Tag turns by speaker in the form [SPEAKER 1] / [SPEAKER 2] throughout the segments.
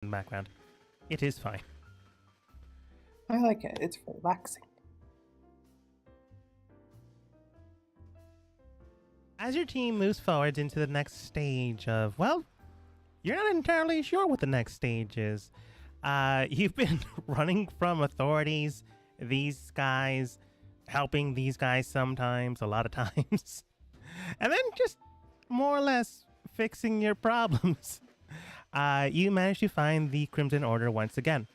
[SPEAKER 1] in the background. It is fine.
[SPEAKER 2] I like it. It's relaxing.
[SPEAKER 1] As your team moves forward into the next stage of, well, you're not entirely sure what the next stage is. You've been running from authorities, these guys, helping these guys sometimes, a lot of times, and then just more or less fixing your problems. You managed to find the Crimson Order once again.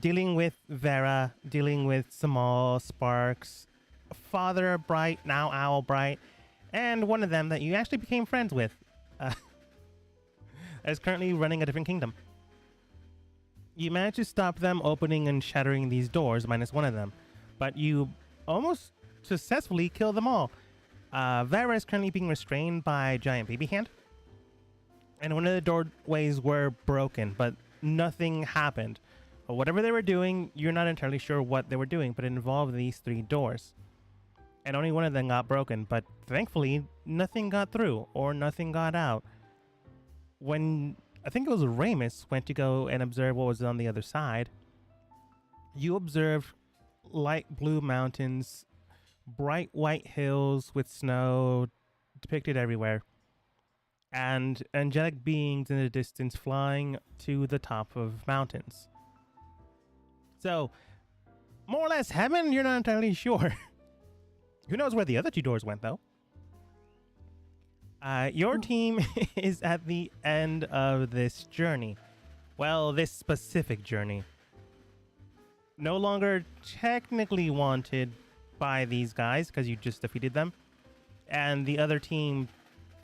[SPEAKER 1] Dealing with Vera, dealing with Samal, Sparks, Father Bright, now Owl Bright, and one of them that you actually became friends with, is currently running a different kingdom. You managed to stop them opening and shattering these doors, minus one of them, but you almost successfully killed them all. Vera is currently being restrained by a giant baby hand, and one of the doorways were broken, but nothing happened. Whatever they were doing, you're not entirely sure what they were doing, but it involved these 3 doors. And only one of them got broken, but thankfully, nothing got through, or nothing got out. When, I think it was Ramus, went to go and observe what was on the other side, you observed light blue mountains, bright white hills with snow depicted everywhere, and angelic beings in the distance flying to the top of mountains. So, more or less heaven, you're not entirely sure. Who knows where the other 2 doors went, though? Your team is at the end of this journey. Well, this specific journey. No longer technically wanted by these guys, because you just defeated them. And the other team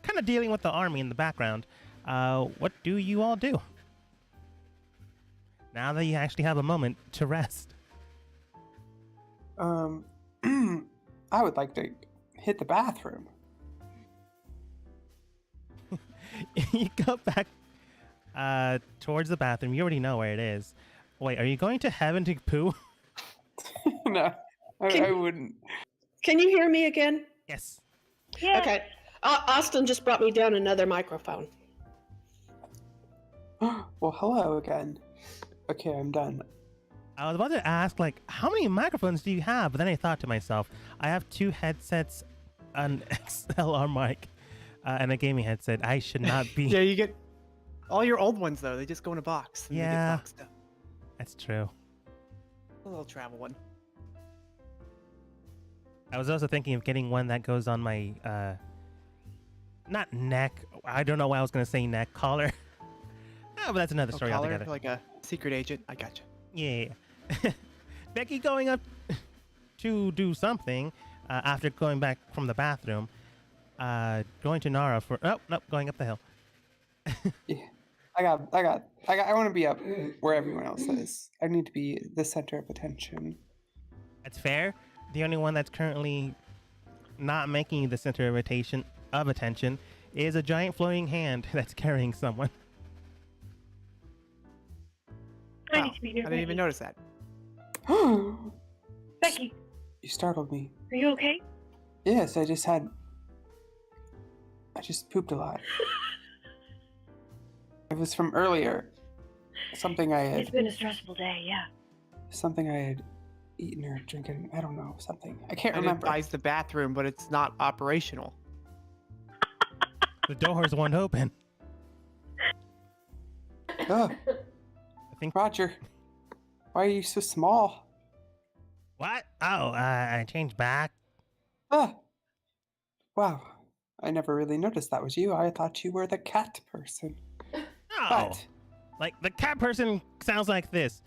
[SPEAKER 1] kind of dealing with the army in the background. What do you all do? Now that you actually have a moment to rest.
[SPEAKER 2] I would like to hit the bathroom.
[SPEAKER 1] You go back towards the bathroom. You already know where it is. Wait, are you going to heaven to poo?
[SPEAKER 2] No, I wouldn't.
[SPEAKER 3] Can you hear me again?
[SPEAKER 1] Yes.
[SPEAKER 4] Yeah.
[SPEAKER 3] Okay. Austin just brought me down another microphone.
[SPEAKER 2] Well, hello again. Okay, I'm done.
[SPEAKER 1] I was about to ask, like, how many microphones do you have? But then I thought to myself, I have 2 headsets, an XLR mic, and a gaming headset. I should not be.
[SPEAKER 5] Yeah, you get all your old ones though. They just go in a box. And
[SPEAKER 1] Yeah.
[SPEAKER 5] they get boxed up.
[SPEAKER 1] That's true.
[SPEAKER 5] A little travel one.
[SPEAKER 1] I was also thinking of getting one that goes on my, not neck. I don't know why I was going to say neck. Collar. Oh, but that's another story
[SPEAKER 5] Collar,
[SPEAKER 1] altogether.
[SPEAKER 5] like a secret agent. I gotcha.
[SPEAKER 1] Yeah. Becky going up to do something after going back from the bathroom. Going to Nara for... Oh, nope, going up the hill.
[SPEAKER 2] Yeah, I want to be up where everyone else is. I need to be the center of attention.
[SPEAKER 1] That's fair. The only one that's currently not making you the center of attention is a giant floating hand that's carrying someone.
[SPEAKER 4] I
[SPEAKER 5] Wow,
[SPEAKER 4] need to be
[SPEAKER 5] I
[SPEAKER 4] near
[SPEAKER 5] didn't even
[SPEAKER 4] Becky.
[SPEAKER 5] notice that.
[SPEAKER 4] Becky,
[SPEAKER 2] You startled me.
[SPEAKER 4] are you okay?
[SPEAKER 2] Yes, I just pooped a lot. It was from earlier. Something I
[SPEAKER 4] It's
[SPEAKER 2] had
[SPEAKER 4] been a stressful day, yeah.
[SPEAKER 2] eaten or drinking. I don't know, something. I can't
[SPEAKER 5] I
[SPEAKER 2] remember.
[SPEAKER 5] advise the bathroom, but it's not operational.
[SPEAKER 1] The doors won't open.
[SPEAKER 2] Ugh,
[SPEAKER 1] I think...
[SPEAKER 2] Roger, why are you so small?
[SPEAKER 1] What? Oh, I changed back.
[SPEAKER 2] Ah, wow. I never really noticed that was you. I thought you were the cat person.
[SPEAKER 1] Oh.
[SPEAKER 2] But
[SPEAKER 1] Like, the cat person sounds like this.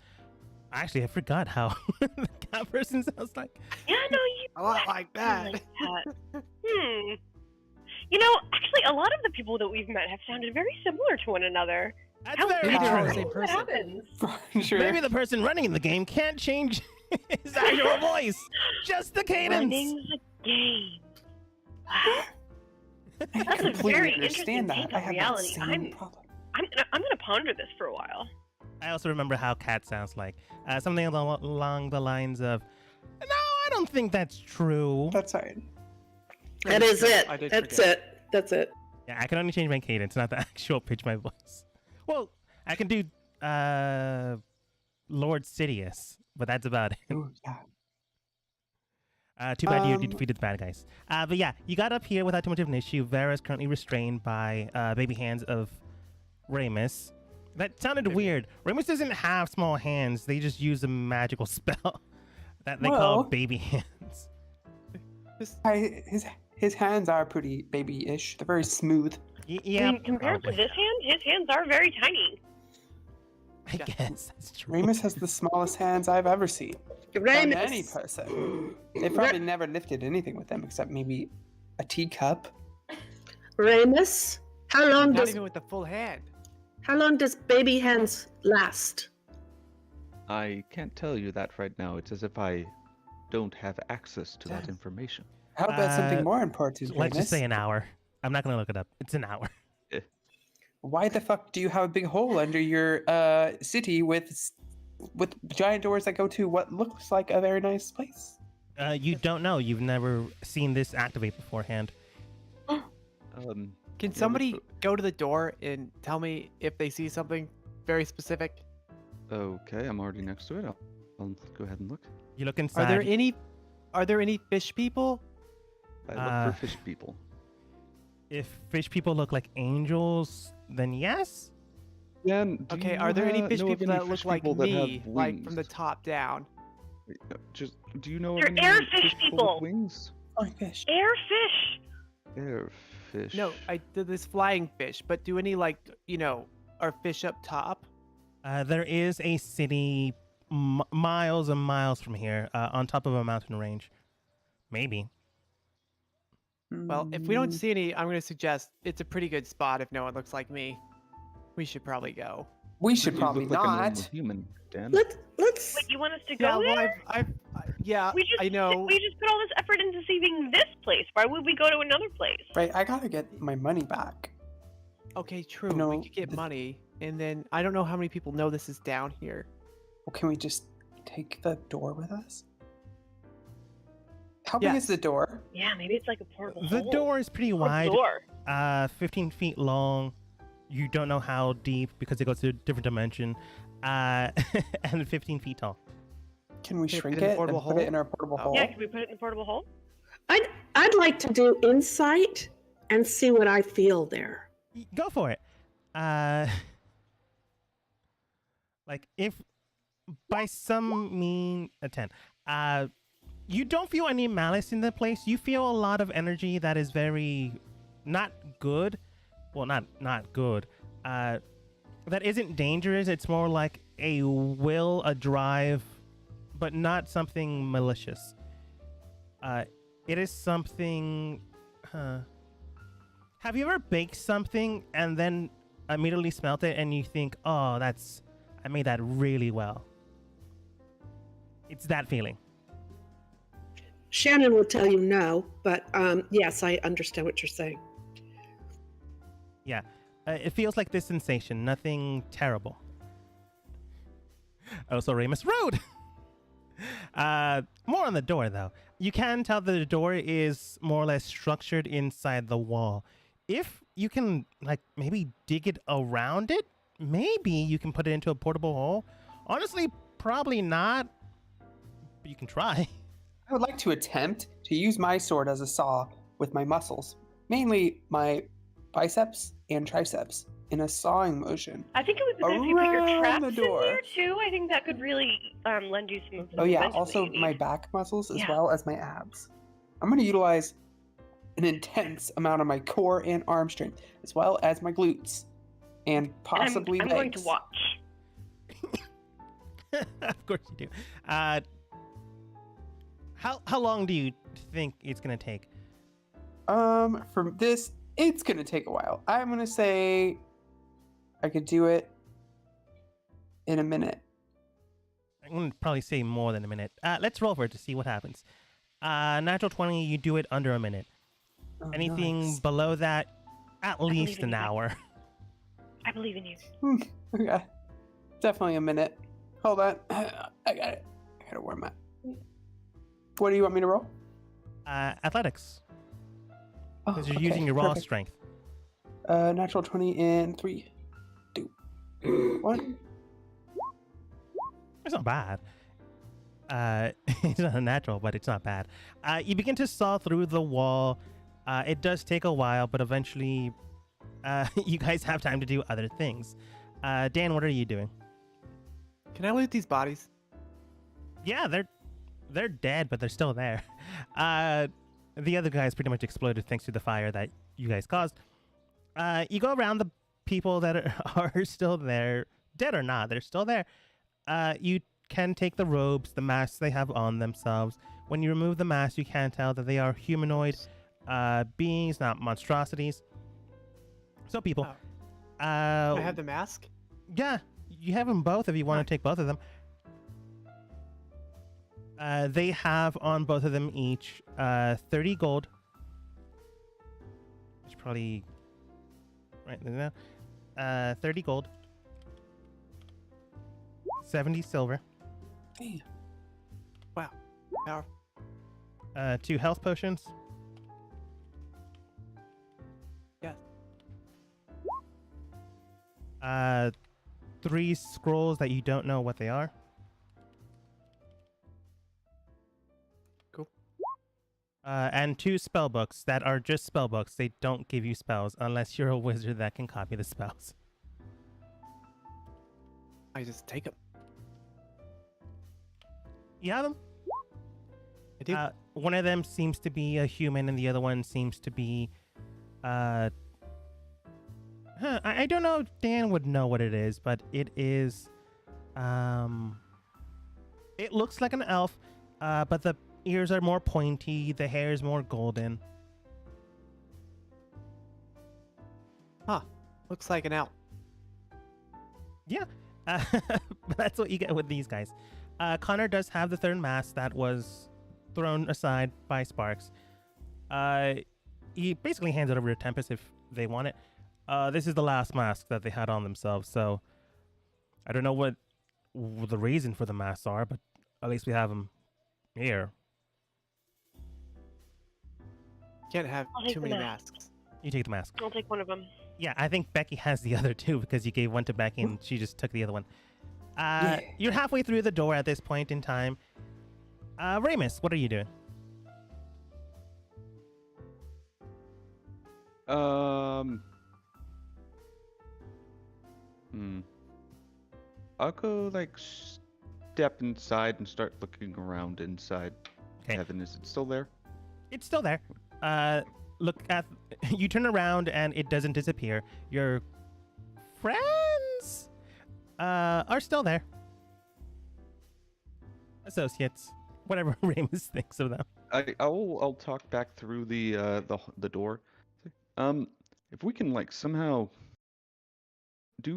[SPEAKER 1] Actually, I forgot how the cat person sounds like.
[SPEAKER 4] Yeah, no, you
[SPEAKER 5] A lot like that.
[SPEAKER 4] like that. You know, actually, a lot of the people that we've met have sounded very similar to one another.
[SPEAKER 1] That's
[SPEAKER 4] How
[SPEAKER 1] very
[SPEAKER 4] weird.
[SPEAKER 5] They're
[SPEAKER 1] true.
[SPEAKER 5] the same
[SPEAKER 4] What
[SPEAKER 5] person.
[SPEAKER 4] happens?
[SPEAKER 2] sure.
[SPEAKER 1] Maybe the person running the game can't change his actual voice. Just the cadence.
[SPEAKER 4] Running the game. Wow.
[SPEAKER 2] I
[SPEAKER 4] That's a
[SPEAKER 2] completely
[SPEAKER 4] very
[SPEAKER 2] understand
[SPEAKER 4] interesting
[SPEAKER 2] that.
[SPEAKER 4] take
[SPEAKER 2] I
[SPEAKER 4] on
[SPEAKER 2] have
[SPEAKER 4] reality.
[SPEAKER 2] that same problem.
[SPEAKER 4] I'm gonna ponder this for a while.
[SPEAKER 1] I also remember how cat sounds like. Something along the lines of, no, I don't think that's true.
[SPEAKER 2] That's right.
[SPEAKER 3] That
[SPEAKER 5] That
[SPEAKER 3] is it.
[SPEAKER 5] I did
[SPEAKER 3] That's
[SPEAKER 5] forget.
[SPEAKER 3] it. That's it.
[SPEAKER 1] Yeah, I can only change my cadence, not the actual pitch of my voice. Well, I can do Lord Sidious, but that's about it.
[SPEAKER 2] Ooh, yeah.
[SPEAKER 1] Too bad you
[SPEAKER 2] Um,
[SPEAKER 1] defeated the bad guys. But yeah, you got up here without too much of an issue. Vera's currently restrained by baby hands of Ramus. That sounded weird. Ramus doesn't have small hands. They just use a magical spell that they call
[SPEAKER 2] Well-
[SPEAKER 1] baby hands.
[SPEAKER 2] His hands are pretty baby-ish. They're very smooth.
[SPEAKER 4] I
[SPEAKER 1] Yeah,
[SPEAKER 4] mean, compared to
[SPEAKER 1] probably.
[SPEAKER 4] this hand, his hands are very tiny.
[SPEAKER 1] I guess that's true.
[SPEAKER 2] Ramus has the smallest hands I've ever seen. From any
[SPEAKER 3] Ramus.
[SPEAKER 2] person. They've probably never lifted anything with them except maybe a teacup.
[SPEAKER 3] Ramus, how long
[SPEAKER 5] Not
[SPEAKER 3] does
[SPEAKER 5] even with the full hand.
[SPEAKER 3] baby hands last?
[SPEAKER 6] I can't tell you that right now. It's as if I don't have access to that information.
[SPEAKER 2] How about something
[SPEAKER 1] Uh,
[SPEAKER 2] more important,
[SPEAKER 1] Let's just
[SPEAKER 2] Ramus?
[SPEAKER 1] say an hour. I'm not gonna look it up. It's an hour.
[SPEAKER 2] Why the fuck do you have a big hole under your city with giant doors that go to what looks like a very nice place?
[SPEAKER 1] You don't know. You've never seen this activate beforehand.
[SPEAKER 6] Um,
[SPEAKER 5] Can
[SPEAKER 6] Yeah,
[SPEAKER 5] somebody
[SPEAKER 6] but-
[SPEAKER 5] go to the door and tell me if they see something very specific?
[SPEAKER 6] okay, I'm already next to it. I'll go ahead and look.
[SPEAKER 1] You look
[SPEAKER 5] Are
[SPEAKER 1] inside.
[SPEAKER 5] there any fish people?
[SPEAKER 6] I
[SPEAKER 1] Uh,
[SPEAKER 6] look for fish people.
[SPEAKER 1] If fish people look like angels, then yes.
[SPEAKER 6] Yeah. Do
[SPEAKER 5] Okay,
[SPEAKER 6] you
[SPEAKER 5] are there any fish
[SPEAKER 6] know of
[SPEAKER 5] people
[SPEAKER 6] any
[SPEAKER 5] that look
[SPEAKER 6] fish
[SPEAKER 5] like
[SPEAKER 6] people that
[SPEAKER 5] me,
[SPEAKER 6] have
[SPEAKER 5] like from the
[SPEAKER 6] wings?
[SPEAKER 5] top down?
[SPEAKER 6] Wait, no, just do you know
[SPEAKER 4] They're
[SPEAKER 6] of any
[SPEAKER 4] air
[SPEAKER 6] fish
[SPEAKER 4] fish
[SPEAKER 6] people
[SPEAKER 4] people.
[SPEAKER 6] with wings?
[SPEAKER 2] Oh, fish.
[SPEAKER 4] Air fish.
[SPEAKER 6] Air fish.
[SPEAKER 5] No, I did this flying fish, but do any are fish up top?
[SPEAKER 1] There is a city miles and miles from here, on top of a mountain range. Maybe.
[SPEAKER 5] Well, if we don't
[SPEAKER 2] Mm,
[SPEAKER 5] see any, I'm going to suggest it's a pretty good spot if no one looks like me. We should probably go.
[SPEAKER 2] we should
[SPEAKER 6] You
[SPEAKER 2] probably
[SPEAKER 6] look like a normal
[SPEAKER 2] not.
[SPEAKER 6] human, Dan.
[SPEAKER 3] Let's
[SPEAKER 4] Wait, you want us to
[SPEAKER 5] Yeah,
[SPEAKER 4] go
[SPEAKER 5] well,
[SPEAKER 4] there?
[SPEAKER 5] yeah,
[SPEAKER 4] We just,
[SPEAKER 5] I know.
[SPEAKER 4] We just put all this effort into saving this place. Why would we go to another place?
[SPEAKER 2] Right, I gotta get my money back.
[SPEAKER 5] Okay, true.
[SPEAKER 2] know,
[SPEAKER 5] we could get
[SPEAKER 2] the-
[SPEAKER 5] money, and then I don't know how many people know this is down here.
[SPEAKER 2] Well, can we just take the door with us? How big is
[SPEAKER 5] Yes.
[SPEAKER 2] the door?
[SPEAKER 4] Yeah, maybe it's like a portable
[SPEAKER 1] The
[SPEAKER 4] hole.
[SPEAKER 1] door is pretty
[SPEAKER 4] Or
[SPEAKER 1] wide.
[SPEAKER 4] door.
[SPEAKER 1] 15 feet long. You don't know how deep because it goes to a different dimension. And 15 feet tall.
[SPEAKER 2] Can we
[SPEAKER 5] Can it
[SPEAKER 2] shrink
[SPEAKER 5] fit in a
[SPEAKER 2] it and
[SPEAKER 5] portable
[SPEAKER 2] put it
[SPEAKER 5] hole?
[SPEAKER 2] in our portable
[SPEAKER 5] Oh.
[SPEAKER 2] hole?
[SPEAKER 4] Yeah, can we put it in the portable hole?
[SPEAKER 3] I'd like to do insight and see what I feel there.
[SPEAKER 1] Go for it. Like if by some mean a 10. You don't feel any malice in the place. You feel a lot of energy that is very not good. Well, not good. That isn't dangerous. It's more like a will, a drive, but not something malicious. It is something. Have you ever baked something and then immediately smelt it and you think, "Oh, I made that really well." It's that feeling.
[SPEAKER 3] Shannon will tell you no, but yes, I understand what you're saying.
[SPEAKER 1] Yeah. It feels like this sensation, nothing terrible. Also, Ramus Road! More on the door, though. You can tell that the door is more or less structured inside the wall. If you can, like, maybe dig it around it, maybe you can put it into a portable hole. Honestly, probably not. But you can try.
[SPEAKER 2] I would like to attempt to use my sword as a saw with my muscles, mainly my biceps and triceps, in a sawing motion.
[SPEAKER 4] I think it would be good if you put your
[SPEAKER 2] Around
[SPEAKER 4] traps
[SPEAKER 2] the
[SPEAKER 4] in
[SPEAKER 2] door.
[SPEAKER 4] there too. I think that could really lend you some of the
[SPEAKER 2] Oh yeah,
[SPEAKER 4] momentum that
[SPEAKER 2] also
[SPEAKER 4] you need.
[SPEAKER 2] my back muscles as
[SPEAKER 4] Yeah.
[SPEAKER 2] well as my abs. I'm going to utilize an intense amount of my core and arm strength, as well as my glutes, and
[SPEAKER 4] And
[SPEAKER 2] possibly
[SPEAKER 4] I'm
[SPEAKER 2] legs.
[SPEAKER 4] going to watch.
[SPEAKER 1] Of course you do. How long do you think it's gonna take?
[SPEAKER 2] From this, it's gonna take a while. I'm gonna say I could do it in a minute.
[SPEAKER 1] I'm gonna probably say more than a minute. Let's roll for it to see what happens. Natural 20, you do it under a minute.
[SPEAKER 2] Oh,
[SPEAKER 1] Anything
[SPEAKER 2] nice.
[SPEAKER 1] below that, at
[SPEAKER 4] believe
[SPEAKER 1] least
[SPEAKER 4] in
[SPEAKER 1] an
[SPEAKER 4] you.
[SPEAKER 1] hour.
[SPEAKER 4] I believe in you.
[SPEAKER 2] Okay, definitely a minute. Hold on, I got it. I gotta warm up. What do you want me to roll?
[SPEAKER 1] Athletics,
[SPEAKER 2] Oh,
[SPEAKER 1] because you're
[SPEAKER 2] okay,
[SPEAKER 1] using your raw
[SPEAKER 2] perfect.
[SPEAKER 1] strength.
[SPEAKER 2] Natural 20 and 3. one.
[SPEAKER 1] It's not bad. It's not unnatural, but it's not bad. You begin to saw through the wall. It does take a while, but eventually you guys have time to do other things. Dan, what are you doing?
[SPEAKER 5] Can I loot these bodies?
[SPEAKER 1] Yeah, they're dead, but they're still there. The other guys pretty much exploded thanks to the fire that you guys caused. You go around the people that are still there, dead or not, they're still there. You can take the robes, the masks they have on themselves. When you remove the mask, you can tell that they are humanoid beings, not monstrosities. So people.
[SPEAKER 5] Oh. I have the mask?
[SPEAKER 1] Yeah, you have them both if you want to take both of them. They have on both of them each 30 gold. It's probably right there now. 30 gold. 70 silver.
[SPEAKER 2] Damn.
[SPEAKER 5] Wow. Powerful.
[SPEAKER 1] 2 health potions.
[SPEAKER 5] Yes.
[SPEAKER 1] 3 scrolls that you don't know what they are.
[SPEAKER 5] Cool.
[SPEAKER 1] And 2 spell books that are just spell books. They don't give you spells unless you're a wizard that can copy the spells.
[SPEAKER 5] I just take them.
[SPEAKER 1] You have them?
[SPEAKER 5] I do.
[SPEAKER 1] One of them seems to be a human, and the other one seems to be. I don't know if Dan would know what it is, but it is. It looks like an elf, but the ears are more pointy, the hair is more golden.
[SPEAKER 5] Huh. Looks like an elf.
[SPEAKER 1] Yeah, that's what you get with these guys. Connor does have the third mask that was thrown aside by Sparks. He basically hands it over to Tempest if they want it. This is the last mask that they had on themselves, so I don't know what the reason for the masks are, but at least we have them here.
[SPEAKER 5] Can't have
[SPEAKER 4] I'll take
[SPEAKER 5] too
[SPEAKER 4] the
[SPEAKER 5] many
[SPEAKER 4] mask.
[SPEAKER 5] masks.
[SPEAKER 1] You take the mask.
[SPEAKER 4] I'll take one of them.
[SPEAKER 1] Yeah, I think Becky has the other two because you gave one to Becky and she just took the other one.
[SPEAKER 2] Yeah.
[SPEAKER 1] You're halfway through the door at this point in time. Ramus, what are you doing?
[SPEAKER 6] I'll go like step inside and start looking around inside.
[SPEAKER 1] Okay.
[SPEAKER 6] Heaven, is it still there?
[SPEAKER 1] It's still there. Look at you turn around and it doesn't disappear. Your friends are still there. Associates, whatever Ramus thinks of them.
[SPEAKER 6] I'll talk back through the door. If we can like somehow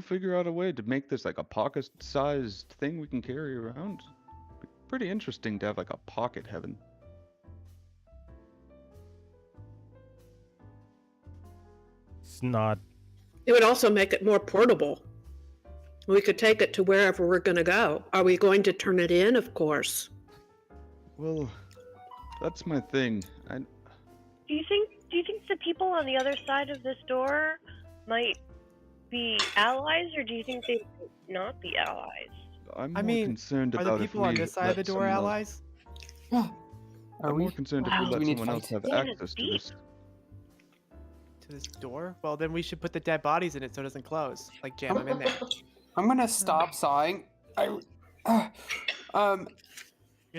[SPEAKER 6] figure out a way to make this like a pocket-sized thing we can carry around, pretty interesting to have like a pocket heaven.
[SPEAKER 1] It's not.
[SPEAKER 3] It would also make it more portable. We could take it to wherever we're going to go. Are we going to turn it in? Of course.
[SPEAKER 6] Well, that's my thing.
[SPEAKER 4] Do you think the people on the other side of this door might be allies, or do you think they might not be allies?
[SPEAKER 6] I'm
[SPEAKER 5] I
[SPEAKER 6] more
[SPEAKER 5] mean,
[SPEAKER 6] concerned
[SPEAKER 5] Are
[SPEAKER 6] about
[SPEAKER 5] the
[SPEAKER 6] if
[SPEAKER 5] people on
[SPEAKER 6] we
[SPEAKER 5] this side of the
[SPEAKER 6] let
[SPEAKER 5] door
[SPEAKER 6] someone else-
[SPEAKER 5] allies?
[SPEAKER 2] Are
[SPEAKER 6] I'm
[SPEAKER 2] we?
[SPEAKER 6] more concerned
[SPEAKER 4] Wow.
[SPEAKER 6] if we let
[SPEAKER 2] We need to
[SPEAKER 6] someone else
[SPEAKER 2] fight.
[SPEAKER 6] have
[SPEAKER 4] Yeah,
[SPEAKER 6] access to
[SPEAKER 4] deep.
[SPEAKER 6] this.
[SPEAKER 5] To this door? Well, then we should put the dead bodies in it so it doesn't close. Like jam them in there.
[SPEAKER 2] I'm gonna stop sawing.
[SPEAKER 1] You're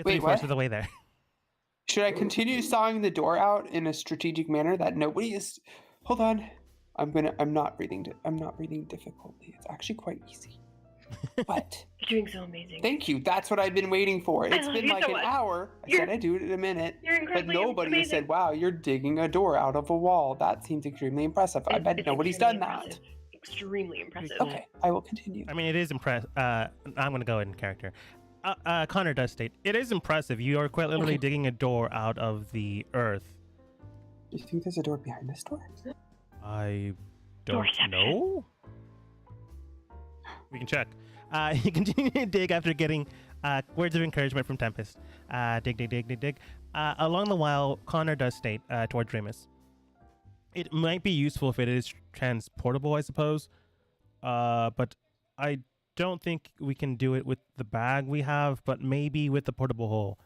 [SPEAKER 2] Wait,
[SPEAKER 1] 3/4
[SPEAKER 2] what?
[SPEAKER 1] of the way there.
[SPEAKER 2] Should I continue sawing the door out in a strategic manner that nobody is? Hold on. I'm not breathing difficultly. It's actually quite easy. But
[SPEAKER 4] You're doing so amazing.
[SPEAKER 2] thank you. That's what I've been waiting for. It's
[SPEAKER 4] love
[SPEAKER 2] been
[SPEAKER 4] you
[SPEAKER 2] like
[SPEAKER 4] so
[SPEAKER 2] an
[SPEAKER 4] much.
[SPEAKER 2] hour. I
[SPEAKER 4] You're-
[SPEAKER 2] said I'd do it in a minute.
[SPEAKER 4] You're
[SPEAKER 2] But
[SPEAKER 4] incredibly
[SPEAKER 2] nobody has
[SPEAKER 4] amazing.
[SPEAKER 2] said, wow, you're digging a door out of a wall. That seems extremely impressive. I bet
[SPEAKER 4] It's
[SPEAKER 2] nobody's done
[SPEAKER 4] extremely
[SPEAKER 2] that.
[SPEAKER 4] impressive. Extremely impressive.
[SPEAKER 2] Okay, I will continue.
[SPEAKER 1] I mean, it is impressive. I'm going to go in character. Connor does state, it is impressive. You are quite literally
[SPEAKER 2] Okay.
[SPEAKER 1] digging a door out of the earth.
[SPEAKER 2] Do you think there's a door behind this door?
[SPEAKER 1] I don't
[SPEAKER 4] Doorception.
[SPEAKER 1] know. We can check. You continue to dig after getting words of encouragement from Tempest. Dig. Along the while, Connor does state towards Remus, it might be useful if it is transportable, I suppose. But I don't think we can do it with the bag we have, but maybe with the portable hole.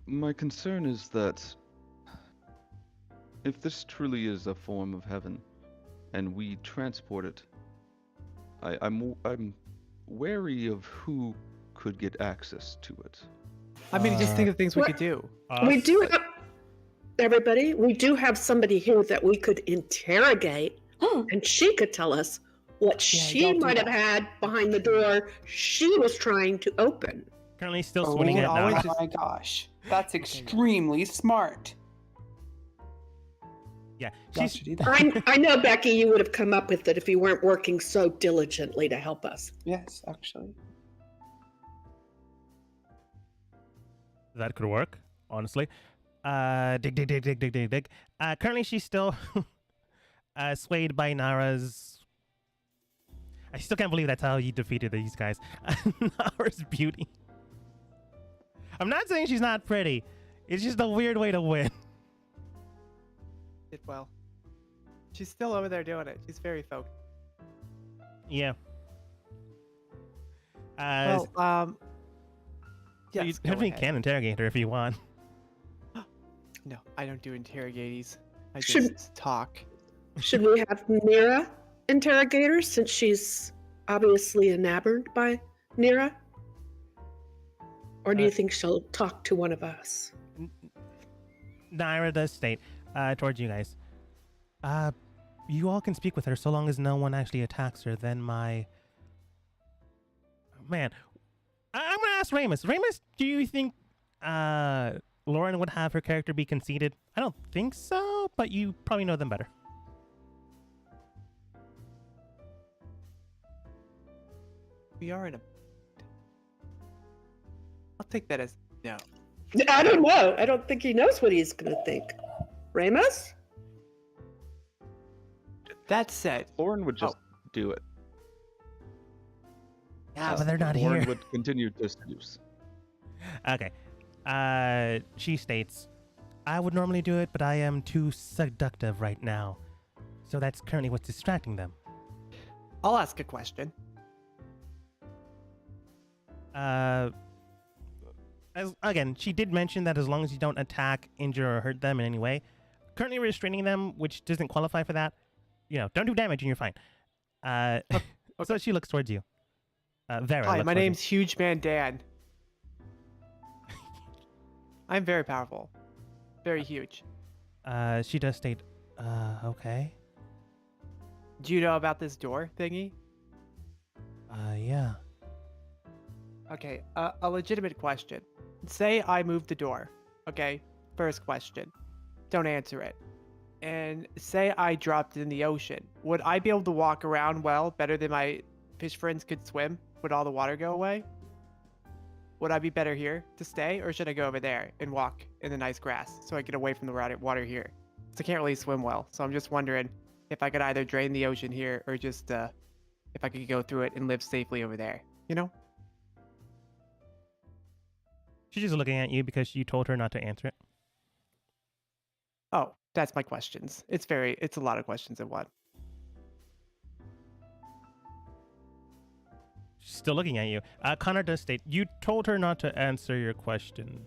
[SPEAKER 6] My concern is that if this truly is a form of heaven, and we transport it, I'm wary of who could get access to it.
[SPEAKER 5] I mean, just think of things we
[SPEAKER 3] What-
[SPEAKER 5] could do.
[SPEAKER 3] We
[SPEAKER 1] Us?
[SPEAKER 3] do have, everybody, we do have somebody here that we could interrogate, and she could tell us what
[SPEAKER 2] Yeah,
[SPEAKER 3] she
[SPEAKER 2] don't do
[SPEAKER 3] might have
[SPEAKER 2] that.
[SPEAKER 3] had behind the door she was trying to open.
[SPEAKER 1] Currently still
[SPEAKER 2] Oh
[SPEAKER 1] swinging
[SPEAKER 5] can
[SPEAKER 1] at
[SPEAKER 5] always
[SPEAKER 1] Nara.
[SPEAKER 5] just-
[SPEAKER 2] my gosh. That's extremely smart.
[SPEAKER 1] Yeah,
[SPEAKER 2] Y'all
[SPEAKER 1] she's
[SPEAKER 2] should do that.
[SPEAKER 3] I know, Becky, you would have come up with it if you weren't working so diligently to help us.
[SPEAKER 2] Yes, actually.
[SPEAKER 1] that could work, honestly. Dig. Currently, she's still swayed by Nara's. I still can't believe that's how you defeated these guys. Nara's beauty. I'm not saying she's not pretty. It's just a weird way to win.
[SPEAKER 5] Did well. She's still over there doing it. She's very focused.
[SPEAKER 1] Yeah.
[SPEAKER 5] Well,
[SPEAKER 1] you
[SPEAKER 5] yes, go
[SPEAKER 1] definitely
[SPEAKER 5] ahead.
[SPEAKER 1] can interrogate her if you want.
[SPEAKER 5] No, I don't do interrogatees. I
[SPEAKER 3] Should-
[SPEAKER 5] just talk.
[SPEAKER 3] Should we have Nira interrogate her since she's obviously enamored by Nira? Or do you think she'll talk to one of us?
[SPEAKER 1] Naira does state towards you guys. You all can speak with her so long as no one actually attacks her. Then my man, I'm gonna ask Ramus. Ramus, do you think Lauren would have her character be conceited? I don't think so, but you probably know them better.
[SPEAKER 5] We are in a. I'll take that as no.
[SPEAKER 3] I don't know. I don't think he knows what he's going to think. Ramos?
[SPEAKER 5] That said,
[SPEAKER 6] Lauren would just do it.
[SPEAKER 1] Yeah, but they're not
[SPEAKER 6] Lauren
[SPEAKER 1] here.
[SPEAKER 6] would continue to seduce.
[SPEAKER 1] Okay. She states, I would normally do it, but I am too seductive right now. So that's currently what's distracting them.
[SPEAKER 5] I'll ask a question.
[SPEAKER 1] Again, she did mention that as long as you don't attack, injure, or hurt them in any way, currently restraining them, which doesn't qualify for that, don't do damage and you're fine. So she looks towards you. Vera.
[SPEAKER 5] Hi,
[SPEAKER 1] looks
[SPEAKER 5] my
[SPEAKER 1] towards
[SPEAKER 5] name's Huge Man Dan. I'm very powerful. Very huge.
[SPEAKER 1] you. She does state, okay.
[SPEAKER 5] Do you know about this door thingy?
[SPEAKER 1] Yeah.
[SPEAKER 5] Okay, a legitimate question. Say I move the door. Okay, first question. Don't answer it. And say I dropped it in the ocean. Would I be able to walk around well better than my fish friends could swim? Would all the water go away? Would I be better here to stay, or should I go over there and walk in the nice grass so I get away from the water here? 'Cause I can't really swim well, so I'm just wondering if I could either drain the ocean here or just if I could go through it and live safely over there. You know?
[SPEAKER 1] She's just looking at you because you told her not to answer it.
[SPEAKER 5] Oh, that's my questions. It's a lot of questions in one.
[SPEAKER 1] She's still looking at you. Connor does state, you told her not to answer your question.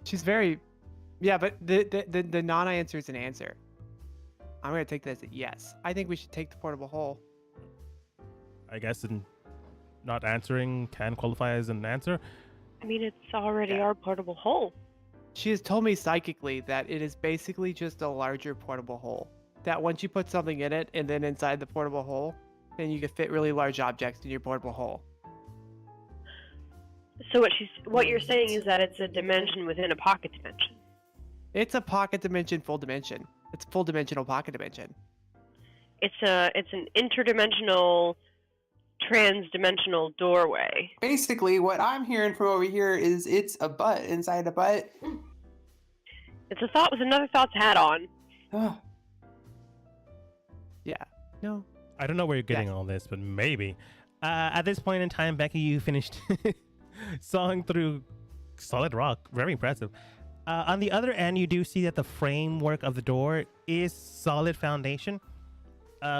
[SPEAKER 5] She's very, yeah, but the non-answer is an answer. I'm gonna take that as a yes. I think we should take the portable hole.
[SPEAKER 1] I guess not answering can qualify as an answer.
[SPEAKER 4] I mean, it's already
[SPEAKER 5] Yeah.
[SPEAKER 4] our portable hole.
[SPEAKER 5] She has told me psychically that it is basically just a larger portable hole. That once you put something in it and then inside the portable hole, then you can fit really large objects in your portable hole.
[SPEAKER 4] So what you're saying is that it's a dimension within a pocket dimension.
[SPEAKER 5] It's a pocket dimension, full dimension. It's full dimensional pocket dimension.
[SPEAKER 4] It's an interdimensional, trans-dimensional doorway.
[SPEAKER 2] Basically, what I'm hearing from over here is it's a butt inside a butt.
[SPEAKER 4] It's a thought with another thought's hat on.
[SPEAKER 2] Oh,
[SPEAKER 5] Yeah. No.
[SPEAKER 1] I don't know where you're getting all this, but maybe. At this point in time, Becky, you finished sawing through solid rock. Very impressive. On the other end, you do see that the framework of the door is solid foundation,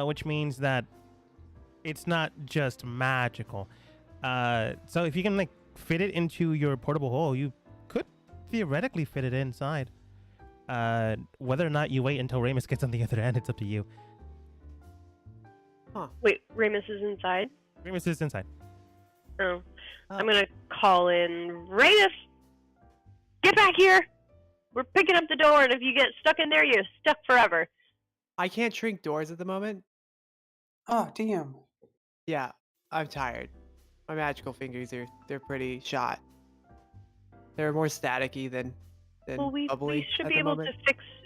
[SPEAKER 1] which means that it's not just magical. So if you can like fit it into your portable hole, you could theoretically fit it inside. Whether or not you wait until Ramus gets on the other end, it's up to you.
[SPEAKER 4] Wait, Ramus is inside?
[SPEAKER 1] Ramus is inside.
[SPEAKER 4] Oh. I'm gonna call in Ramus! Get back here! We're picking up the door, and if you get stuck in there, you're stuck forever.
[SPEAKER 5] I can't shrink doors at the moment.
[SPEAKER 2] Oh, damn.
[SPEAKER 5] Yeah, I'm tired. My magical fingers they're pretty shot. They're more staticky than
[SPEAKER 4] Well, we
[SPEAKER 5] bubbly
[SPEAKER 4] should
[SPEAKER 5] at
[SPEAKER 4] be
[SPEAKER 5] the
[SPEAKER 4] able
[SPEAKER 5] moment.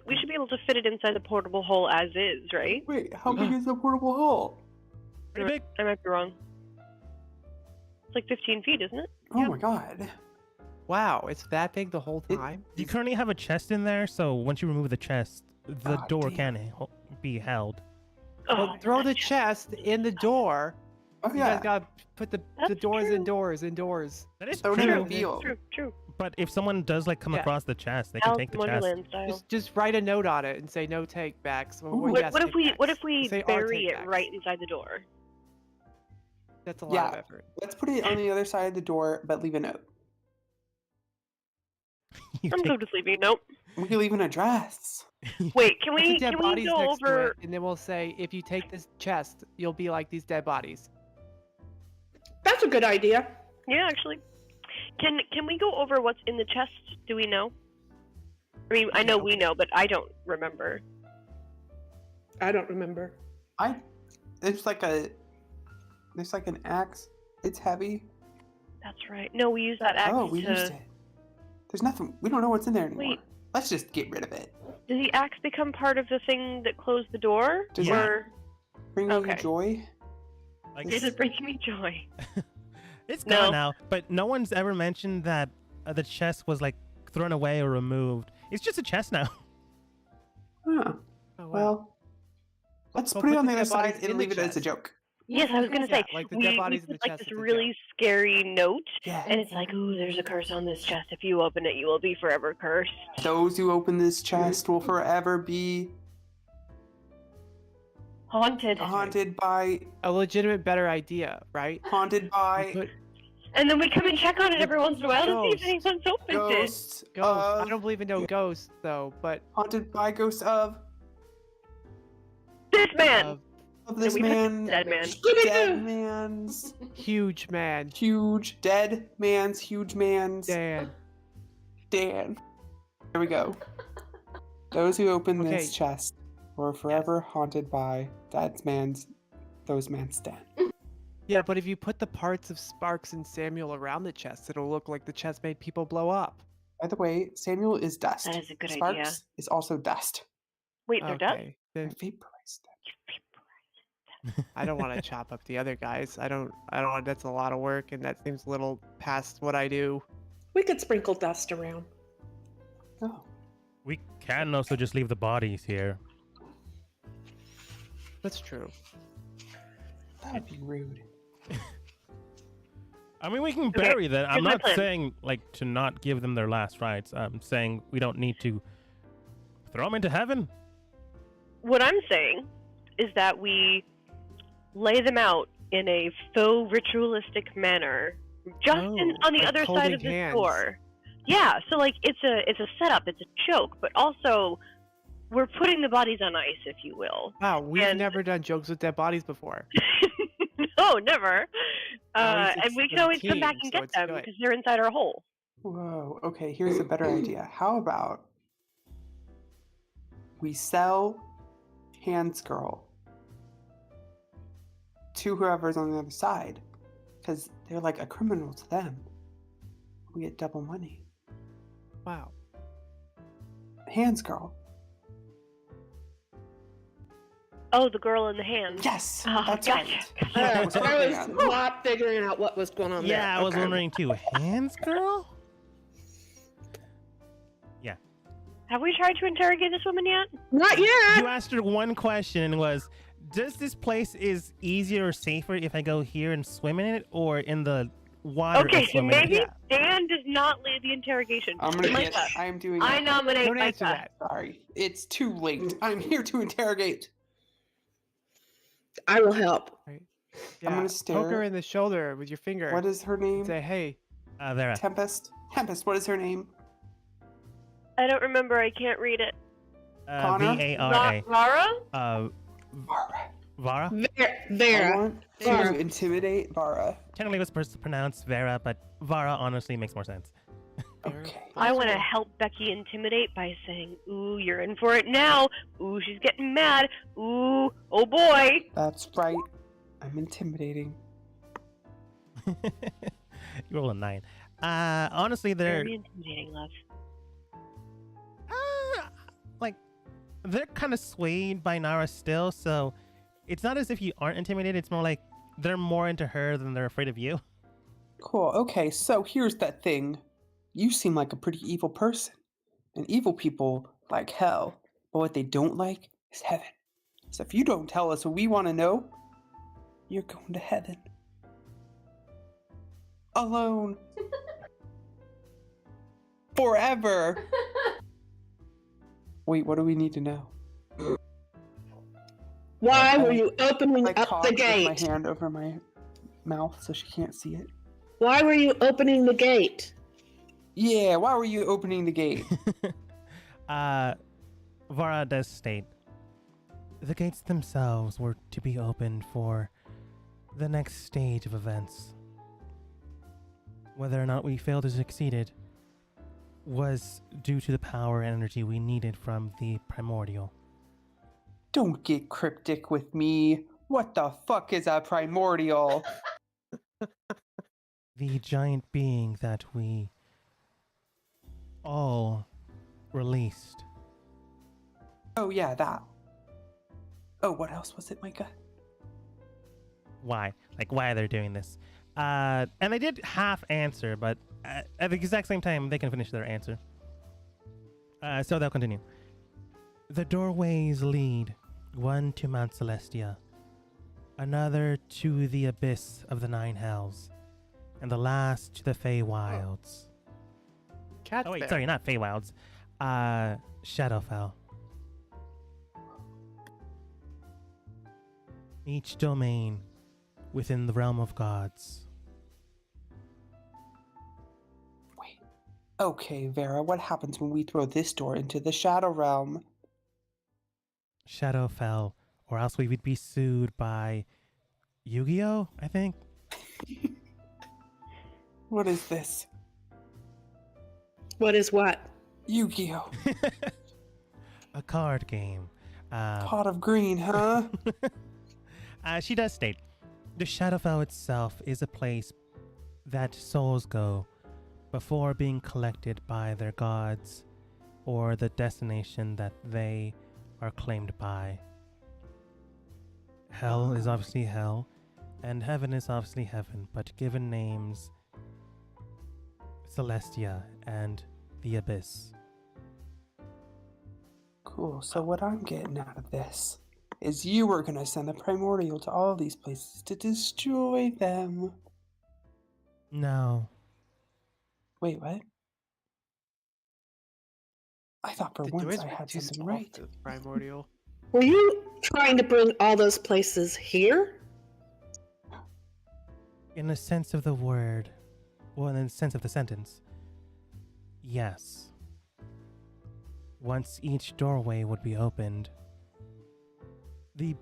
[SPEAKER 4] we should be able to fit it inside the portable hole as is, right?
[SPEAKER 2] Wait, how big is the portable hole?
[SPEAKER 1] Pretty big.
[SPEAKER 4] I might be wrong. It's like 15 feet, isn't it?
[SPEAKER 2] Oh my god.
[SPEAKER 5] Wow, it's that big the whole
[SPEAKER 2] It-
[SPEAKER 5] time?
[SPEAKER 1] You currently have a chest in there, so once you remove the chest, the
[SPEAKER 2] Ah,
[SPEAKER 1] door
[SPEAKER 2] damn.
[SPEAKER 1] can be held.
[SPEAKER 5] Well, throw the chest in the door.
[SPEAKER 2] Oh
[SPEAKER 5] You
[SPEAKER 2] yeah.
[SPEAKER 5] guys gotta put the
[SPEAKER 4] That's
[SPEAKER 5] doors
[SPEAKER 4] true.
[SPEAKER 5] indoors.
[SPEAKER 1] That is
[SPEAKER 2] Throw it in
[SPEAKER 1] true.
[SPEAKER 2] a wheel.
[SPEAKER 4] True.
[SPEAKER 1] But if someone does like come
[SPEAKER 5] Yeah.
[SPEAKER 1] across the chest, they can
[SPEAKER 4] Alice
[SPEAKER 1] take
[SPEAKER 4] in
[SPEAKER 1] the chest.
[SPEAKER 4] Wonderland style.
[SPEAKER 5] Just write a note on it and say no take backs. Or
[SPEAKER 2] Ooh.
[SPEAKER 5] yes,
[SPEAKER 4] What if
[SPEAKER 5] take-backs.
[SPEAKER 4] we
[SPEAKER 5] Say are
[SPEAKER 4] bury it
[SPEAKER 5] take-backs.
[SPEAKER 4] right inside the door?
[SPEAKER 5] That's a lot of
[SPEAKER 2] Yeah.
[SPEAKER 5] effort.
[SPEAKER 2] Let's put it on the other side of the door, but leave a note.
[SPEAKER 1] You
[SPEAKER 4] I'm
[SPEAKER 1] take-
[SPEAKER 4] so just leaving. Nope.
[SPEAKER 2] We can leave an address.
[SPEAKER 4] Wait, can
[SPEAKER 5] Put the
[SPEAKER 4] we
[SPEAKER 5] dead
[SPEAKER 4] can we
[SPEAKER 5] bodies
[SPEAKER 4] go
[SPEAKER 5] next to
[SPEAKER 4] over?
[SPEAKER 5] it, and then we'll say if you take this chest, you'll be like these dead bodies.
[SPEAKER 3] That's a good idea.
[SPEAKER 4] Yeah, actually. Can we go over what's in the chest? Do we know? I mean, I know we know, but I don't remember.
[SPEAKER 3] I don't remember.
[SPEAKER 2] There's like an axe. It's heavy.
[SPEAKER 4] That's right. No, we used that axe
[SPEAKER 2] Oh, we
[SPEAKER 4] to.
[SPEAKER 2] used it. There's nothing. We don't know what's in there anymore.
[SPEAKER 4] Wait.
[SPEAKER 2] Let's just get rid of it.
[SPEAKER 4] Did the axe become part of the thing that closed the door?
[SPEAKER 2] Does
[SPEAKER 1] Yeah.
[SPEAKER 4] Or
[SPEAKER 2] Bring me
[SPEAKER 4] Okay.
[SPEAKER 2] joy.
[SPEAKER 1] Like,
[SPEAKER 4] is it bringing me joy?
[SPEAKER 1] it's
[SPEAKER 4] No.
[SPEAKER 1] gone now, but no one's ever mentioned that the chest was like thrown away or removed. It's just a chest now.
[SPEAKER 2] Huh.
[SPEAKER 5] Oh, wow.
[SPEAKER 2] Well, let's
[SPEAKER 5] Well,
[SPEAKER 2] put it
[SPEAKER 5] put
[SPEAKER 2] on
[SPEAKER 5] the
[SPEAKER 2] the other
[SPEAKER 5] dead bodies
[SPEAKER 2] side
[SPEAKER 5] in
[SPEAKER 2] and
[SPEAKER 5] the
[SPEAKER 2] leave it as a
[SPEAKER 5] chest.
[SPEAKER 2] joke.
[SPEAKER 4] Yes, I was gonna
[SPEAKER 5] Yeah,
[SPEAKER 4] say
[SPEAKER 5] like the
[SPEAKER 4] we,
[SPEAKER 5] dead bodies in
[SPEAKER 4] put
[SPEAKER 5] the
[SPEAKER 4] like
[SPEAKER 5] chest
[SPEAKER 4] this
[SPEAKER 5] at the
[SPEAKER 4] really scary note,
[SPEAKER 2] Yeah.
[SPEAKER 4] and it's like, ooh, there's a curse on this chest. If you open it, you will be forever cursed.
[SPEAKER 2] Those who open this chest will forever be
[SPEAKER 4] Haunted.
[SPEAKER 2] haunted by.
[SPEAKER 5] a legitimate better idea, right?
[SPEAKER 2] Haunted by
[SPEAKER 5] Put
[SPEAKER 4] And then we come and check on it every once in a while to see if
[SPEAKER 5] Ghosts.
[SPEAKER 4] anyone's opened it.
[SPEAKER 2] ghosts.
[SPEAKER 5] ghosts. I
[SPEAKER 2] Of,
[SPEAKER 5] don't believe in no ghosts though, but
[SPEAKER 2] haunted by ghosts of
[SPEAKER 4] This man.
[SPEAKER 2] this
[SPEAKER 4] we put
[SPEAKER 2] man.
[SPEAKER 4] dead man.
[SPEAKER 2] Dead man's
[SPEAKER 5] huge man.
[SPEAKER 2] huge. Dead man's huge man's.
[SPEAKER 5] Dan.
[SPEAKER 2] Dan. There we go. Those who open
[SPEAKER 5] Okay.
[SPEAKER 2] this chest were forever haunted by those man's den.
[SPEAKER 5] Yeah, but if you put the parts of Sparks and Samuel around the chest, it'll look like the chest made people blow up.
[SPEAKER 2] By the way, Samuel is dust.
[SPEAKER 4] That is a good
[SPEAKER 2] Sparks
[SPEAKER 4] idea.
[SPEAKER 2] is also dust.
[SPEAKER 4] Wait, they're dead?
[SPEAKER 5] Okay.
[SPEAKER 2] I
[SPEAKER 5] Then
[SPEAKER 2] vaporized them.
[SPEAKER 5] I don't want to chop up the other guys. I don't want that's a lot of work and that seems a little past what I do.
[SPEAKER 3] We could sprinkle dust around.
[SPEAKER 2] Oh,
[SPEAKER 1] We can also just leave the bodies here.
[SPEAKER 5] That's true.
[SPEAKER 2] that'd be rude.
[SPEAKER 1] I mean, we can
[SPEAKER 4] Okay,
[SPEAKER 1] bury them. I'm
[SPEAKER 4] here's my
[SPEAKER 1] not
[SPEAKER 4] plan.
[SPEAKER 1] saying like to not give them their last rites. I'm saying we don't need to throw them into heaven.
[SPEAKER 4] What I'm saying is that we lay them out in a faux ritualistic manner, just
[SPEAKER 5] Oh,
[SPEAKER 4] on the
[SPEAKER 5] like
[SPEAKER 4] other side
[SPEAKER 5] holding
[SPEAKER 4] of the
[SPEAKER 5] hands.
[SPEAKER 4] door. Yeah, so like it's a setup, it's a joke, but also we're putting the bodies on ice, if you will.
[SPEAKER 5] Wow, we've
[SPEAKER 4] And-
[SPEAKER 5] never done jokes with dead bodies before.
[SPEAKER 4] No, never.
[SPEAKER 5] At least
[SPEAKER 4] And
[SPEAKER 5] it's
[SPEAKER 4] we can
[SPEAKER 5] the
[SPEAKER 4] always come back
[SPEAKER 5] team,
[SPEAKER 4] and
[SPEAKER 5] so
[SPEAKER 4] get
[SPEAKER 5] it's
[SPEAKER 4] them
[SPEAKER 5] good.
[SPEAKER 4] because they're inside our hole.
[SPEAKER 2] Whoa. Okay, here's a better idea. How about we sell Hands Girl to whoever's on the other side, because they're like a criminal to them. We get double money.
[SPEAKER 5] Wow.
[SPEAKER 2] Hands Girl.
[SPEAKER 4] Oh, the girl in the hand.
[SPEAKER 2] Yes,
[SPEAKER 4] Oh,
[SPEAKER 2] that's
[SPEAKER 4] gotcha,
[SPEAKER 2] right.
[SPEAKER 4] gotcha.
[SPEAKER 2] Yeah,
[SPEAKER 3] I
[SPEAKER 2] was hoping
[SPEAKER 3] was
[SPEAKER 2] on.
[SPEAKER 3] not figuring out what was going on there.
[SPEAKER 1] Yeah, I was
[SPEAKER 3] Okay.
[SPEAKER 1] wondering too. Hands, girl?
[SPEAKER 4] Have we tried to interrogate this woman yet?
[SPEAKER 3] Not
[SPEAKER 1] You
[SPEAKER 3] yet.
[SPEAKER 1] asked her one question and was, does this place is easier or safer if I go here and swim in it or in the water
[SPEAKER 4] Okay,
[SPEAKER 1] and
[SPEAKER 4] so
[SPEAKER 1] swim in it?
[SPEAKER 4] maybe Dan does not lead the interrogation.
[SPEAKER 2] I'm gonna
[SPEAKER 4] Micah,
[SPEAKER 2] get. I'm doing.
[SPEAKER 4] I
[SPEAKER 2] it.
[SPEAKER 4] nominate
[SPEAKER 5] Don't answer
[SPEAKER 4] Micah.
[SPEAKER 5] that.
[SPEAKER 2] Sorry, it's too late. I'm here to interrogate.
[SPEAKER 3] I will help.
[SPEAKER 5] Yeah,
[SPEAKER 2] gonna
[SPEAKER 5] poke her
[SPEAKER 2] stare.
[SPEAKER 5] in the shoulder with your finger.
[SPEAKER 2] What is her
[SPEAKER 5] and
[SPEAKER 2] name?
[SPEAKER 5] say, hey,
[SPEAKER 1] Vera.
[SPEAKER 2] Tempest. Tempest. What is her name?
[SPEAKER 4] I don't remember. I can't read it.
[SPEAKER 2] Connor?
[SPEAKER 1] Vara.
[SPEAKER 4] Zara?
[SPEAKER 2] Vara.
[SPEAKER 1] Vara.
[SPEAKER 2] I
[SPEAKER 3] Vera.
[SPEAKER 2] want
[SPEAKER 3] Vara.
[SPEAKER 2] to intimidate Vara.
[SPEAKER 1] Technically, it was supposed to pronounce Vera, but Vara honestly makes more sense.
[SPEAKER 5] Vera,
[SPEAKER 2] Okay.
[SPEAKER 5] what
[SPEAKER 4] I
[SPEAKER 5] is
[SPEAKER 4] want to
[SPEAKER 5] your-
[SPEAKER 4] help Becky intimidate by saying, "Ooh, you're in for it now. Ooh, she's getting mad. Ooh, oh boy."
[SPEAKER 2] That's right. I'm intimidating.
[SPEAKER 1] You roll a 9. Honestly, they're
[SPEAKER 4] Very intimidating, love.
[SPEAKER 1] like they're kind of swayed by Nara still, so it's not as if you aren't intimidated. It's more like they're more into her than they're afraid of you.
[SPEAKER 2] Cool. Okay, so here's that thing. You seem like a pretty evil person. And evil people like hell. But what they don't like is heaven. So if you don't tell us what we want to know, you're going to heaven. Alone. Forever. Wait, what do we need to know?
[SPEAKER 3] Why were you opening
[SPEAKER 2] I
[SPEAKER 3] up
[SPEAKER 2] coughed
[SPEAKER 3] the
[SPEAKER 2] with my
[SPEAKER 3] gate?
[SPEAKER 2] hand over my mouth so she can't see it.
[SPEAKER 3] Why were you opening the gate?
[SPEAKER 2] Yeah, why were you opening the gate?
[SPEAKER 1] Vara does state the gates themselves were to be opened for the next stage of events. Whether or not we failed to succeed it was due to the power and energy we needed from the primordial.
[SPEAKER 2] Don't get cryptic with me. What the fuck is a primordial?
[SPEAKER 1] The giant being that we all released.
[SPEAKER 2] Oh, yeah, that. Oh, what else was it, Micah?
[SPEAKER 1] Why? Like, why they're doing this? And they did half answer, but at the exact same time, they can finish their answer. So they'll continue. The doorways lead, one to Mount Celestia, another to the abyss of the Nine Hells, and the last to the Feywilds.
[SPEAKER 5] Cat's
[SPEAKER 1] Oh wait,
[SPEAKER 5] there.
[SPEAKER 1] sorry, not Feywilds. Shadowfell. Each domain within the realm of gods.
[SPEAKER 2] Wait. Okay, Vera, what happens when we throw this door into the Shadow Realm?
[SPEAKER 1] Shadowfell, or else we would be sued by Yu-Gi-Oh, I think.
[SPEAKER 2] What is this?
[SPEAKER 3] What is what?
[SPEAKER 2] Yu-Gi-Oh!
[SPEAKER 1] A card game.
[SPEAKER 2] Pot of green, huh?
[SPEAKER 1] She does state, the Shadowfell itself is a place that souls go before being collected by their gods or the destination that they are claimed by. Hell is obviously hell, and heaven is obviously heaven, but given names Celestia and the Abyss.
[SPEAKER 2] Cool, so what I'm getting out of this is you were gonna send the primordial to all these places to destroy them.
[SPEAKER 1] No.
[SPEAKER 2] Wait, what? I thought for
[SPEAKER 5] The
[SPEAKER 2] once
[SPEAKER 5] doors
[SPEAKER 2] I
[SPEAKER 5] were
[SPEAKER 2] had
[SPEAKER 5] too
[SPEAKER 2] something
[SPEAKER 5] small
[SPEAKER 2] right.
[SPEAKER 5] for the primordial.
[SPEAKER 3] Were you trying to bring all those places here?
[SPEAKER 1] In the sense of the word, well, in the sense of the sentence, yes. Once each doorway would be opened, the...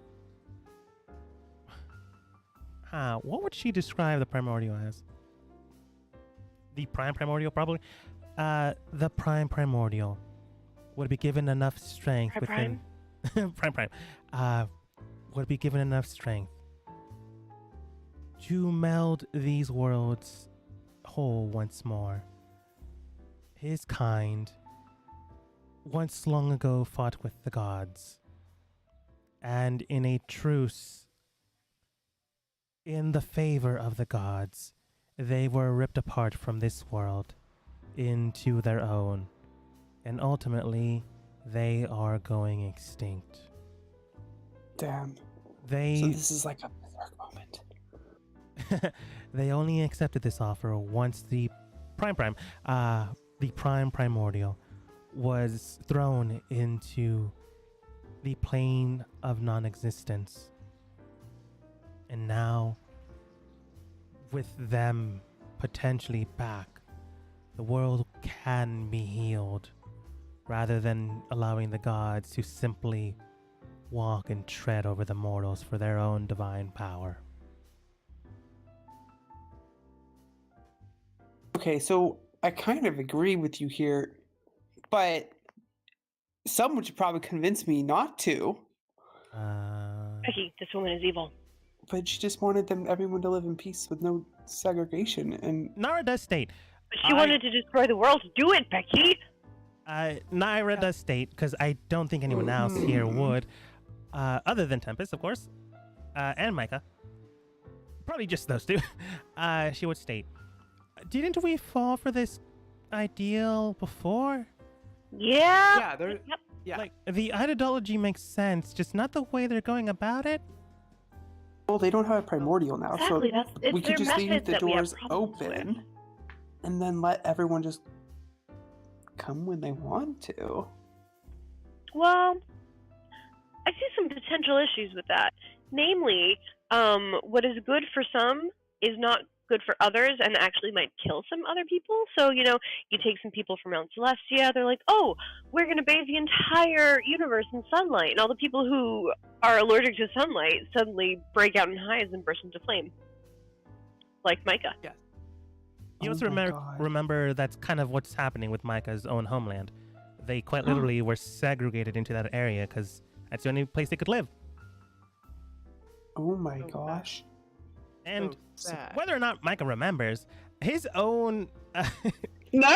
[SPEAKER 1] what would she describe the primordial as? The prime primordial, probably? The prime primordial would be given enough strength
[SPEAKER 4] Prime
[SPEAKER 1] within... prime. Would be given enough strength to meld these worlds whole once more. His kind once long ago fought with the gods, and in a truce, in the favor of the gods, they were ripped apart from this world into their own, and ultimately they are going extinct.
[SPEAKER 2] Damn. So
[SPEAKER 1] They
[SPEAKER 2] this is like a berserk moment.
[SPEAKER 1] they only accepted this offer once the prime primordial was thrown into the plane of non-existence. And now, with them potentially back, the world can be healed rather than allowing the gods to simply walk and tread over the mortals for their own divine power.
[SPEAKER 2] Okay, so I kind of agree with you here, but someone should probably convince me not to.
[SPEAKER 4] Becky, this woman is evil.
[SPEAKER 2] But she just wanted everyone to live in peace with no segregation, and
[SPEAKER 1] Nara does state.
[SPEAKER 4] But she wanted to destroy the world. Do it, Becky!
[SPEAKER 1] Naira does state, because I don't think anyone else here would, other than Tempest, of course, and Micah. Probably just those two. She would state, didn't we fall for this ideal before?
[SPEAKER 4] Yeah.
[SPEAKER 5] Yeah, they're
[SPEAKER 4] Yep.
[SPEAKER 5] yeah.
[SPEAKER 1] Like, the ideology makes sense, just not the way they're going about it.
[SPEAKER 2] well, they don't have a primordial now,
[SPEAKER 4] Exactly.
[SPEAKER 2] so
[SPEAKER 4] It's
[SPEAKER 2] we could
[SPEAKER 4] their
[SPEAKER 2] just leave
[SPEAKER 4] methods
[SPEAKER 2] the
[SPEAKER 4] that we have
[SPEAKER 2] doors
[SPEAKER 4] problems with.
[SPEAKER 2] open, and then let everyone just come when they want to.
[SPEAKER 4] Well, I see some potential issues with that. Namely, what is good for some is not good for others and actually might kill some other people. So, you take some people from Mount Celestia, they're like, oh, we're going to bathe the entire universe in sunlight. And all the people who are allergic to sunlight suddenly break out in hives and burst into flame. Like Micah.
[SPEAKER 1] You
[SPEAKER 2] Oh
[SPEAKER 1] also
[SPEAKER 2] my God.
[SPEAKER 1] remember that's kind of what's happening with Micah's own homeland. They quite literally were segregated into that area because that's the only place they could live.
[SPEAKER 2] Oh my
[SPEAKER 5] Oh,
[SPEAKER 2] gosh.
[SPEAKER 1] And
[SPEAKER 5] So sad.
[SPEAKER 1] whether or not Micah remembers, his own...
[SPEAKER 3] No,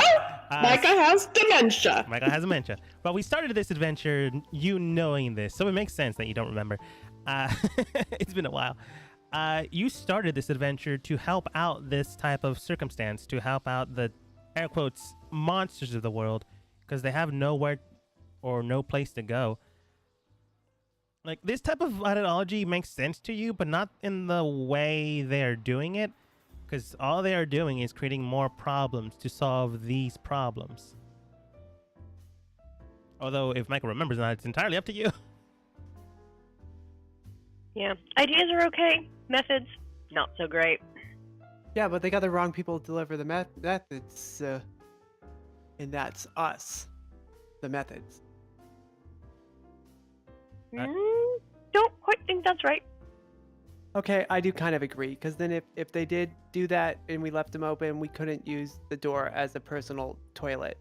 [SPEAKER 3] Micah has dementia.
[SPEAKER 1] Micah has dementia. But we started this adventure, you knowing this, so it makes sense that you don't remember. It's been a while. You started this adventure to help out this type of circumstance, to help out the, air quotes, monsters of the world, because they have nowhere or no place to go. Like, this type of ideology makes sense to you, but not in the way they're doing it, because all they are doing is creating more problems to solve these problems. Although, if Michael remembers that, it's entirely up to you.
[SPEAKER 4] Yeah. Ideas are okay. Methods, not so great.
[SPEAKER 5] Yeah, but they got the wrong people to deliver the methods, and that's us, the methods.
[SPEAKER 4] Don't quite think that's right.
[SPEAKER 5] Okay, I do kind of agree, because then if they did do that and we left them open, we couldn't use the door as a personal toilet,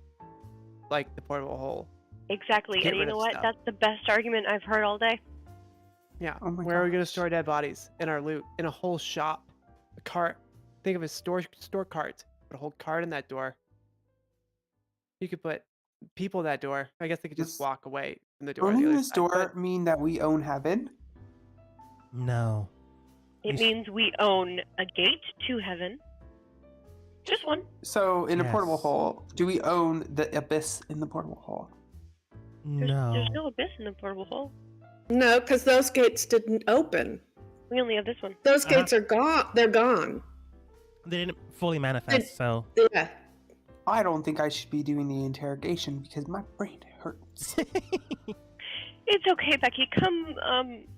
[SPEAKER 5] like the portable hole.
[SPEAKER 4] Exactly.
[SPEAKER 5] Get
[SPEAKER 4] And you
[SPEAKER 5] rid
[SPEAKER 4] know
[SPEAKER 5] of
[SPEAKER 4] what?
[SPEAKER 5] stuff.
[SPEAKER 4] That's the best argument I've heard all day.
[SPEAKER 5] Yeah,
[SPEAKER 2] Oh my
[SPEAKER 5] where are we gonna
[SPEAKER 2] gosh.
[SPEAKER 5] store dead bodies? In our loot, in a whole shop, a cart. Think of a store cart. Put a whole cart in that door. You could put people in that door. I guess they could just
[SPEAKER 2] Does
[SPEAKER 5] walk away from the door. On
[SPEAKER 2] owning
[SPEAKER 5] the other
[SPEAKER 2] this
[SPEAKER 5] side.
[SPEAKER 2] door
[SPEAKER 5] But
[SPEAKER 2] mean that we own heaven?
[SPEAKER 1] No.
[SPEAKER 4] It
[SPEAKER 1] Yes.
[SPEAKER 4] means we own a gate to heaven. Just one.
[SPEAKER 2] So, in a portable
[SPEAKER 1] Yes.
[SPEAKER 2] hole, do we own the abyss in the portable hole?
[SPEAKER 4] There's
[SPEAKER 1] No.
[SPEAKER 4] no abyss in the portable hole.
[SPEAKER 3] No, because those gates didn't open.
[SPEAKER 4] We only have this one.
[SPEAKER 3] Those gates are gone. They're gone.
[SPEAKER 1] They didn't fully manifest, so...
[SPEAKER 3] Yeah.
[SPEAKER 2] I don't think I should be doing the interrogation because my brain hurts.
[SPEAKER 4] It's okay, Becky. Come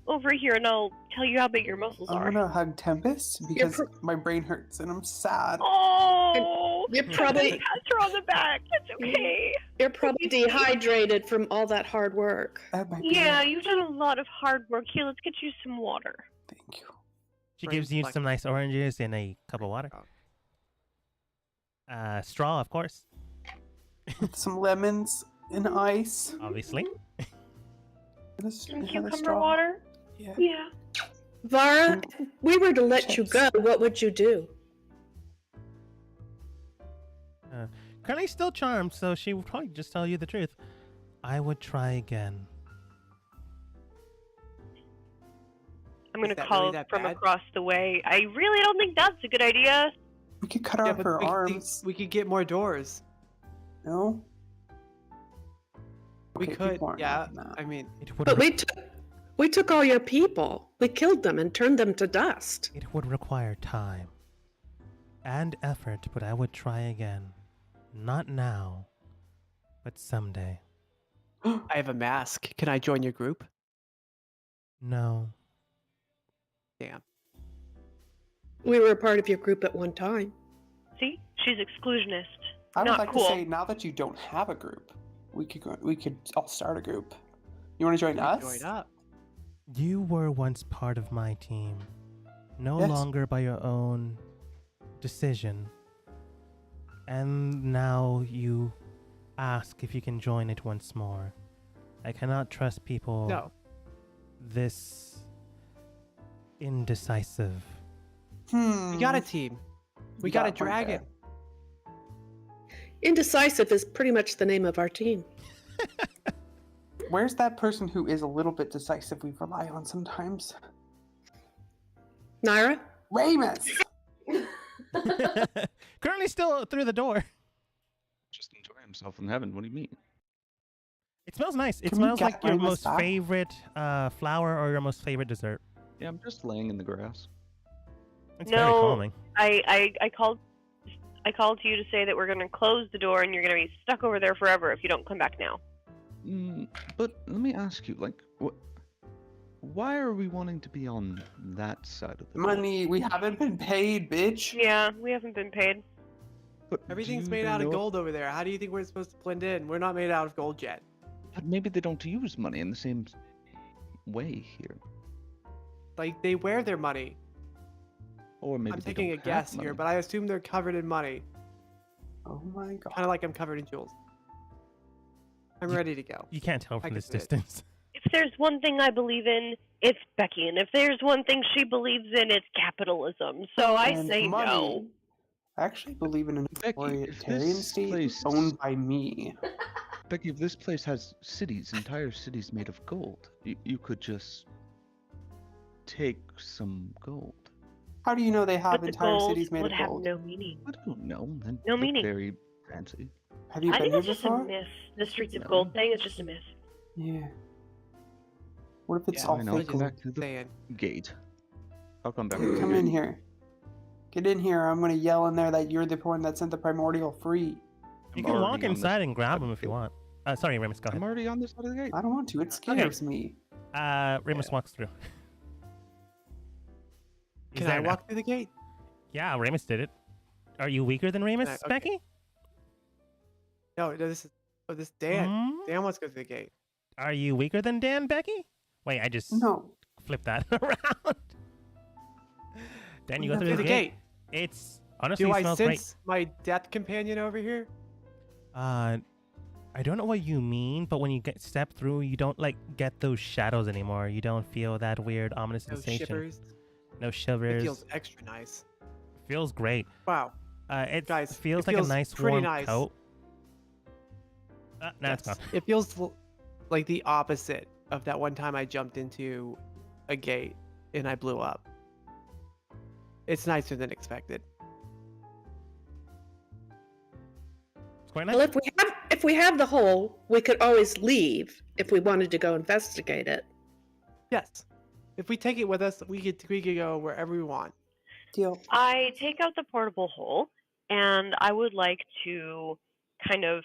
[SPEAKER 4] over here and I'll tell you how big your muscles
[SPEAKER 2] I'm
[SPEAKER 4] are.
[SPEAKER 2] gonna hug Tempest because
[SPEAKER 3] pro-
[SPEAKER 2] my brain hurts and I'm sad.
[SPEAKER 4] Oh!
[SPEAKER 3] You're
[SPEAKER 1] Yeah.
[SPEAKER 3] probably
[SPEAKER 4] Pat her on the back. It's okay.
[SPEAKER 3] you're probably dehydrated from all that hard work.
[SPEAKER 2] That might be
[SPEAKER 4] Yeah,
[SPEAKER 2] it.
[SPEAKER 4] you've done a lot of hard work. Here, let's get you some water.
[SPEAKER 2] Thank you.
[SPEAKER 1] She
[SPEAKER 5] Brain
[SPEAKER 1] gives you
[SPEAKER 5] flex.
[SPEAKER 1] some nice oranges in a cup of water. Straw, of course,
[SPEAKER 2] With some lemons and ice.
[SPEAKER 1] obviously.
[SPEAKER 2] And
[SPEAKER 4] Some
[SPEAKER 2] another
[SPEAKER 4] cucumber
[SPEAKER 2] straw.
[SPEAKER 4] water?
[SPEAKER 2] Yeah.
[SPEAKER 4] Yeah.
[SPEAKER 3] Vara, if we were to let you
[SPEAKER 2] Chips.
[SPEAKER 3] go, what would you do?
[SPEAKER 1] Currently still charmed, so she would probably just tell you the truth. I would try again.
[SPEAKER 4] I'm going
[SPEAKER 5] Is
[SPEAKER 4] to
[SPEAKER 5] that
[SPEAKER 4] call
[SPEAKER 5] really that
[SPEAKER 4] from
[SPEAKER 5] bad?
[SPEAKER 4] across the way. I really don't think that's a good idea.
[SPEAKER 2] We could cut
[SPEAKER 5] Yeah,
[SPEAKER 2] off
[SPEAKER 5] but
[SPEAKER 2] her
[SPEAKER 5] we could-
[SPEAKER 2] arms.
[SPEAKER 5] we could get more doors.
[SPEAKER 2] No?
[SPEAKER 5] We
[SPEAKER 2] Okay,
[SPEAKER 5] could,
[SPEAKER 2] people aren't
[SPEAKER 5] yeah.
[SPEAKER 2] liking that.
[SPEAKER 5] I mean,
[SPEAKER 1] It would,
[SPEAKER 3] But we took all your people. We killed them and turned them to dust.
[SPEAKER 1] it would require time and effort, but I would try again. Not now, but someday.
[SPEAKER 5] I have a mask. Can I join your group?
[SPEAKER 1] No.
[SPEAKER 5] Damn.
[SPEAKER 3] We were a part of your group at one time.
[SPEAKER 4] See? She's exclusionist.
[SPEAKER 2] I would
[SPEAKER 4] Not
[SPEAKER 2] like
[SPEAKER 4] cool.
[SPEAKER 2] to say, now that you don't have a group, we could all start a group. You want to join us?
[SPEAKER 5] Join up.
[SPEAKER 1] You were once part of my team. No
[SPEAKER 2] Yes.
[SPEAKER 1] longer by your own decision. And now you ask if you can join it once more. I cannot trust people
[SPEAKER 5] No.
[SPEAKER 1] this indecisive.
[SPEAKER 5] We got a team. We got a
[SPEAKER 2] got a point
[SPEAKER 5] dragon.
[SPEAKER 3] Indecisive is pretty much the name of our team.
[SPEAKER 2] Where's that person who is a little bit decisive we rely on sometimes?
[SPEAKER 3] Naira?
[SPEAKER 2] Ramus!
[SPEAKER 1] Currently still through the door.
[SPEAKER 6] Just enjoy himself in heaven. What do you mean?
[SPEAKER 1] It smells nice. It
[SPEAKER 2] Can we
[SPEAKER 1] smells
[SPEAKER 2] get
[SPEAKER 1] like your
[SPEAKER 2] Ramus
[SPEAKER 1] most
[SPEAKER 2] back?
[SPEAKER 1] favorite flower or your most favorite dessert.
[SPEAKER 6] Yeah, I'm just laying in the grass.
[SPEAKER 1] It's very
[SPEAKER 4] No.
[SPEAKER 1] calming.
[SPEAKER 4] I called to you to say that we're going to close the door and you're going to be stuck over there forever if you don't come back now.
[SPEAKER 6] But let me ask you, like, why are we wanting to be on that side of the door?
[SPEAKER 2] Money, we haven't been paid, bitch.
[SPEAKER 4] Yeah, we haven't been paid.
[SPEAKER 6] But
[SPEAKER 5] Everything's
[SPEAKER 6] do
[SPEAKER 5] made
[SPEAKER 6] they
[SPEAKER 5] out of
[SPEAKER 6] know-
[SPEAKER 5] gold over there. How do you think we're supposed to blend in? We're not made out of gold yet.
[SPEAKER 6] But maybe they don't use money in the same way here.
[SPEAKER 5] Like, they wear their money.
[SPEAKER 6] Or maybe
[SPEAKER 5] I'm
[SPEAKER 6] they
[SPEAKER 5] taking a
[SPEAKER 6] don't have
[SPEAKER 5] guess here,
[SPEAKER 6] money.
[SPEAKER 5] but I assume they're covered in money.
[SPEAKER 2] Oh my god.
[SPEAKER 5] Kind of like I'm covered in jewels. I'm ready to go.
[SPEAKER 1] You can't tell
[SPEAKER 5] I
[SPEAKER 1] from
[SPEAKER 5] can
[SPEAKER 1] this
[SPEAKER 5] see it.
[SPEAKER 1] distance.
[SPEAKER 4] If there's one thing I believe in, it's Becky. And if there's one thing she believes in, it's capitalism. So I
[SPEAKER 2] And
[SPEAKER 4] say
[SPEAKER 2] money.
[SPEAKER 4] no.
[SPEAKER 2] I actually believe in an
[SPEAKER 6] Becky, if
[SPEAKER 2] authoritarian
[SPEAKER 6] this
[SPEAKER 2] state
[SPEAKER 6] place-
[SPEAKER 2] owned by me.
[SPEAKER 6] Becky, if this place has cities, entire cities made of gold, you could just take some gold.
[SPEAKER 2] How do you know they have
[SPEAKER 4] But the
[SPEAKER 2] entire
[SPEAKER 4] gold
[SPEAKER 2] cities made
[SPEAKER 4] would
[SPEAKER 2] of
[SPEAKER 4] have
[SPEAKER 2] gold?
[SPEAKER 4] no meaning.
[SPEAKER 6] I don't know. Then
[SPEAKER 4] No
[SPEAKER 6] look
[SPEAKER 4] meaning.
[SPEAKER 6] Very fancy.
[SPEAKER 2] Have you
[SPEAKER 4] I
[SPEAKER 2] been
[SPEAKER 4] think
[SPEAKER 2] here
[SPEAKER 4] it's just
[SPEAKER 2] before?
[SPEAKER 4] a myth. The streets of
[SPEAKER 6] No.
[SPEAKER 4] gold thing is just a myth.
[SPEAKER 2] Yeah. What if it's
[SPEAKER 5] Yeah,
[SPEAKER 2] all
[SPEAKER 6] I know.
[SPEAKER 2] fake
[SPEAKER 6] Go
[SPEAKER 2] gold?
[SPEAKER 6] back to the
[SPEAKER 5] Saying.
[SPEAKER 6] gate. I'll come back. to the
[SPEAKER 2] Come
[SPEAKER 6] gate.
[SPEAKER 2] in here. Get in here. I'm gonna yell in there that you're the one that sent the primordial free.
[SPEAKER 1] You
[SPEAKER 6] I'm
[SPEAKER 1] can walk
[SPEAKER 6] already on this
[SPEAKER 1] inside and grab
[SPEAKER 6] side
[SPEAKER 1] them
[SPEAKER 6] of
[SPEAKER 1] if
[SPEAKER 6] the
[SPEAKER 1] you
[SPEAKER 6] gate.
[SPEAKER 1] want. Sorry, Remus, go
[SPEAKER 6] I'm
[SPEAKER 1] ahead.
[SPEAKER 6] already on this side of the gate.
[SPEAKER 2] I don't want to. It scares me.
[SPEAKER 1] Remus walks through. He's
[SPEAKER 5] Can I
[SPEAKER 1] there now.
[SPEAKER 5] walk through the gate?
[SPEAKER 1] Yeah, Remus did it. Are you weaker than Remus,
[SPEAKER 5] Okay.
[SPEAKER 1] Becky?
[SPEAKER 5] No, this is. Oh, this Dan.
[SPEAKER 1] Hmm?
[SPEAKER 5] Dan wants to go through the gate.
[SPEAKER 1] Are you weaker than Dan, Becky? Wait, I just
[SPEAKER 2] No.
[SPEAKER 1] flipped that around. Dan, you go
[SPEAKER 2] Through
[SPEAKER 1] through
[SPEAKER 5] Through
[SPEAKER 1] the
[SPEAKER 5] the
[SPEAKER 1] gate.
[SPEAKER 5] gate.
[SPEAKER 1] It's honestly
[SPEAKER 5] Do I
[SPEAKER 1] smells
[SPEAKER 5] sense my death companion over here?
[SPEAKER 1] great. I don't know what you mean, but when you step through, you don't like get those shadows anymore. You don't feel that weird ominous
[SPEAKER 5] No
[SPEAKER 1] sensation.
[SPEAKER 5] shivers.
[SPEAKER 1] No
[SPEAKER 5] It
[SPEAKER 1] shivers.
[SPEAKER 5] feels extra nice.
[SPEAKER 1] Feels great.
[SPEAKER 5] Wow.
[SPEAKER 1] It
[SPEAKER 5] Guys,
[SPEAKER 1] feels
[SPEAKER 5] it
[SPEAKER 1] like
[SPEAKER 5] feels
[SPEAKER 1] a nice
[SPEAKER 5] pretty
[SPEAKER 1] warm
[SPEAKER 5] nice.
[SPEAKER 1] coat. Now it's
[SPEAKER 5] Yes.
[SPEAKER 1] gone.
[SPEAKER 5] It feels like the opposite of that one time I jumped into a gate and I blew up. It's nicer than expected.
[SPEAKER 1] It's quite nice.
[SPEAKER 3] Well, if we have the hole, we could always leave if we wanted to go investigate it.
[SPEAKER 5] Yes. If we take it with us, we could go wherever we want.
[SPEAKER 2] Deal.
[SPEAKER 4] I take out the portable hole, and I would like to kind of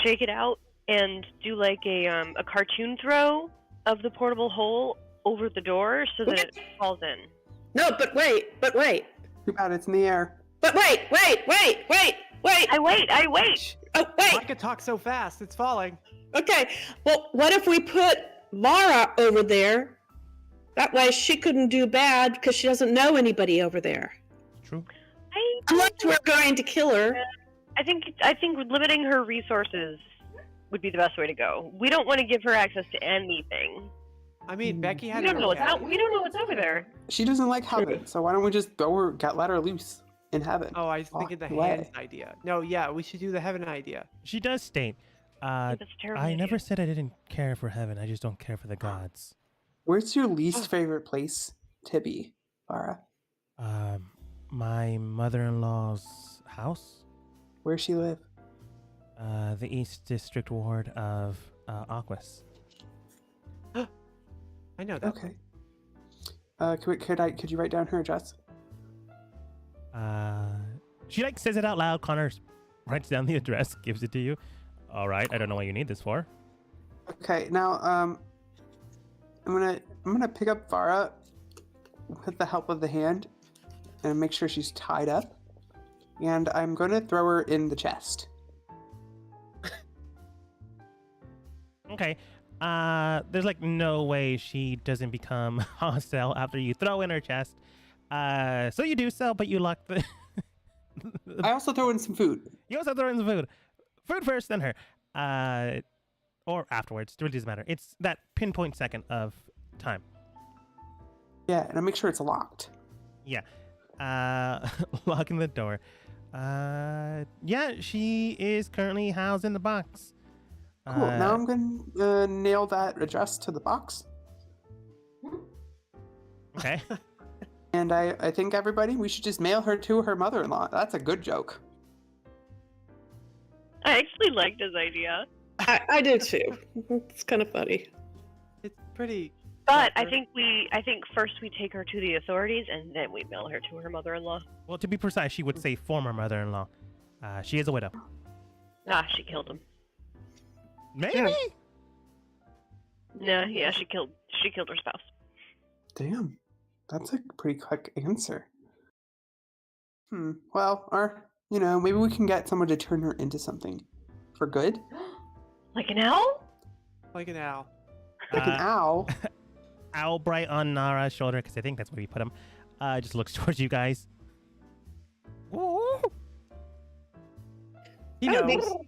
[SPEAKER 4] shake it out and do like a cartoon throw of the portable hole over the door so that it falls in.
[SPEAKER 3] No, but wait.
[SPEAKER 2] Too bad it's in the air.
[SPEAKER 3] But wait.
[SPEAKER 4] I wait.
[SPEAKER 3] Oh, wait.
[SPEAKER 5] Micah talks so fast, it's falling.
[SPEAKER 3] Okay. Well, what if we put Mara over there? That way she couldn't do bad because she doesn't know anybody over there.
[SPEAKER 1] True.
[SPEAKER 3] Unless we're going to kill her.
[SPEAKER 4] I think limiting her resources would be the best way to go. We don't want to give her access to anything.
[SPEAKER 5] I mean, Becky
[SPEAKER 4] We
[SPEAKER 5] had
[SPEAKER 4] don't
[SPEAKER 5] her
[SPEAKER 4] know what's
[SPEAKER 5] cat.
[SPEAKER 4] out. We don't know what's over there.
[SPEAKER 2] She doesn't like heaven, so why don't we just let her loose in heaven?
[SPEAKER 5] Oh, I was
[SPEAKER 2] Walk
[SPEAKER 5] thinking the
[SPEAKER 2] away.
[SPEAKER 5] hands idea. No, yeah, we should do the heaven idea.
[SPEAKER 1] She does state,
[SPEAKER 4] That's a terrible
[SPEAKER 1] I
[SPEAKER 4] idea.
[SPEAKER 1] never said I didn't care for heaven. I just don't care for the gods.
[SPEAKER 2] Where's your least favorite place to be, Farah?
[SPEAKER 1] My mother-in-law's house,
[SPEAKER 2] Where's she live?
[SPEAKER 1] the East District Ward of Aquas.
[SPEAKER 5] I know that.
[SPEAKER 2] Okay. Could you write down her address?
[SPEAKER 1] She like says it out loud. Connor writes down the address, gives it to you. All right, I don't know what you need this for.
[SPEAKER 2] Okay, now I'm gonna pick up Farah with the help of the hand, and make sure she's tied up. And I'm going to throw her in the chest.
[SPEAKER 1] Okay. There's like no way she doesn't become hostile after you throw in her chest. So you do so, but you lock the.
[SPEAKER 2] I also throw in some food.
[SPEAKER 1] You also throw in some food. Food first, then her. Or afterwards. It really doesn't matter. It's that pinpoint second of time.
[SPEAKER 2] Yeah, and I make sure it's locked.
[SPEAKER 1] Yeah. Locking the door. Yeah, she is currently housed in the box.
[SPEAKER 2] Cool. Now I'm going to nail that address to the box.
[SPEAKER 1] Okay.
[SPEAKER 2] And I think everybody, we should just mail her to her mother-in-law. That's a good joke.
[SPEAKER 4] I actually liked his idea.
[SPEAKER 3] I do too. It's kind of funny.
[SPEAKER 5] It's pretty.
[SPEAKER 4] But I
[SPEAKER 5] clever.
[SPEAKER 4] think first we take her to the authorities and then we mail her to her mother-in-law.
[SPEAKER 1] Well, to be precise, she would say former mother-in-law. She is a widow.
[SPEAKER 4] Ah, she killed him.
[SPEAKER 1] Maybe.
[SPEAKER 4] No, yeah, she killed her spouse.
[SPEAKER 2] Damn. That's a pretty quick answer. Well, or, maybe we can get someone to turn her into something. For good?
[SPEAKER 4] Like an owl?
[SPEAKER 5] Like an owl.
[SPEAKER 2] Like an owl?
[SPEAKER 1] Owlbright on Nara's shoulder, because I think that's where we put him. Just looks towards you guys. Ooh.
[SPEAKER 5] He
[SPEAKER 3] That would be-
[SPEAKER 5] knows.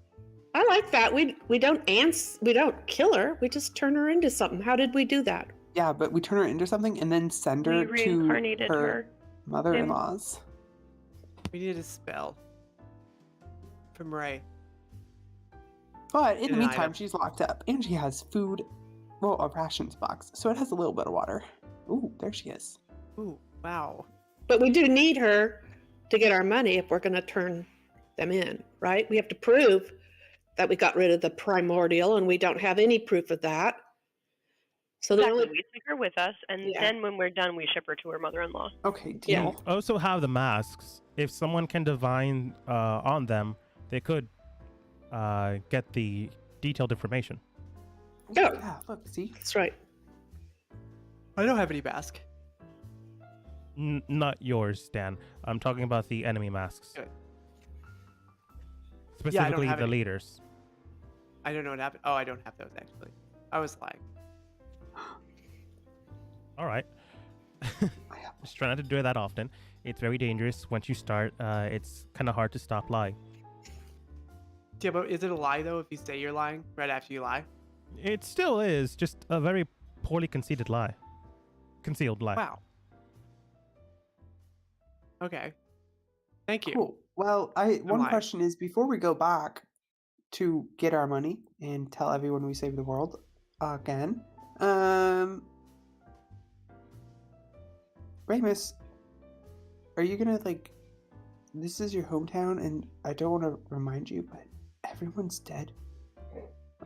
[SPEAKER 3] I like that. We don't kill her. We just turn her into something. How did we do that?
[SPEAKER 2] Yeah, but we turn her into something and then send
[SPEAKER 4] We
[SPEAKER 2] her to
[SPEAKER 4] reincarnated
[SPEAKER 2] her
[SPEAKER 4] her.
[SPEAKER 2] mother-in-law's.
[SPEAKER 5] We need a spell from Ray.
[SPEAKER 2] But in the
[SPEAKER 5] An
[SPEAKER 2] meantime,
[SPEAKER 5] item.
[SPEAKER 2] she's locked up and she has food, well, a rations box, so it has a little bit of water. Ooh, there she is.
[SPEAKER 5] Ooh, wow.
[SPEAKER 3] But we do need her to get our money if we're going to turn them in, right? We have to prove that we got rid of the primordial, and we don't have any proof of that. So the
[SPEAKER 4] Exactly.
[SPEAKER 3] only
[SPEAKER 4] We take her with us, and
[SPEAKER 3] Yeah.
[SPEAKER 4] then when we're done, we ship her to her mother-in-law.
[SPEAKER 2] Okay,
[SPEAKER 3] Yeah.
[SPEAKER 2] deal.
[SPEAKER 1] You also have the masks. If someone can divine on them, they could get the detailed information.
[SPEAKER 3] Oh.
[SPEAKER 2] Yeah, look, see?
[SPEAKER 3] that's right.
[SPEAKER 5] I don't have any mask.
[SPEAKER 1] Not yours, Dan. I'm talking about the enemy masks.
[SPEAKER 5] Good.
[SPEAKER 1] Specifically
[SPEAKER 5] have
[SPEAKER 1] the
[SPEAKER 5] any.
[SPEAKER 1] leaders.
[SPEAKER 5] I don't know what happened. Oh, I don't have those actually. I was lying.
[SPEAKER 1] All right. Just try not to do it that often. It's very dangerous. Once you start, it's kind of hard to stop lying.
[SPEAKER 5] Yeah, but is it a lie though if you say you're lying right after you lie?
[SPEAKER 1] It still is just a very poorly concealed lie. Concealed lie.
[SPEAKER 5] Wow. Okay. Thank you.
[SPEAKER 2] Cool. Well, one
[SPEAKER 5] lying.
[SPEAKER 2] question is, before we go back to get our money and tell everyone we saved the world again, Ramus, are you gonna, this is your hometown, and I don't want to remind you, but everyone's dead.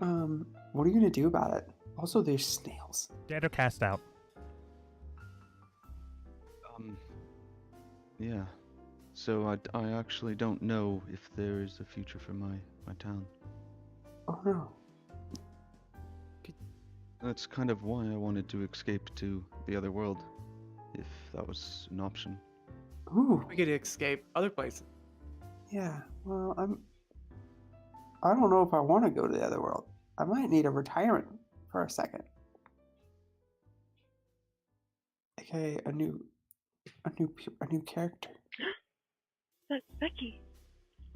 [SPEAKER 2] What are you gonna do about it? Also, there's snails.
[SPEAKER 1] Dead or cast out.
[SPEAKER 6] Yeah. So I actually don't know if there is a future for my town.
[SPEAKER 2] Oh no.
[SPEAKER 6] That's kind of why I wanted to escape to the other world, if that was an option.
[SPEAKER 2] Ooh.
[SPEAKER 5] We could escape other places.
[SPEAKER 2] Yeah. Well, I don't know if I want to go to the other world. I might need a retirement for a second. Okay, a new character.
[SPEAKER 4] Becky,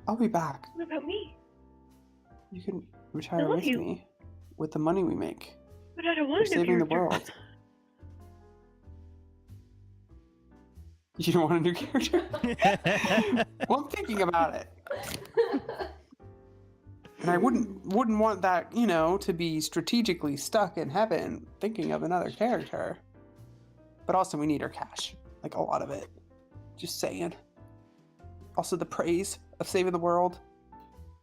[SPEAKER 2] I'll be back.
[SPEAKER 4] what about me?
[SPEAKER 2] You can retire
[SPEAKER 4] love
[SPEAKER 2] with
[SPEAKER 4] you.
[SPEAKER 2] me with the money we make.
[SPEAKER 4] But I don't
[SPEAKER 2] We're
[SPEAKER 4] want to
[SPEAKER 2] saving the world. You don't want a new character? Well, I'm thinking about it. And I wouldn't want that, to be strategically stuck in heaven thinking of another character. But also we need our cash. Like a lot of it. Just saying. Also the praise of saving the world.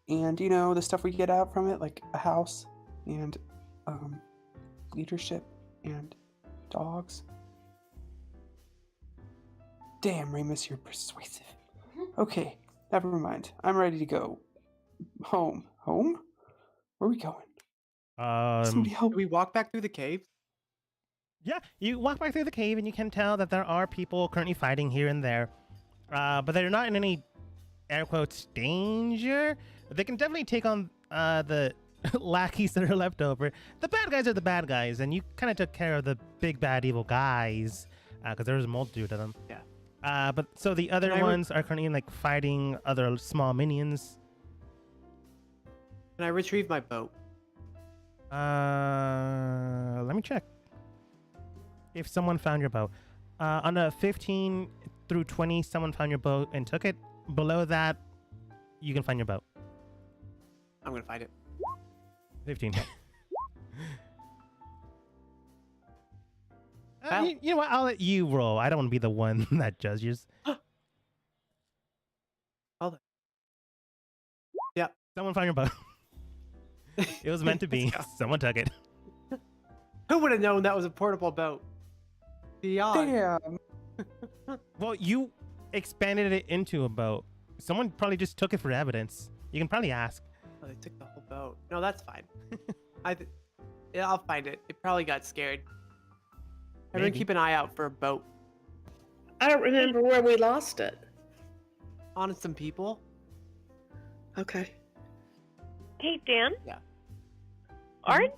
[SPEAKER 2] And, the stuff we get out from it, like a house and leadership and dogs. Damn, Ramus, you're persuasive. Okay, never mind. I'm ready to go. Home. Home? Where are we going? Somebody help.
[SPEAKER 5] Do we walk back through the cave?
[SPEAKER 1] Yeah, you walk back through the cave and you can tell that there are people currently fighting here and there. But they're not in any air quotes danger. They can definitely take on the lackeys that are left over. The bad guys are the bad guys, and you kind of took care of the big bad evil guys because there's a multitude of them.
[SPEAKER 5] Yeah.
[SPEAKER 1] But so the other
[SPEAKER 5] Can I
[SPEAKER 1] ones are currently like fighting other small minions.
[SPEAKER 5] Can I retrieve my boat?
[SPEAKER 1] Let me check. If someone found your boat, on a 15 through 20, someone found your boat and took it. Below that, you can find your boat.
[SPEAKER 5] I'm gonna find it.
[SPEAKER 1] 15.
[SPEAKER 5] Wow.
[SPEAKER 1] You know what? I'll let you roll. I don't want to be the one that judges.
[SPEAKER 5] Hold on. Yep.
[SPEAKER 1] Someone found your boat. It was meant to be.
[SPEAKER 5] Let's go.
[SPEAKER 1] Someone took it.
[SPEAKER 5] Who would have known that was a portable boat? Beyond.
[SPEAKER 2] Damn.
[SPEAKER 1] Well, you expanded it into a boat. Someone probably just took it for evidence. You can probably ask.
[SPEAKER 5] Oh, they took the whole boat. No, that's fine. Yeah, I'll find it. It probably got scared. Everyone
[SPEAKER 1] Maybe.
[SPEAKER 5] keep an eye out for a boat.
[SPEAKER 3] I don't remember where we lost it.
[SPEAKER 5] On some people.
[SPEAKER 3] Okay.
[SPEAKER 4] Hey, Dan.
[SPEAKER 5] Yeah.
[SPEAKER 4] Aren't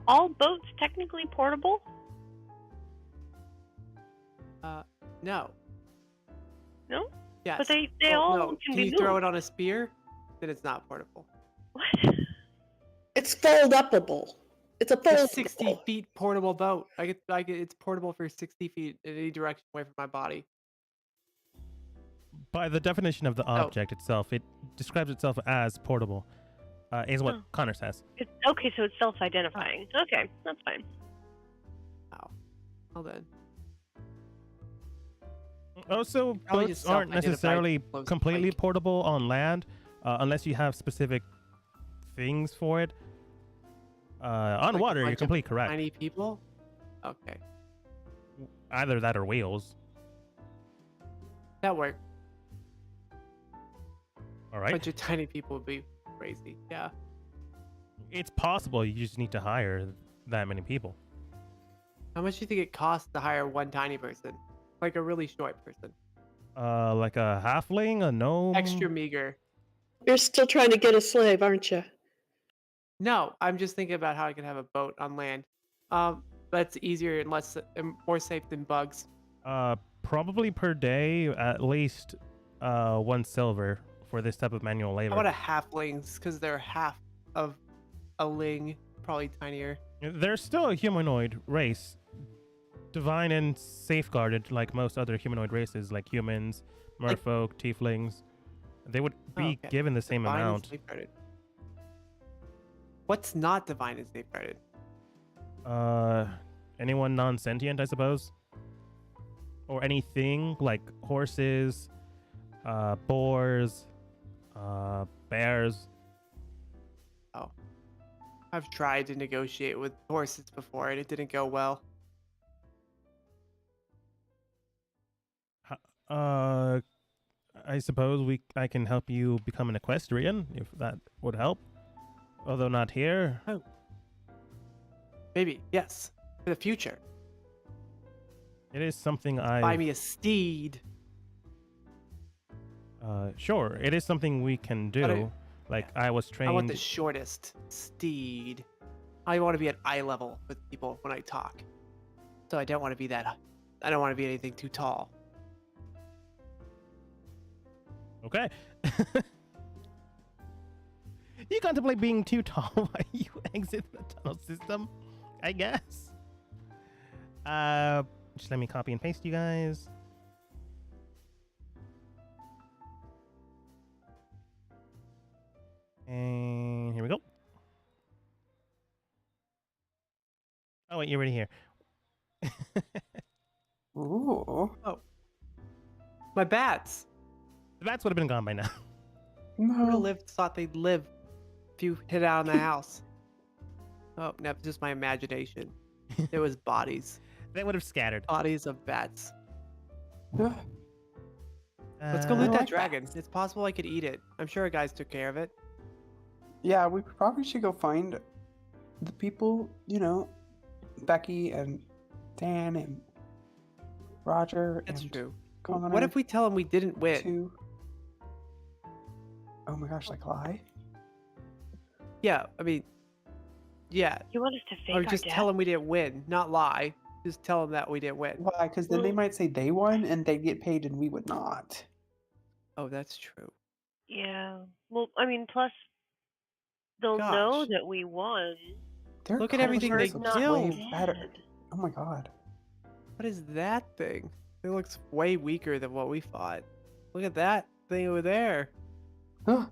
[SPEAKER 4] all boats technically portable?
[SPEAKER 5] No.
[SPEAKER 4] No?
[SPEAKER 5] Yes.
[SPEAKER 4] But they
[SPEAKER 5] Well,
[SPEAKER 4] all
[SPEAKER 5] no.
[SPEAKER 4] can
[SPEAKER 5] Can
[SPEAKER 4] be
[SPEAKER 5] you throw
[SPEAKER 4] moved.
[SPEAKER 5] it on a spear? Then it's not portable.
[SPEAKER 4] What?
[SPEAKER 3] It's fold-upable. It's a
[SPEAKER 5] It's a
[SPEAKER 3] fold.
[SPEAKER 5] 60 feet portable boat. It's portable for 60 feet in any direction away from my body.
[SPEAKER 1] By the definition of the object itself, it describes itself as portable. Is what
[SPEAKER 4] Oh.
[SPEAKER 1] Connor says.
[SPEAKER 4] It's, okay, so it's self-identifying. Okay, that's fine.
[SPEAKER 5] Wow. Well then.
[SPEAKER 1] Also,
[SPEAKER 5] Probably
[SPEAKER 1] boats
[SPEAKER 5] just
[SPEAKER 1] aren't
[SPEAKER 5] self-identified
[SPEAKER 1] necessarily
[SPEAKER 5] close
[SPEAKER 1] completely
[SPEAKER 5] like-
[SPEAKER 1] portable on land, unless you have specific things for it. On
[SPEAKER 5] Like a
[SPEAKER 1] water, you're
[SPEAKER 5] bunch of
[SPEAKER 1] completely correct.
[SPEAKER 5] Tiny people? Okay.
[SPEAKER 1] Either that or whales.
[SPEAKER 5] That worked.
[SPEAKER 1] All
[SPEAKER 5] A
[SPEAKER 1] right.
[SPEAKER 5] bunch of tiny people would be crazy. Yeah.
[SPEAKER 1] It's possible. You just need to hire that many people.
[SPEAKER 5] How much do you think it costs to hire one tiny person? Like a really short person.
[SPEAKER 1] Like a halfling, a gnome.
[SPEAKER 5] Extra meager.
[SPEAKER 3] You're still trying to get a slave, aren't you?
[SPEAKER 5] No, I'm just thinking about how I can have a boat on land. That's easier and less and more safe than bugs.
[SPEAKER 1] Probably per day, at least 1 silver for this type of manual labor.
[SPEAKER 5] How about a halflings? Because they're half of a ling, probably tinier.
[SPEAKER 1] They're still a humanoid race, divine and safeguarded like most other humanoid races, like humans, merfolk, tieflings. They would be
[SPEAKER 5] Okay.
[SPEAKER 1] given the same
[SPEAKER 5] Divine and
[SPEAKER 1] amount.
[SPEAKER 5] safeguarded. What's not divine and safeguarded?
[SPEAKER 1] Anyone non-sentient, I suppose, or anything like horses, boars, bears.
[SPEAKER 5] Oh. I've tried to negotiate with horses before and it didn't go well.
[SPEAKER 1] I suppose I can help you become an equestrian if that would help. Although not here.
[SPEAKER 5] Maybe, yes. For the future.
[SPEAKER 1] It is something
[SPEAKER 5] Buy me a steed.
[SPEAKER 1] Sure, it is something we can do. I was trained.
[SPEAKER 5] I want the shortest steed. I want to be at eye level with people when I talk. So I don't want to be anything too tall.
[SPEAKER 1] Okay. You contemplate being too tall while you exit the tunnel system, I guess. Just let me copy and paste you guys. And here we go. Oh wait, you're already here.
[SPEAKER 2] Ooh.
[SPEAKER 5] My bats.
[SPEAKER 1] The bats would have been gone by now.
[SPEAKER 5] Who
[SPEAKER 2] No.
[SPEAKER 5] thought they'd live if you hid out in the house. Oh, no, it's just my imagination. It was bodies.
[SPEAKER 1] They would have scattered.
[SPEAKER 5] Bodies of bats.
[SPEAKER 2] Ugh.
[SPEAKER 5] Let's go
[SPEAKER 1] Uh,
[SPEAKER 5] loot that
[SPEAKER 2] like
[SPEAKER 5] dragon. It's possible I could eat it. I'm sure our guys took care of it.
[SPEAKER 2] Yeah, we probably should go find the people, Becky and Dan and Roger
[SPEAKER 5] That's
[SPEAKER 2] and
[SPEAKER 5] true.
[SPEAKER 2] Connor,
[SPEAKER 5] What if we tell him we didn't win?
[SPEAKER 2] 2. Oh my gosh, like lie?
[SPEAKER 5] Yeah, I mean, yeah.
[SPEAKER 4] You want us to fake
[SPEAKER 5] Or
[SPEAKER 4] our
[SPEAKER 5] just
[SPEAKER 4] death?
[SPEAKER 5] tell him we didn't win, not lie. Just tell him that we didn't win.
[SPEAKER 2] Why? Because then they might say they won and they'd get paid and we would not.
[SPEAKER 5] Oh, that's true.
[SPEAKER 4] Yeah. Well, I mean, plus they'll know
[SPEAKER 5] Gosh.
[SPEAKER 4] that we won.
[SPEAKER 2] Their
[SPEAKER 5] Look at
[SPEAKER 2] culture
[SPEAKER 5] everything they
[SPEAKER 2] looks
[SPEAKER 5] killed.
[SPEAKER 2] way better. Oh my god.
[SPEAKER 5] What is that thing? It looks way weaker than what we fought. Look at that thing over there.
[SPEAKER 2] Huh.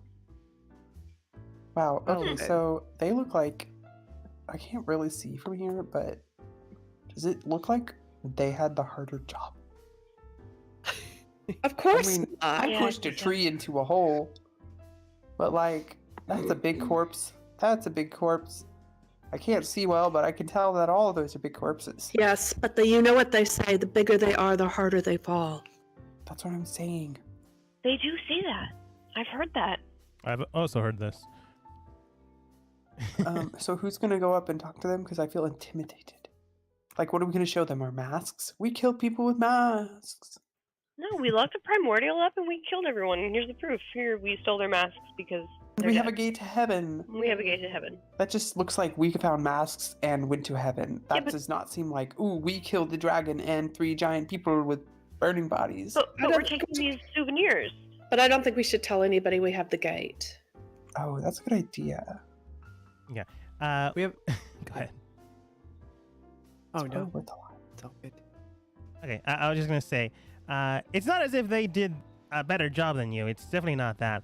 [SPEAKER 2] Wow. Okay,
[SPEAKER 5] Oh,
[SPEAKER 2] so they look like I can't really see from here, but does it look like they had the harder job?
[SPEAKER 3] Of course
[SPEAKER 2] I mean,
[SPEAKER 3] not.
[SPEAKER 2] I
[SPEAKER 4] Yeah, I
[SPEAKER 2] pushed a
[SPEAKER 4] think so.
[SPEAKER 2] tree into a hole, but like that's a big corpse. That's a big corpse. I can't see well, but I can tell that all of those are big corpses.
[SPEAKER 3] Yes, but you know what they say, the bigger they are, the harder they fall.
[SPEAKER 2] That's what I'm saying.
[SPEAKER 4] They do say that. I've heard that.
[SPEAKER 1] I've also heard this.
[SPEAKER 2] So who's gonna go up and talk to them? Because I feel intimidated. Like, what are we gonna show them? Our masks? We killed people with masks.
[SPEAKER 4] No, we locked the primordial up and we killed everyone. And here's the proof. Here, we stole their masks because they're
[SPEAKER 2] We have a
[SPEAKER 4] dead.
[SPEAKER 2] gate to heaven.
[SPEAKER 4] We have a gate to heaven.
[SPEAKER 2] That just looks like we found masks and went to heaven. That
[SPEAKER 4] but-
[SPEAKER 2] does not seem like, ooh, we killed the dragon and 3 giant people with burning bodies.
[SPEAKER 4] But
[SPEAKER 3] I
[SPEAKER 4] we're
[SPEAKER 3] don't-
[SPEAKER 4] taking these souvenirs.
[SPEAKER 3] But I don't think we should tell anybody we have the gate.
[SPEAKER 2] Oh, that's a good idea.
[SPEAKER 5] We have.
[SPEAKER 1] Go ahead.
[SPEAKER 5] Oh
[SPEAKER 2] It's
[SPEAKER 5] no,
[SPEAKER 2] probably worth a lot.
[SPEAKER 5] it's all good.
[SPEAKER 1] Okay, I was just gonna say, it's not as if they did a better job than you. It's definitely not that.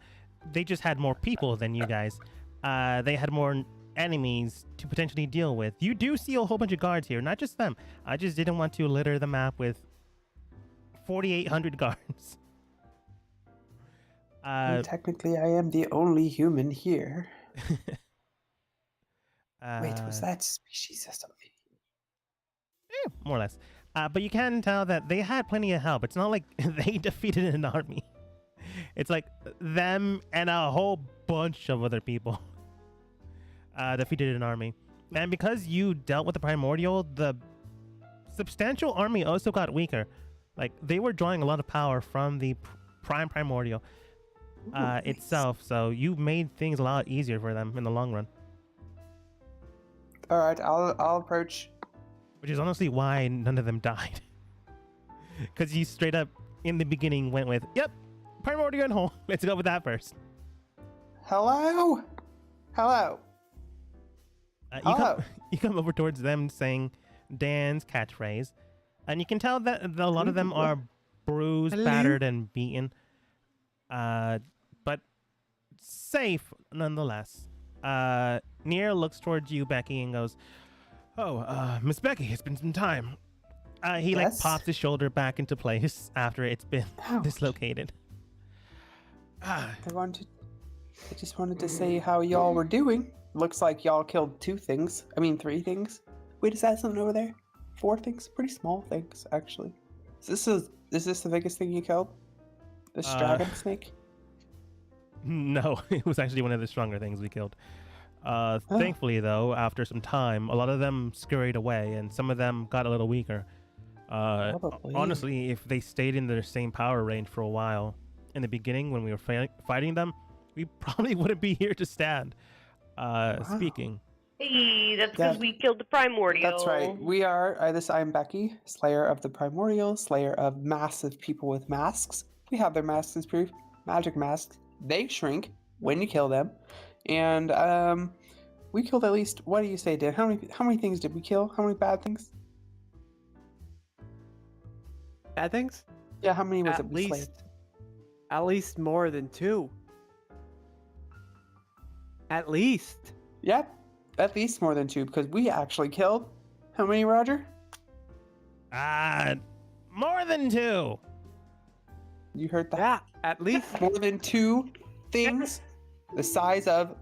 [SPEAKER 1] They just had more people than you guys. They had more enemies to potentially deal with. You do see a whole bunch of guards here, not just them. I just didn't want to litter the map with 4,800 guards.
[SPEAKER 2] And technically, I am the only human here. Wait, was that species or something?
[SPEAKER 1] More or less. But you can tell that they had plenty of help. It's not like they defeated an army. It's like them and a whole bunch of other people defeated an army. And because you dealt with the primordial, the substantial army also got weaker. Like, they were drawing a lot of power from the primordial
[SPEAKER 2] Nice.
[SPEAKER 1] itself. So you made things a lot easier for them in the long run.
[SPEAKER 2] All right, I'll approach.
[SPEAKER 1] Which is honestly why none of them died. Because you straight up, in the beginning, went with, yep, primordial and whole. Let's go with that first.
[SPEAKER 2] Hello? Hello? Hello?
[SPEAKER 1] You come over towards them saying Dan's catchphrase. And you can tell that a lot of them are bruised,
[SPEAKER 2] Hello?
[SPEAKER 1] battered, and beaten. But safe nonetheless. Nier looks towards you, Becky, and goes, "Oh, Miss Becky, it's been some time." He like
[SPEAKER 2] Yes?
[SPEAKER 1] pops his shoulder back into place after it's been
[SPEAKER 2] Ouch.
[SPEAKER 1] dislocated.
[SPEAKER 2] I just wanted to say how y'all were doing. Looks like y'all killed 3 things. Wait, is that something over there? 4 things? Pretty small things, actually. Is this the biggest thing you killed? This dragon snake?
[SPEAKER 1] No, it was actually one of the stronger things we killed. Thankfully, though, after some time, a lot of them scurried away, and some of them got a little weaker.
[SPEAKER 2] Probably.
[SPEAKER 1] Honestly, if they stayed in their same power range for a while, in the beginning when we were fighting them, we probably wouldn't be here to stand. Speaking.
[SPEAKER 4] Hey, that's because
[SPEAKER 2] Yeah.
[SPEAKER 4] we killed the primordial.
[SPEAKER 2] That's right. We are. I'm Becky, Slayer of the Primordial, Slayer of massive people with masks. We have their masks as proof. Magic masks. They shrink when you kill them. And we killed at least. What do you say, Dan? How many things did we kill? How many bad things?
[SPEAKER 5] Bad things?
[SPEAKER 2] Yeah, how many was it?
[SPEAKER 5] At
[SPEAKER 2] we slayed?
[SPEAKER 5] least. At least more than 2. At least.
[SPEAKER 2] Yep, at least more than 2 because we actually killed. How many, Roger?
[SPEAKER 1] More than 2.
[SPEAKER 2] You heard that?
[SPEAKER 5] Yeah, at least.
[SPEAKER 2] More than 2 things. The size of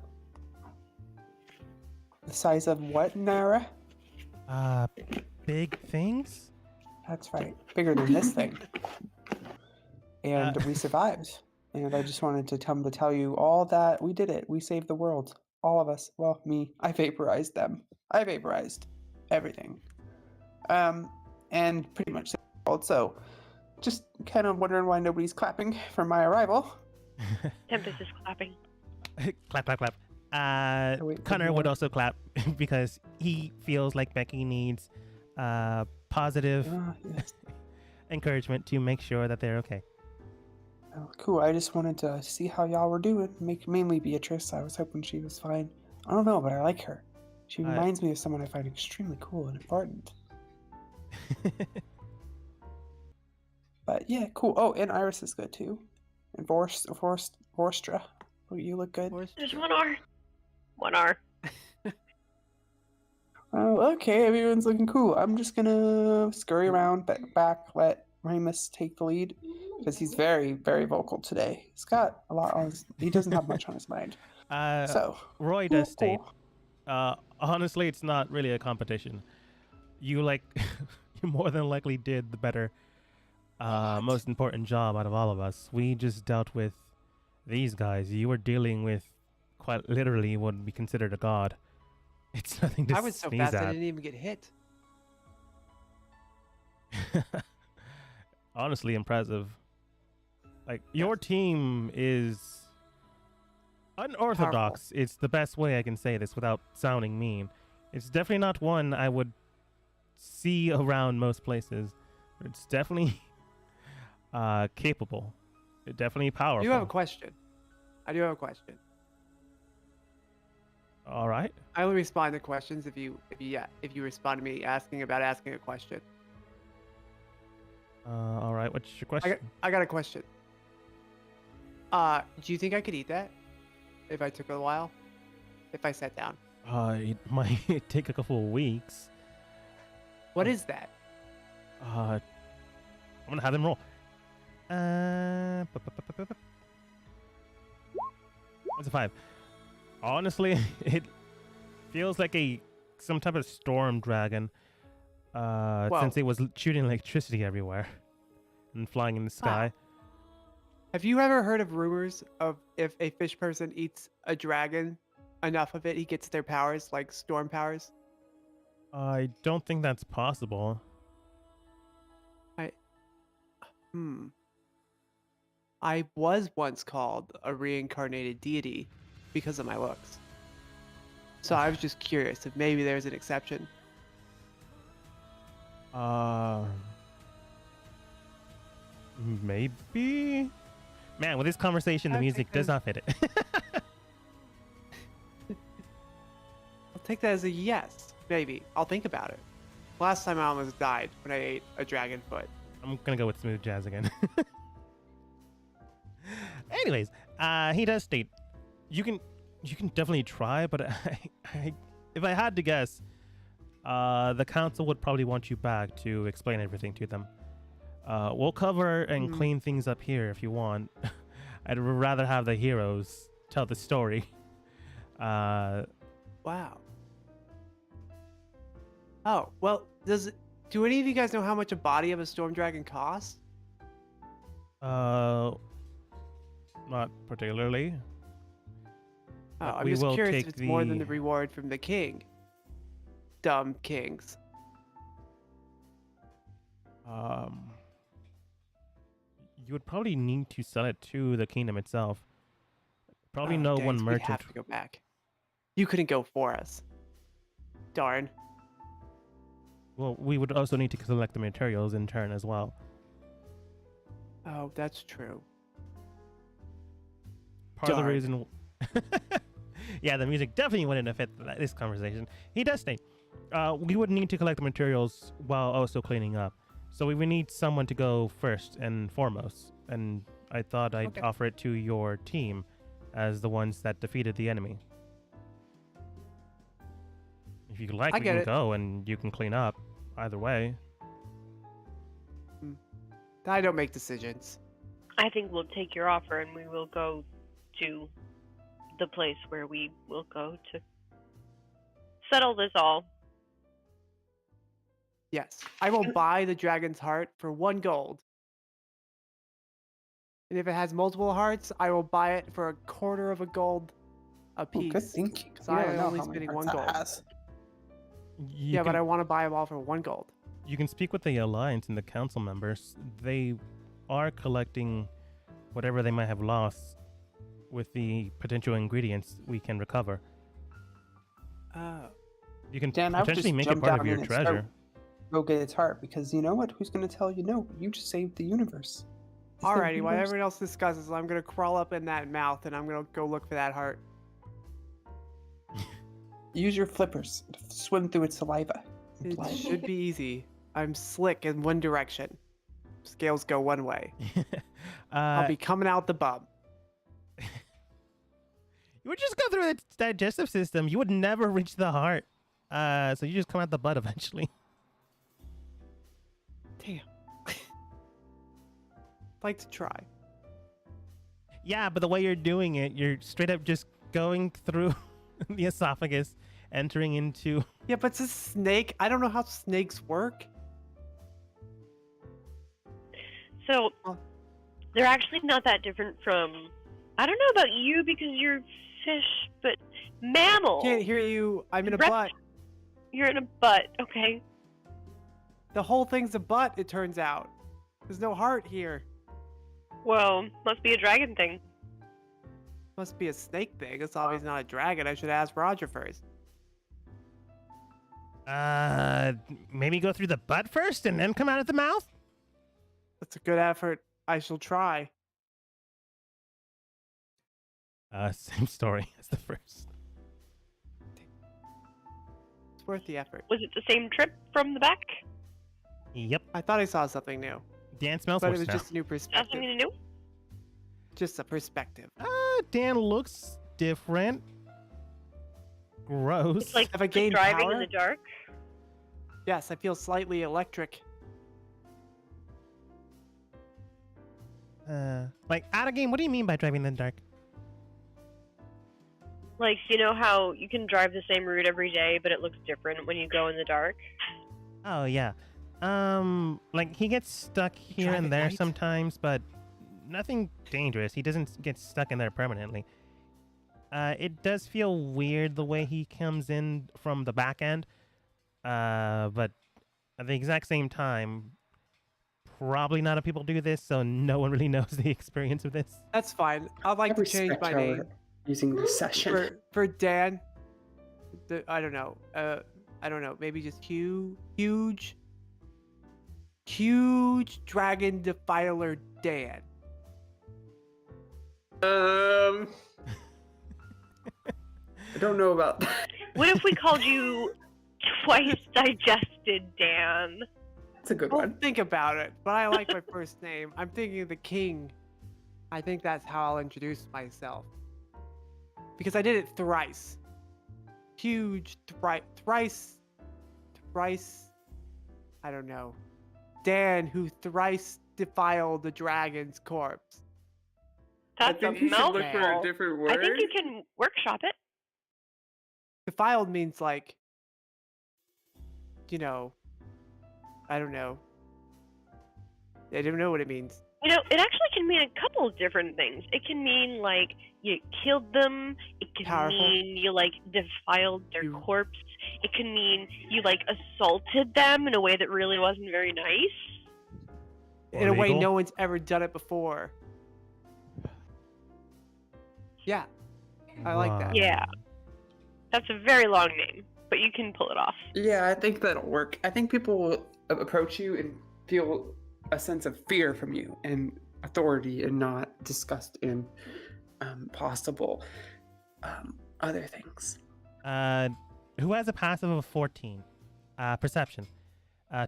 [SPEAKER 2] what, Nara?
[SPEAKER 1] Big things?
[SPEAKER 2] That's right. Bigger than this thing. And we survived. And I just wanted to tell you all that we did it. We saved the world. All of us. Well, me. I vaporized them. I vaporized everything. And pretty much saved the world. So just kind of wondering why nobody's clapping for my arrival.
[SPEAKER 4] Tempest is clapping.
[SPEAKER 1] Clap, clap, clap.
[SPEAKER 2] Oh, wait,
[SPEAKER 1] Connor would
[SPEAKER 2] more.
[SPEAKER 1] also clap because he feels like Becky needs positive
[SPEAKER 2] Yes.
[SPEAKER 1] encouragement to make sure that they're okay.
[SPEAKER 2] Oh, cool. I just wanted to see how y'all were doing. Mainly Beatrice. I was hoping she was fine. I don't know, but I like her. She reminds me of someone I find extremely cool and important. But yeah, cool. Oh, and Iris is good too. And Vorstra. Oh, you look good.
[SPEAKER 4] There's 1R. 1R.
[SPEAKER 2] Oh, okay. Everyone's looking cool. I'm just gonna scurry around back, let Ramus take the lead because he's very, very vocal today. He's got a lot on his. He doesn't have much on his mind. So
[SPEAKER 1] Roy
[SPEAKER 2] cool,
[SPEAKER 1] does state,
[SPEAKER 2] cool.
[SPEAKER 1] honestly, it's not really a competition. You you more than likely did the better, most important job out of all of us. We just dealt with these guys. You were dealing with quite literally what would be considered a god. It's nothing to
[SPEAKER 5] I was so
[SPEAKER 1] sneeze
[SPEAKER 5] fast
[SPEAKER 1] at.
[SPEAKER 5] I didn't even get hit.
[SPEAKER 1] Honestly impressive. Like, your team is unorthodox. It's the best way I can say this without sounding mean. It's definitely not one I would see around most places. It's definitely capable. It's definitely powerful.
[SPEAKER 5] I do have a question.
[SPEAKER 1] All right.
[SPEAKER 5] I only respond to questions if you respond to me asking a question.
[SPEAKER 1] All right. What's your question?
[SPEAKER 5] I got a question. Do you think I could eat that if I took a while? If I sat down?
[SPEAKER 1] It might take a couple of weeks.
[SPEAKER 5] What is that?
[SPEAKER 1] I'm gonna have them roll. That's a 5. Honestly, it feels like some type of storm dragon. Since it was shooting electricity everywhere and flying in the sky.
[SPEAKER 5] Have you ever heard of rumors of if a fish person eats a dragon, enough of it, he gets their powers, like storm powers?
[SPEAKER 1] I don't think that's possible.
[SPEAKER 5] I was once called a reincarnated deity because of my looks. So I was just curious if maybe there's an exception.
[SPEAKER 1] Maybe? Man, with this conversation, the music does not fit it.
[SPEAKER 5] I'll take that as a yes. Maybe. I'll think about it. Last time I almost died when I ate a dragon foot.
[SPEAKER 1] I'm gonna go with smooth jazz again. Anyways, he does state you can definitely try, but if I had to guess, the council would probably want you back to explain everything to them. We'll cover and clean things up here if you want. I'd rather have the heroes tell the story.
[SPEAKER 5] Wow. Oh, well, do any of you guys know how much a body of a storm dragon costs?
[SPEAKER 1] Not particularly.
[SPEAKER 5] Oh, I'm
[SPEAKER 1] we
[SPEAKER 5] just
[SPEAKER 1] will
[SPEAKER 5] curious
[SPEAKER 1] take
[SPEAKER 5] if it's more than the reward from the king. Dumb kings.
[SPEAKER 1] You would probably need to sell it to the kingdom itself. Probably no
[SPEAKER 5] dang,
[SPEAKER 1] one
[SPEAKER 5] so
[SPEAKER 1] merchant.
[SPEAKER 5] We'd have to go back. You couldn't go for us. Darn.
[SPEAKER 1] Well, we would also need to collect the materials in turn as well.
[SPEAKER 5] Oh, that's true.
[SPEAKER 1] Part of the reason. Yeah, the music definitely wouldn't have fit this conversation. He does state, we would need to collect the materials while also cleaning up. So we would need someone to go first and foremost. And I thought I'd offer it to your team as the ones that defeated the enemy. If you like, we can go and you can clean up. Either way.
[SPEAKER 5] I don't make decisions.
[SPEAKER 4] I think we'll take your offer and we will go to the place where we will go to settle this all.
[SPEAKER 5] Yes. I will buy the dragon's heart for 1 gold. And if it has multiple hearts, I will buy it for 1/4 of a gold a piece.
[SPEAKER 2] Good thinking.
[SPEAKER 5] So I'm only spending 1 gold. Yeah, but I want to buy them all for 1 gold.
[SPEAKER 1] You can speak with the Alliance and the council members. They are collecting whatever they might have lost with the potential ingredients we can recover. You can
[SPEAKER 2] Dan, I would
[SPEAKER 1] potentially
[SPEAKER 2] just
[SPEAKER 1] make it
[SPEAKER 2] jump
[SPEAKER 1] part
[SPEAKER 2] down
[SPEAKER 1] of your
[SPEAKER 2] in and start-
[SPEAKER 1] treasure.
[SPEAKER 2] Go get its heart, because you know what? Who's gonna tell you no? You just saved the universe. It's the
[SPEAKER 5] Alrighty, while
[SPEAKER 2] universe.
[SPEAKER 5] everyone else discusses, I'm gonna crawl up in that mouth and I'm gonna go look for that heart.
[SPEAKER 2] Use your flippers to swim through its saliva. and
[SPEAKER 5] It
[SPEAKER 2] blood.
[SPEAKER 5] should be easy. I'm slick in one direction. Scales go one way. I'll be coming out the bum.
[SPEAKER 1] You would just go through its digestive system. You would never reach the heart. So you just come out the butt eventually.
[SPEAKER 5] Damn. Like to try.
[SPEAKER 1] Yeah, but the way you're doing it, you're straight up just going through the esophagus, entering into...
[SPEAKER 5] Yeah, but it's a snake. I don't know how snakes work.
[SPEAKER 4] So,
[SPEAKER 5] Oh.
[SPEAKER 4] they're actually not that different from. I don't know about you because you're fish, but mammal.
[SPEAKER 5] Can't hear you. I'm in a
[SPEAKER 4] Rep-
[SPEAKER 5] butt.
[SPEAKER 4] You're in a butt, okay?
[SPEAKER 5] The whole thing's a butt, it turns out. There's no heart here.
[SPEAKER 4] Well, must be a dragon thing.
[SPEAKER 5] Must be a snake thing. It's obviously not a dragon. I should ask Roger first.
[SPEAKER 1] Maybe go through the butt first and then come out of the mouth?
[SPEAKER 5] That's a good effort. I shall try.
[SPEAKER 1] Same story as the first.
[SPEAKER 5] It's worth the effort.
[SPEAKER 4] Was it the same trip from the back?
[SPEAKER 1] Yep.
[SPEAKER 5] I thought I saw something new,
[SPEAKER 1] Dan smells
[SPEAKER 5] but it
[SPEAKER 1] worse
[SPEAKER 5] was
[SPEAKER 1] now.
[SPEAKER 5] just a new
[SPEAKER 4] That's
[SPEAKER 5] perspective.
[SPEAKER 4] something new?
[SPEAKER 5] Just a perspective.
[SPEAKER 1] Dan looks different. Gross.
[SPEAKER 4] It's like
[SPEAKER 5] Have I gained
[SPEAKER 4] driving
[SPEAKER 5] power?
[SPEAKER 4] in the dark.
[SPEAKER 5] Yes, I feel slightly electric.
[SPEAKER 1] Like out of game, what do you mean by driving in the dark?
[SPEAKER 4] Like, you know how you can drive the same route every day, but it looks different when you go in the dark?
[SPEAKER 1] Oh yeah. Like he gets stuck here
[SPEAKER 5] drive
[SPEAKER 1] and
[SPEAKER 5] at
[SPEAKER 1] there
[SPEAKER 5] night?
[SPEAKER 1] sometimes, but nothing dangerous. He doesn't get stuck in there permanently. It does feel weird the way he comes in from the back end. But at the exact same time, probably not a people do this, so no one really knows the experience of this.
[SPEAKER 5] That's fine. I'd like to change my name
[SPEAKER 2] Using the session.
[SPEAKER 5] for Dan. I don't know. Maybe just huge dragon defiler Dan.
[SPEAKER 2] I don't know about that.
[SPEAKER 4] What if we called you Twice Digested Dan?
[SPEAKER 2] That's a good
[SPEAKER 5] I'll
[SPEAKER 2] one.
[SPEAKER 5] think about it, but I like my first name. I'm thinking of the king. I think that's how I'll introduce myself. Because I did it thrice. Huge thrice. I don't know. Dan, who thrice defiled the dragon's corpse.
[SPEAKER 4] That's a mouthful.
[SPEAKER 2] different
[SPEAKER 4] I think you can workshop it.
[SPEAKER 5] Defiled means like, I don't know. I don't know what it means.
[SPEAKER 4] You know, it actually can mean a couple of different things. It can mean, like, you killed them. It can
[SPEAKER 5] Powerful.
[SPEAKER 4] mean you, like, defiled their
[SPEAKER 5] You-
[SPEAKER 4] corpse. It can mean you, like, assaulted them in a way that really wasn't very nice.
[SPEAKER 5] In a way
[SPEAKER 1] Illegal.
[SPEAKER 5] no one's ever done it before. Yeah, I like that.
[SPEAKER 4] Yeah. That's a very long name, but you can pull it off.
[SPEAKER 2] Yeah, I think that'll work. I think people will approach you and feel a sense of fear from you and authority and not disgust and possible other things.
[SPEAKER 1] Who has a passive of 14? Perception.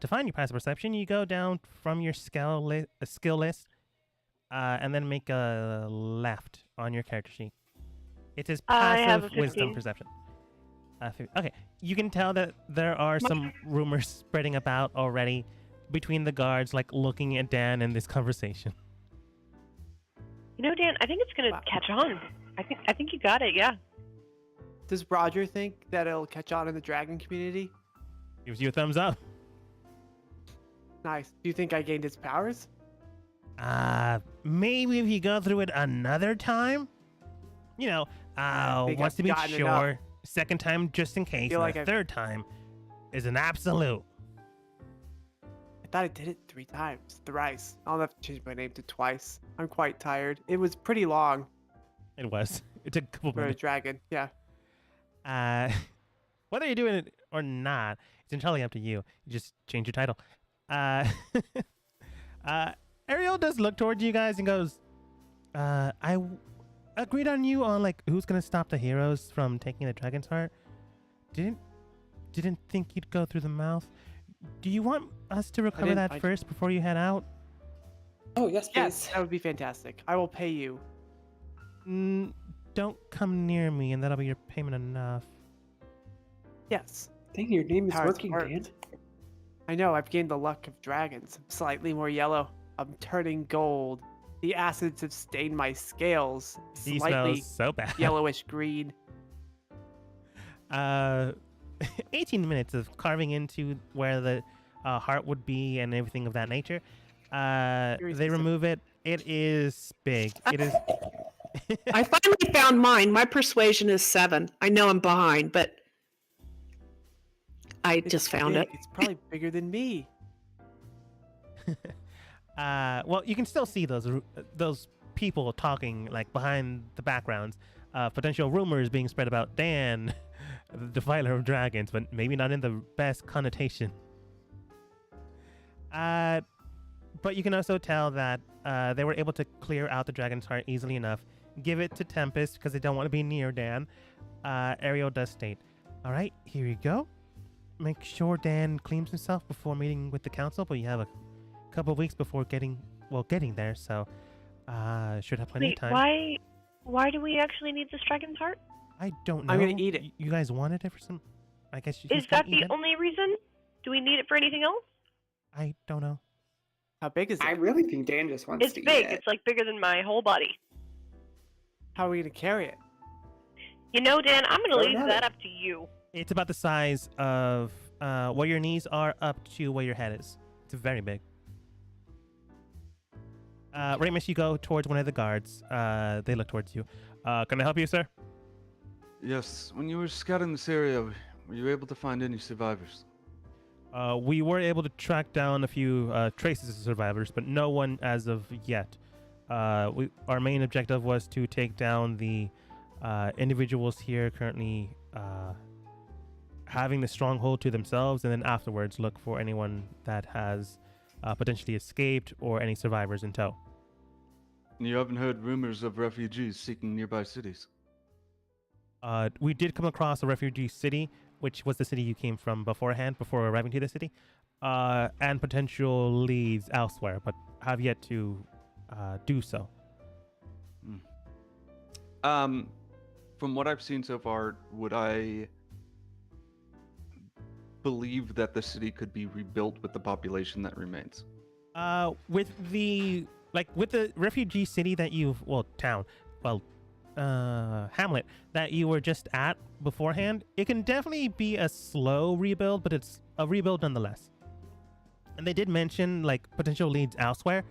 [SPEAKER 1] To find your passive perception, you go down from your skill list, and then make a left on your character sheet. It says
[SPEAKER 4] I have
[SPEAKER 1] passive
[SPEAKER 4] a
[SPEAKER 1] wisdom
[SPEAKER 4] 15.
[SPEAKER 1] perception. Okay, you can tell that there are some rumors spreading about already between the guards, like looking at Dan in this conversation.
[SPEAKER 4] You know, Dan, I think it's gonna
[SPEAKER 5] Wow.
[SPEAKER 4] catch on. I think you got it. Yeah.
[SPEAKER 5] Does Roger think that it'll catch on in the dragon community?
[SPEAKER 1] Gives you a thumbs up.
[SPEAKER 5] Nice. Do you think I gained its powers?
[SPEAKER 1] Maybe if you go through it another time,
[SPEAKER 5] think
[SPEAKER 1] wants
[SPEAKER 5] I've
[SPEAKER 1] to be
[SPEAKER 5] gotten
[SPEAKER 1] sure.
[SPEAKER 5] enough.
[SPEAKER 1] Second time, just in case.
[SPEAKER 5] Feel
[SPEAKER 1] And
[SPEAKER 5] like
[SPEAKER 1] the
[SPEAKER 5] I've-
[SPEAKER 1] third time is an absolute.
[SPEAKER 5] thought I did it 3 times. Thrice. I'll have to change my name to twice. I'm quite tired. It was pretty long
[SPEAKER 1] It was. It took a couple
[SPEAKER 5] for a
[SPEAKER 1] minutes.
[SPEAKER 5] dragon. Yeah.
[SPEAKER 1] Whether you're doing it or not, it's entirely up to you. You just change your title. Uh, Ariel does look towards you guys and goes, agreed on you on like who's gonna stop the heroes from taking the dragon's heart. Didn't think you'd go through the mouth. Do you want us to recover that first before you head out?
[SPEAKER 2] Oh, yes, please.
[SPEAKER 5] Yes, that would be fantastic. I will pay you.
[SPEAKER 1] Don't come near me, and that'll be your payment enough.
[SPEAKER 5] Yes.
[SPEAKER 2] Dang, your name is
[SPEAKER 5] How it's
[SPEAKER 2] working,
[SPEAKER 5] worked.
[SPEAKER 2] Dan.
[SPEAKER 5] I know, I've gained the luck of dragons. I'm slightly more yellow. I'm turning gold. The acids have stained my scales.
[SPEAKER 1] He
[SPEAKER 5] Slightly
[SPEAKER 1] smells so bad.
[SPEAKER 5] yellowish green.
[SPEAKER 1] 18 minutes of carving into where the heart would be and everything of that nature. They remove it. It is big. It is.
[SPEAKER 3] I finally found mine. My persuasion is 7. I know I'm behind, but I just found
[SPEAKER 5] big.
[SPEAKER 3] it.
[SPEAKER 5] It's probably bigger than me.
[SPEAKER 1] Well, you can still see those people talking like behind the backgrounds. Potential rumors being spread about Dan, the defiler of dragons, but maybe not in the best connotation. But you can also tell that they were able to clear out the dragon's heart easily enough. Give it to Tempest because they don't want to be near Dan. Ariel does state, all right, here you go. Make sure Dan cleans himself before meeting with the council, but you have a couple of weeks before getting there, so should have plenty of time.
[SPEAKER 4] Why do we actually need this dragon's heart?
[SPEAKER 1] I don't know.
[SPEAKER 5] I'm gonna eat it.
[SPEAKER 1] You guys wanted it for some... I guess you
[SPEAKER 4] Is that the only reason? Do we need it for anything else?
[SPEAKER 1] I don't know.
[SPEAKER 5] How big is it?
[SPEAKER 2] I really think Dan just wants
[SPEAKER 4] It's
[SPEAKER 2] to
[SPEAKER 4] big.
[SPEAKER 2] eat it.
[SPEAKER 4] It's like bigger than my whole body.
[SPEAKER 5] How are we gonna carry it?
[SPEAKER 4] You know, Dan, I'm gonna
[SPEAKER 2] Don't
[SPEAKER 4] leave
[SPEAKER 2] know.
[SPEAKER 4] that up to you.
[SPEAKER 1] It's about the size of where your knees are up to where your head is. It's very big. Ramus, you go towards one of the guards. They look towards you. Can I help you, sir?
[SPEAKER 6] Yes, when you were scouting this area, were you able to find any survivors?
[SPEAKER 1] We were able to track down a few traces of survivors, but no one as of yet. Our main objective was to take down the individuals here currently having the stronghold to themselves, and then afterwards look for anyone that has potentially escaped or any survivors in tow.
[SPEAKER 6] You haven't heard rumors of refugees seeking nearby cities?
[SPEAKER 1] We did come across a refugee city, which was the city you came from beforehand, before arriving to the city, and potential leads elsewhere, but have yet to do so.
[SPEAKER 6] From what I've seen so far, would I believe that the city could be rebuilt with the population that remains?
[SPEAKER 1] With the refugee city that hamlet that you were just at beforehand, it can definitely be a slow rebuild, but it's a rebuild nonetheless. And they did mention like potential leads elsewhere.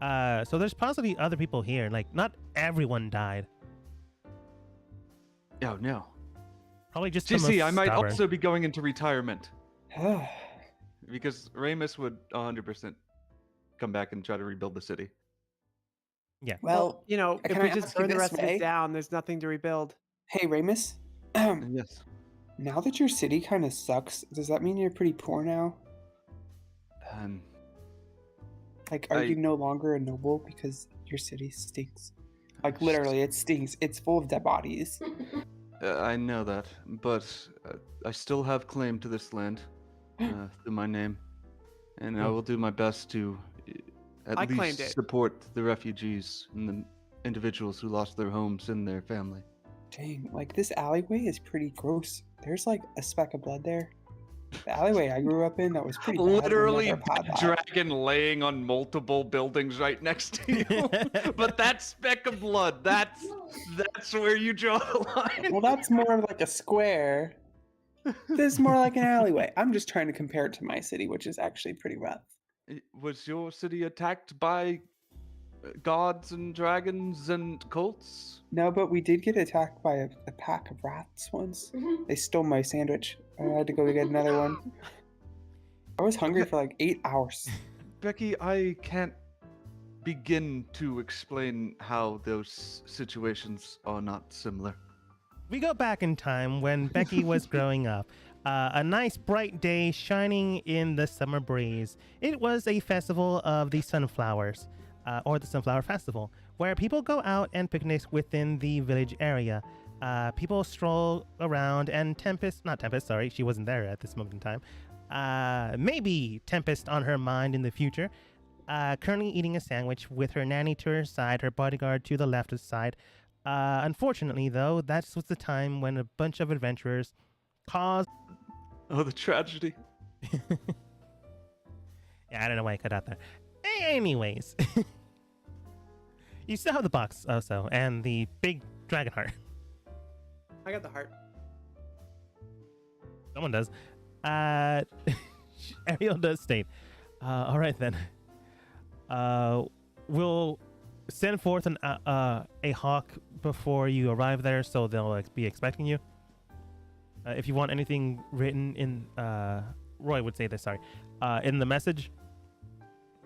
[SPEAKER 1] So there's possibly other people here. Like not everyone died.
[SPEAKER 6] Oh no.
[SPEAKER 1] Probably just the
[SPEAKER 6] GC,
[SPEAKER 1] most
[SPEAKER 6] I might
[SPEAKER 1] stubborn.
[SPEAKER 6] also be going into retirement. Because Ramus would 100% come back and try to rebuild the city.
[SPEAKER 1] Yeah.
[SPEAKER 2] Well,
[SPEAKER 5] You know, if
[SPEAKER 2] can
[SPEAKER 5] we
[SPEAKER 2] I
[SPEAKER 5] just
[SPEAKER 2] ask you
[SPEAKER 5] burn the
[SPEAKER 2] this,
[SPEAKER 5] rest of
[SPEAKER 2] May?
[SPEAKER 5] it down, there's nothing to rebuild.
[SPEAKER 2] hey, Ramus.
[SPEAKER 6] Yes.
[SPEAKER 2] Now that your city kind of sucks, does that mean you're pretty poor now? Like, are you no longer a noble because your city stinks? Like, literally, it stinks. It's full of dead bodies.
[SPEAKER 6] I know that, but I still have claim to this land through my name, and I will do my best to at
[SPEAKER 5] I claimed
[SPEAKER 6] least
[SPEAKER 5] it.
[SPEAKER 6] support the refugees and the individuals who lost their homes and their family.
[SPEAKER 2] Dang, like, this alleyway is pretty gross. There's, like, a speck of blood there. The alleyway I grew up in, that was pretty bad. We
[SPEAKER 6] Literally,
[SPEAKER 2] never had that.
[SPEAKER 6] dragon laying on multiple buildings right next to you. But that speck of blood, that's where you draw the line.
[SPEAKER 2] Well, that's more like a square. This is more like an alleyway. I'm just trying to compare it to my city, which is actually pretty rough.
[SPEAKER 6] Was your city attacked by gods and dragons and cults?
[SPEAKER 2] No, but we did get attacked by a pack of rats once. They stole my sandwich. I had to go get another one. I was hungry
[SPEAKER 6] Okay.
[SPEAKER 2] for like 8 hours.
[SPEAKER 6] Becky, I can't begin to explain how those situations are not similar.
[SPEAKER 1] We go back in time when Becky was growing up. A nice bright day shining in the summer breeze. It was a festival of the sunflowers, or the Sunflower Festival, where people go out and picnic within the village area. People stroll around, and she wasn't there at this moment in time. Maybe Tempest on her mind in the future. Currently eating a sandwich with her nanny to her side, her bodyguard to the left side. Unfortunately, though, that was the time when a bunch of adventurers caused.
[SPEAKER 6] Oh, the tragedy.
[SPEAKER 1] Yeah, I don't know why I cut out that. Anyways, you still have the box also, and the big dragon heart.
[SPEAKER 5] I got the heart.
[SPEAKER 1] Someone does. Ariel does state. All right then. We'll send forth a hawk before you arrive there, so they'll be expecting you. If you want anything written in, Roy would say this. Sorry, in the message,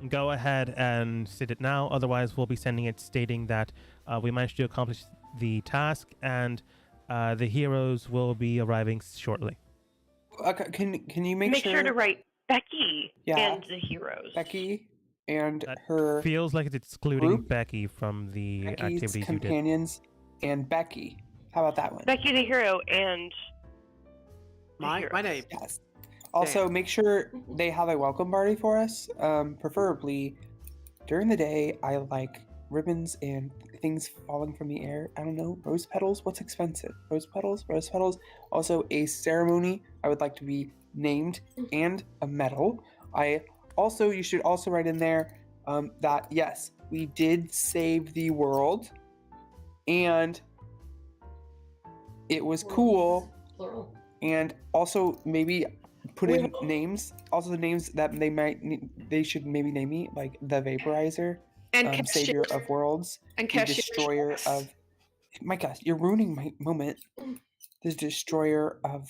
[SPEAKER 1] go ahead and state it now. Otherwise, we'll be sending it stating that we managed to accomplish the task, and the heroes will be arriving shortly.
[SPEAKER 2] Okay, can you make
[SPEAKER 4] sure to write Becky
[SPEAKER 2] Yeah.
[SPEAKER 4] and the heroes.
[SPEAKER 2] Becky and
[SPEAKER 1] That
[SPEAKER 2] her
[SPEAKER 1] feels like it's excluding
[SPEAKER 2] group?
[SPEAKER 1] Becky from the
[SPEAKER 2] Becky's
[SPEAKER 1] activities you did.
[SPEAKER 2] companions and Becky? How about that one?
[SPEAKER 4] Becky the hero and the
[SPEAKER 5] My
[SPEAKER 4] heroes.
[SPEAKER 5] name.
[SPEAKER 2] Yes. Also, make sure they have a welcome party for us. Preferably during the day. I like ribbons and things falling from the air. I don't know, rose petals. What's expensive? Rose petals. Rose petals. Also, a ceremony. I would like to be named and a medal. You should also write in there that yes, we did save the world, and it was cool.
[SPEAKER 7] Plural.
[SPEAKER 2] And also maybe put in names. Also the names that they should maybe name me, like the Vaporizer,
[SPEAKER 3] And
[SPEAKER 2] Savior of Worlds,
[SPEAKER 3] and
[SPEAKER 2] the
[SPEAKER 3] Cashier.
[SPEAKER 2] Destroyer of. My gosh, you're ruining my moment. The Destroyer of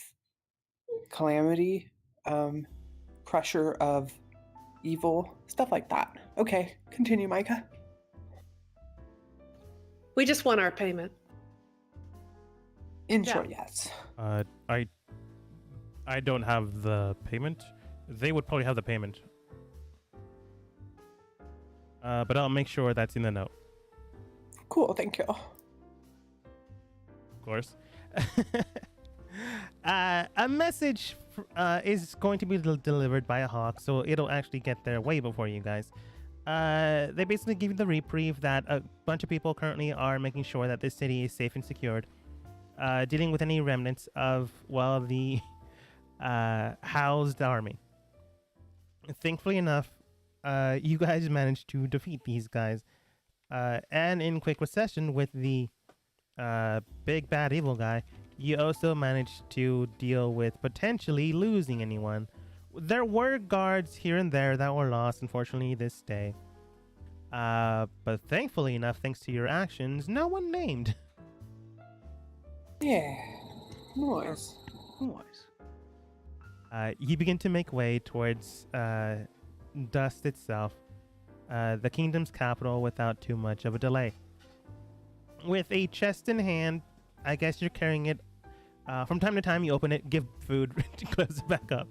[SPEAKER 2] Calamity, Crusher of Evil, stuff like that. Okay, continue, Micah.
[SPEAKER 3] We just want our payment.
[SPEAKER 2] In short, yes.
[SPEAKER 1] I don't have the payment. They would probably have the payment. But I'll make sure that's in the note.
[SPEAKER 2] Cool, thank you.
[SPEAKER 1] Of course. A message is going to be delivered by a hawk, so it'll actually get there way before you guys. They basically give you the reprieve that a bunch of people currently are making sure that this city is safe and secured, dealing with any remnants of, well, the housed army. Thankfully enough, you guys managed to defeat these guys, and in quick succession with the big bad evil guy, you also managed to deal with potentially losing anyone. There were guards here and there that were lost, unfortunately, this day. But thankfully enough, thanks to your actions, no one named.
[SPEAKER 2] Yeah, nice.
[SPEAKER 1] You begin to make way towards Dust itself, the kingdom's capital, without too much of a delay. With a chest in hand, I guess you're carrying it. From time to time, you open it, give food, close it back up.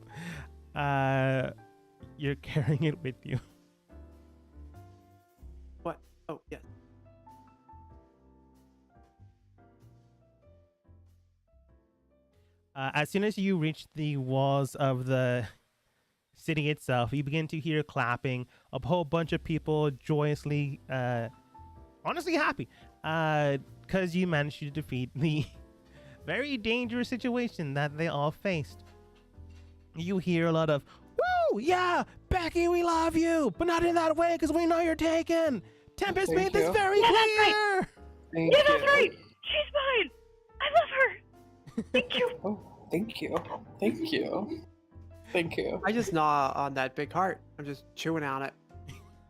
[SPEAKER 1] You're carrying it with you.
[SPEAKER 5] What? Oh, yes.
[SPEAKER 1] As soon as you reach the walls of the city itself, you begin to hear clapping, a whole bunch of people joyously, honestly happy, because you managed to defeat the very dangerous situation that they all faced. You hear a lot of, "Woo, yeah, Becky, we love you, but not in that way, because we know you're taken. Tempest
[SPEAKER 2] Thank
[SPEAKER 1] made this
[SPEAKER 2] you.
[SPEAKER 1] very
[SPEAKER 4] Yeah, that's
[SPEAKER 1] clear."
[SPEAKER 2] Thank
[SPEAKER 4] Yeah,
[SPEAKER 2] you.
[SPEAKER 4] that's right. She's mine. I love her. Thank you.
[SPEAKER 2] Oh, thank you. Thank you. Thank you.
[SPEAKER 5] I just gnaw on that big heart. I'm just chewing on it.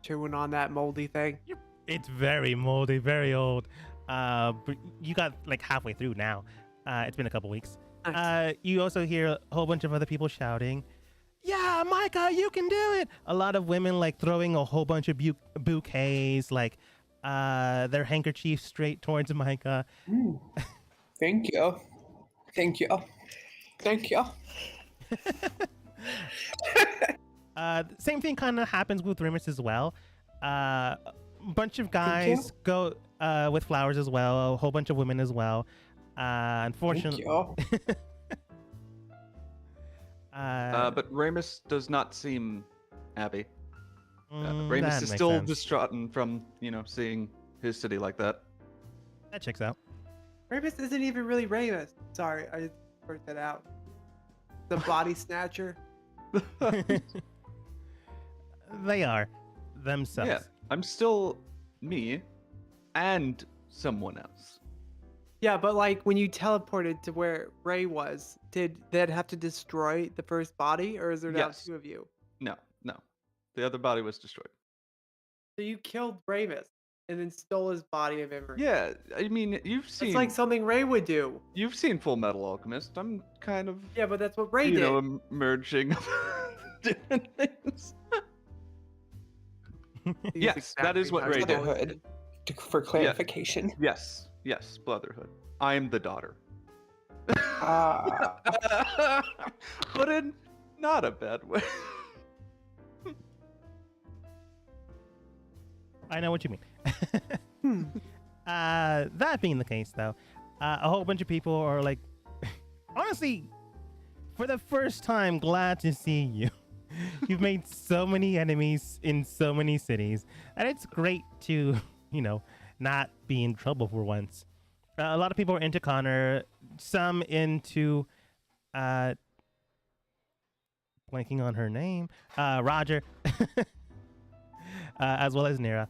[SPEAKER 5] Chewing on that moldy thing.
[SPEAKER 1] It's very moldy, very old. But you got like halfway through now. It's been a couple weeks.
[SPEAKER 5] Nice.
[SPEAKER 1] You also hear a whole bunch of other people shouting. yeah, Micah, you can do it. A lot of women like throwing a whole bunch of bouquets, like their handkerchiefs straight towards Micah.
[SPEAKER 2] Thank you. Thank you. Thank you.
[SPEAKER 1] Same thing kind of happens with Remus as well. A bunch of
[SPEAKER 2] you.
[SPEAKER 1] guys go with flowers as well. A whole bunch of women as well.
[SPEAKER 2] Thank
[SPEAKER 1] Unfortunately,
[SPEAKER 2] you.
[SPEAKER 6] But Ramus does not seem happy. Ramus
[SPEAKER 1] that
[SPEAKER 6] is
[SPEAKER 1] makes
[SPEAKER 6] still
[SPEAKER 1] sense.
[SPEAKER 6] distraught from, seeing his city like that.
[SPEAKER 1] That checks out.
[SPEAKER 5] Ramus isn't even really Ramus. Sorry, I worked that out. The body snatcher.
[SPEAKER 1] They are themselves.
[SPEAKER 6] Yeah, I'm still me and someone else.
[SPEAKER 5] Yeah, but like when you teleported to where Ray was, did that have to destroy the first body, or is there now
[SPEAKER 6] Yes.
[SPEAKER 5] 2 of you?
[SPEAKER 6] No. The other body was destroyed.
[SPEAKER 5] So you killed Ramus and then stole his body of memory.
[SPEAKER 6] Yeah, I mean, you've seen
[SPEAKER 5] It's like something Ray would do.
[SPEAKER 6] you've seen Full Metal Alchemist. I'm kind of
[SPEAKER 5] Yeah, but that's what Ray did.
[SPEAKER 6] merging different things.
[SPEAKER 5] He's
[SPEAKER 6] yes, that is what Ray did.
[SPEAKER 2] Brotherhood. For clarification.
[SPEAKER 6] Yes, Brotherhood. I'm the daughter.
[SPEAKER 2] Ah.
[SPEAKER 6] But in not a bad way.
[SPEAKER 1] I know what you mean. That being the case, though, a whole bunch of people are like, honestly, for the first time, glad to see you. You've made so many enemies in so many cities, and it's great to, not be in trouble for once. A lot of people are into Connor, some into, blanking on her name, Roger, as well as Nira.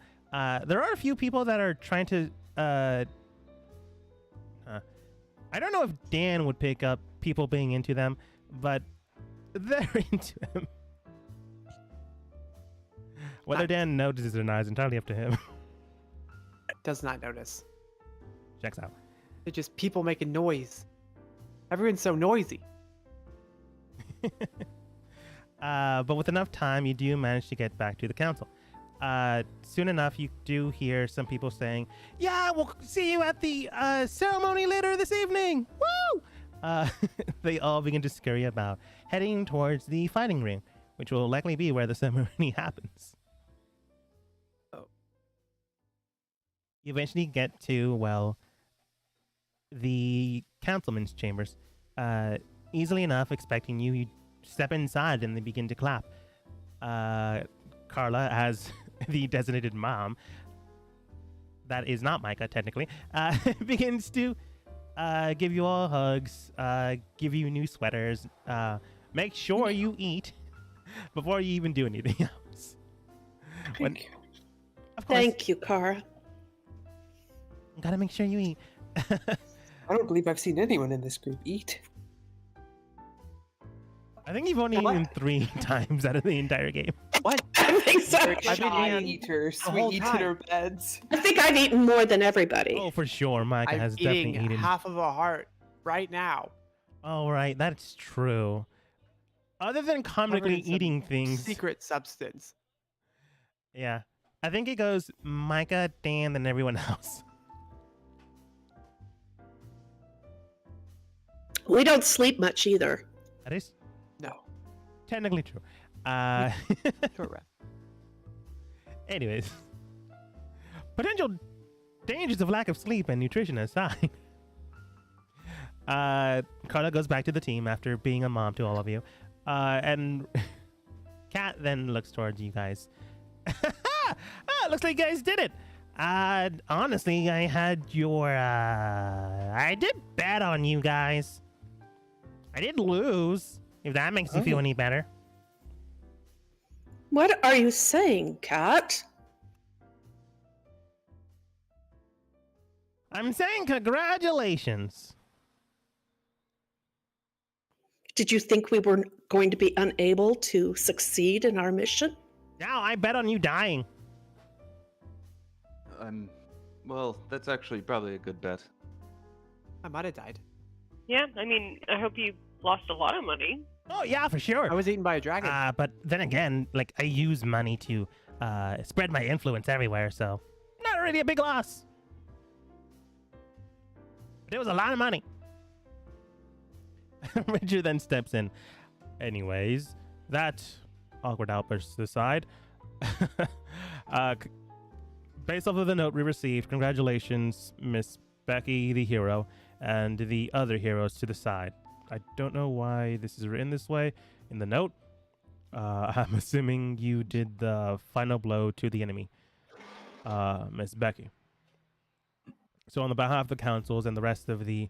[SPEAKER 1] There are a few people that are trying to, I don't know if Dan would pick up people being into them, but they're into him. Whether Dan notices it or not is entirely up to him.
[SPEAKER 5] Does not notice.
[SPEAKER 1] Checks out.
[SPEAKER 5] They're just people making noise. Everyone's so noisy.
[SPEAKER 1] But with enough time, you do manage to get back to the council. Soon enough, you do hear some people saying, "Yeah, we'll see you at the ceremony later this evening." Woo! They all begin to scurry about, heading towards the fighting ring, which will likely be where the ceremony happens.
[SPEAKER 5] Oh.
[SPEAKER 1] You eventually get to, the councilman's chambers. Easily enough, expecting you step inside and they begin to clap. Carla, as the designated mom, that is not Micah technically, begins to give you all hugs, give you new sweaters, make sure you eat before you even do anything else.
[SPEAKER 2] Thank you.
[SPEAKER 1] Of course,
[SPEAKER 3] Thank you, Cara.
[SPEAKER 1] gotta make sure you eat.
[SPEAKER 2] I don't believe I've seen anyone in this group eat.
[SPEAKER 1] I think you've only eaten 3 times out of the entire game.
[SPEAKER 5] What?
[SPEAKER 3] I think so.
[SPEAKER 5] I've been
[SPEAKER 2] Shy
[SPEAKER 5] eating
[SPEAKER 2] eaters.
[SPEAKER 5] the
[SPEAKER 2] We
[SPEAKER 5] whole
[SPEAKER 2] eat
[SPEAKER 5] time.
[SPEAKER 2] in our beds.
[SPEAKER 3] I think I've eaten more than everybody.
[SPEAKER 1] Oh, for sure, Micah
[SPEAKER 5] I'm
[SPEAKER 1] has
[SPEAKER 5] eating
[SPEAKER 1] definitely eaten.
[SPEAKER 5] half of a heart right now.
[SPEAKER 1] Oh, right, that's true. Other than
[SPEAKER 5] Covered
[SPEAKER 1] comically
[SPEAKER 5] in some
[SPEAKER 1] eating things,
[SPEAKER 5] Secret substance.
[SPEAKER 1] yeah, I think it goes Micah, Dan, then everyone else.
[SPEAKER 3] We don't sleep much either.
[SPEAKER 1] That is
[SPEAKER 5] No.
[SPEAKER 1] technically true.
[SPEAKER 5] Correct.
[SPEAKER 1] Anyways, potential dangers of lack of sleep and nutrition aside, Carla goes back to the team after being a mom to all of you, and Kat then looks towards you guys. Looks like you guys did it. Honestly, I had your, I did bet on you guys. I did lose, if that makes you feel any better.
[SPEAKER 3] What are you saying, Kat?
[SPEAKER 1] I'm saying congratulations.
[SPEAKER 3] Did you think we were going to be unable to succeed in our mission?
[SPEAKER 1] Now I bet on you dying.
[SPEAKER 6] Well, that's actually probably a good bet.
[SPEAKER 5] I might have died.
[SPEAKER 4] Yeah, I mean, I hope you lost a lot of money.
[SPEAKER 1] Oh yeah, for sure.
[SPEAKER 5] I was eaten by a dragon.
[SPEAKER 1] But then again, like I use money to spread my influence everywhere, so not really a big loss. But it was a lot of money. Richard then steps in. Anyways, that awkward outburst aside, based off of the note we received, congratulations, Miss Becky, the hero, and the other heroes to the side. I don't know why this is written this way in the note. I'm assuming you did the final blow to the enemy, Miss Becky. So on the behalf of the councils and the rest of the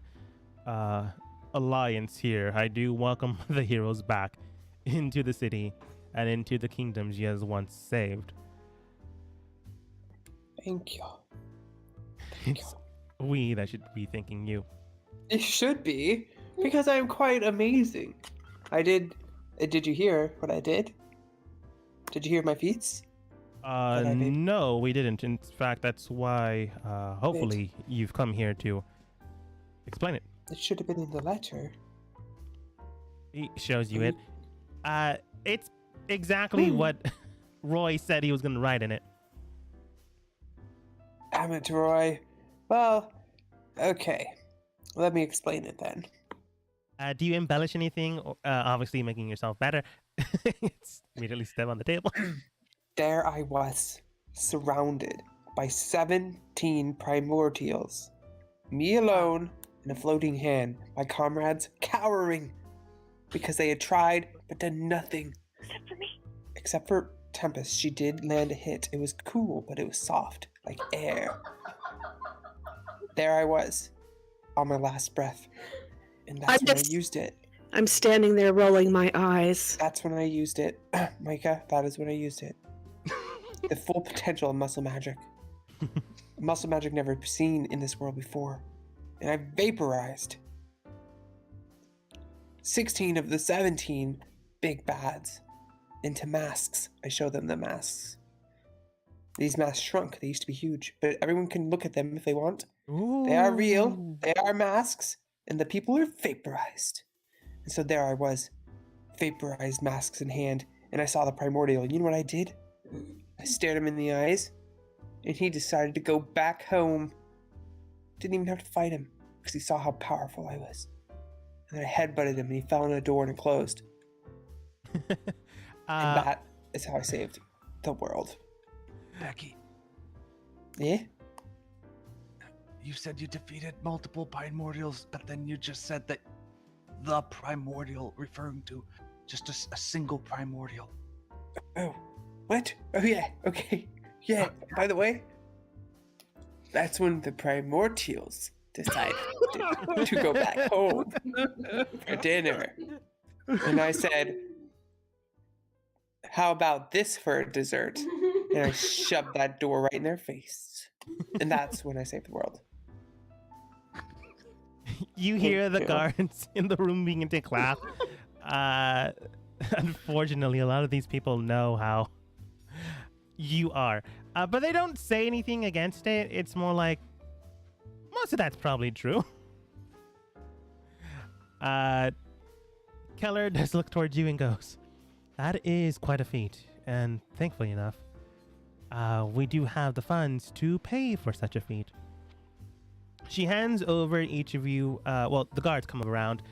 [SPEAKER 1] alliance here, I do welcome the heroes back into the city and into the kingdoms you has once saved.
[SPEAKER 2] Thank you.
[SPEAKER 1] It's we that should be thanking you.
[SPEAKER 2] It should be, because I'm quite amazing. Did you hear what I did? Did you hear my feats?
[SPEAKER 1] No, we didn't. In fact, that's why, hopefully, you've come here to explain it.
[SPEAKER 2] It should have been in the letter.
[SPEAKER 1] He shows you it. It's exactly what Roy said he was going to write in it.
[SPEAKER 2] Damn it, Roy. Well, okay. Let me explain it then.
[SPEAKER 1] Do you embellish anything? Obviously, making yourself better. It's immediately step on the table.
[SPEAKER 2] There I was, surrounded by 17 primordials. Me alone in a floating hand, my comrades cowering because they had tried but done nothing.
[SPEAKER 4] Except for me.
[SPEAKER 2] Except for Tempest, she did land a hit. It was cool, but it was soft, like air. There I was, on my last breath. And that's when I used it.
[SPEAKER 3] I'm standing there rolling my eyes.
[SPEAKER 2] That's when I used it. Micah, that is when I used it. The full potential of muscle magic. Muscle magic never seen in this world before. And I vaporized 16 of the 17 big bads into masks. I showed them the masks. These masks shrunk. They used to be huge, but everyone can look at them if they want.
[SPEAKER 1] Ooh.
[SPEAKER 2] They are real. They are masks, and the people are vaporized. And so there I was, vaporized, masks in hand, and I saw the primordial. And you know what I did? I stared him in the eyes, and he decided to go back home. Didn't even have to fight him, because he saw how powerful I was. And then I headbutted him, and he fell in a door and it closed. And that is how I saved the world.
[SPEAKER 7] Becky,
[SPEAKER 2] Yeah?
[SPEAKER 7] you said you defeated multiple primordials, but then you just said that the primordial, referring to just a single primordial.
[SPEAKER 2] Oh, what? Oh yeah, okay. Yeah, by the way, that's when the primordials decided to go back home for dinner. And I said, how about this for a dessert? And I shoved that door right in their face. And that's when I saved the world.
[SPEAKER 1] You hear the
[SPEAKER 2] you.
[SPEAKER 1] guards in the room begin to clap. Unfortunately, a lot of these people know how you are. But they don't say anything against it. It's more like, most of that's probably true. Keller does look towards you and goes, that is quite a feat. And thankfully enough, we do have the funds to pay for such a feat. She hands over each of you, well, the guards come around,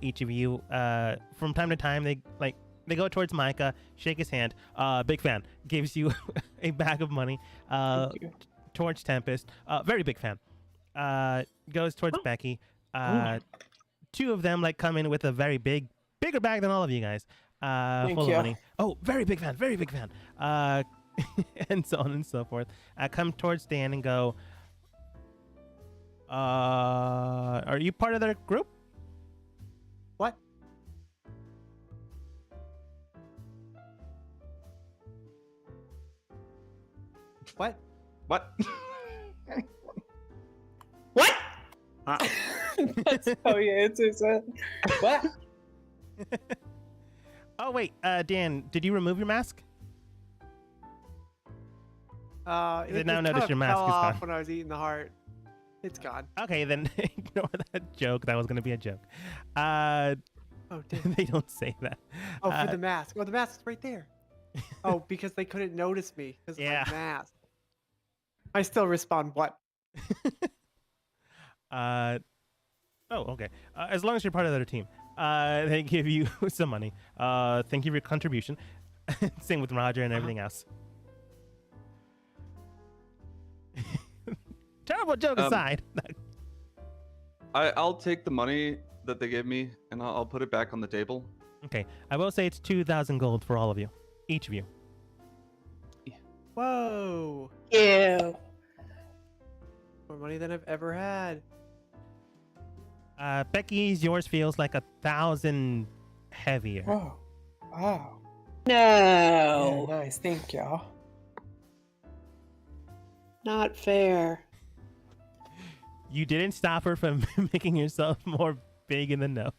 [SPEAKER 1] each of you, from time to time, they go towards Micah, shake his hand, big fan, gives you a bag of money, towards Tempest, very big fan, goes towards Becky, two of them come in with a very bigger bag than all of you guys, full of money. Oh, very big fan, and so on and so forth. Come towards Dan and go, are you part of their group?
[SPEAKER 5] What? What?
[SPEAKER 7] What?
[SPEAKER 3] What?
[SPEAKER 2] That's how you answer that. What?
[SPEAKER 1] Oh wait, Dan, did you remove your mask?
[SPEAKER 5] It
[SPEAKER 1] now
[SPEAKER 5] just
[SPEAKER 1] notice
[SPEAKER 5] kind of
[SPEAKER 1] your mask
[SPEAKER 5] fell
[SPEAKER 1] is
[SPEAKER 5] off
[SPEAKER 1] gone.
[SPEAKER 5] when I was eating the heart. It's gone.
[SPEAKER 1] Okay, then ignore that joke. That was going to be a joke.
[SPEAKER 5] Oh, damn.
[SPEAKER 1] They don't say that.
[SPEAKER 5] Oh, for
[SPEAKER 1] Uh,
[SPEAKER 5] the mask. Oh, the mask's right there. Oh, because they couldn't notice me because
[SPEAKER 1] Yeah.
[SPEAKER 5] of my mask. I still respond, what?
[SPEAKER 1] oh, okay. As long as you're part of their team, they give you some money. Thank you for your contribution. Same with Roger and everything else. Terrible joke aside.
[SPEAKER 6] I'll take the money that they gave me and I'll put it back on the table.
[SPEAKER 1] Okay, I will say it's 2,000 gold for all of you, each of you.
[SPEAKER 5] Whoa.
[SPEAKER 3] Ew.
[SPEAKER 5] More money than I've ever had.
[SPEAKER 1] Becky's, yours feels like 1,000 heavier.
[SPEAKER 2] Oh, wow. Yeah,
[SPEAKER 3] No.
[SPEAKER 2] nice. Thank y'all.
[SPEAKER 3] Not fair.
[SPEAKER 1] You didn't stop her from making yourself more big in the know.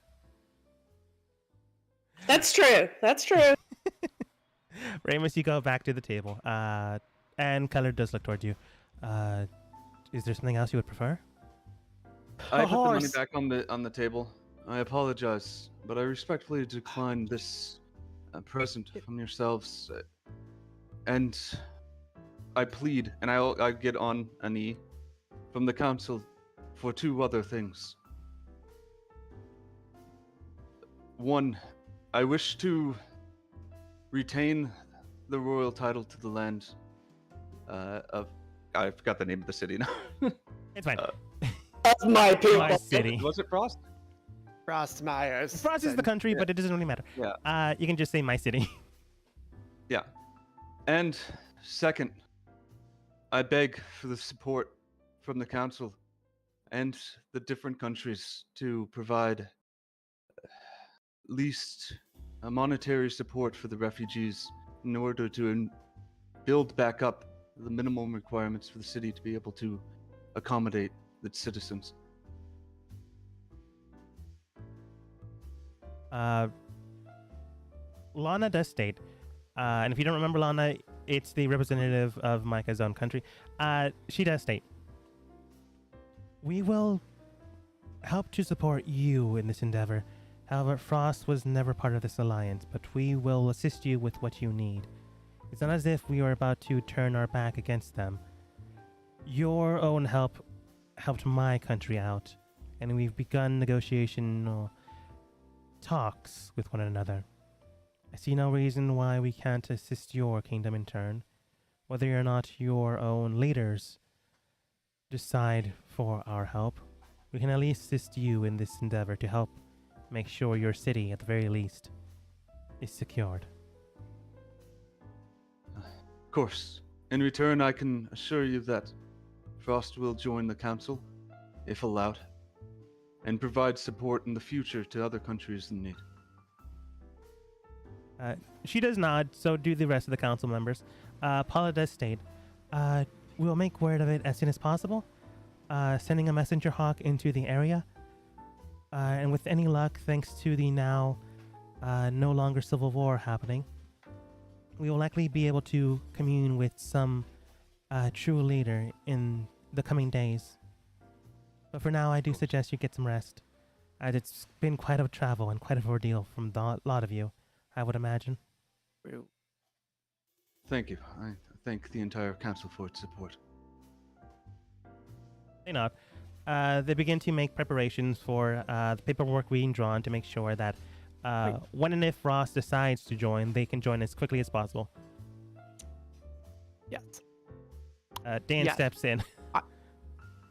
[SPEAKER 3] That's true. That's true.
[SPEAKER 1] Ramus, you go back to the table. And Color does look towards you. Is there something else you would prefer?
[SPEAKER 6] I put the money
[SPEAKER 5] horse.
[SPEAKER 6] back on the table. I apologize, but I respectfully decline this present from yourselves, and I plead, and I get on a knee from the council for two other things. One, I wish to retain the royal title to the land of. I forgot the name of the city now.
[SPEAKER 1] It's fine.
[SPEAKER 3] Of my people.
[SPEAKER 1] My city.
[SPEAKER 6] Was it Frost?
[SPEAKER 5] Frost Myers.
[SPEAKER 1] France is the country,
[SPEAKER 6] Yeah.
[SPEAKER 1] but it doesn't really matter.
[SPEAKER 6] Yeah.
[SPEAKER 1] You can just say my city.
[SPEAKER 6] Yeah. And second, I beg for the support from the council and the different countries to provide least monetary support for the refugees in order to build back up the minimum requirements for the city to be able to accommodate its citizens.
[SPEAKER 1] Lana does state, and if you don't remember Lana, it's the representative of Micah's own country. She does state, we will help to support you in this endeavor. However, Frost was never part of this alliance, but we will assist you with what you need. It's not as if we are about to turn our back against them. Your own help helped my country out, and we've begun negotiation talks with one another. I see no reason why we can't assist your kingdom in turn, whether or not your own leaders decide for our help. We can at least assist you in this endeavor to help make sure your city, at the very least, is secured.
[SPEAKER 6] Of course. In return, I can assure you that Frost will join the council, if allowed, and provide support in the future to other countries in need.
[SPEAKER 1] She does nod, so do the rest of the council members. Paula does state, we'll make word of it as soon as possible, sending a messenger hawk into the area. And with any luck, thanks to the now no longer civil war happening, we will likely be able to commune with some true leader in the coming days. But for now, I do suggest you get some rest, as it's been quite a travel and quite an ordeal from a lot of you, I would imagine.
[SPEAKER 6] Thank you. I thank the entire council for its support.
[SPEAKER 1] They nod. They begin to make preparations for the paperwork being drawn to make sure that when and if Ross decides to join, they can join as quickly as possible.
[SPEAKER 5] Yes.
[SPEAKER 1] Dan
[SPEAKER 5] Yes.
[SPEAKER 1] steps in.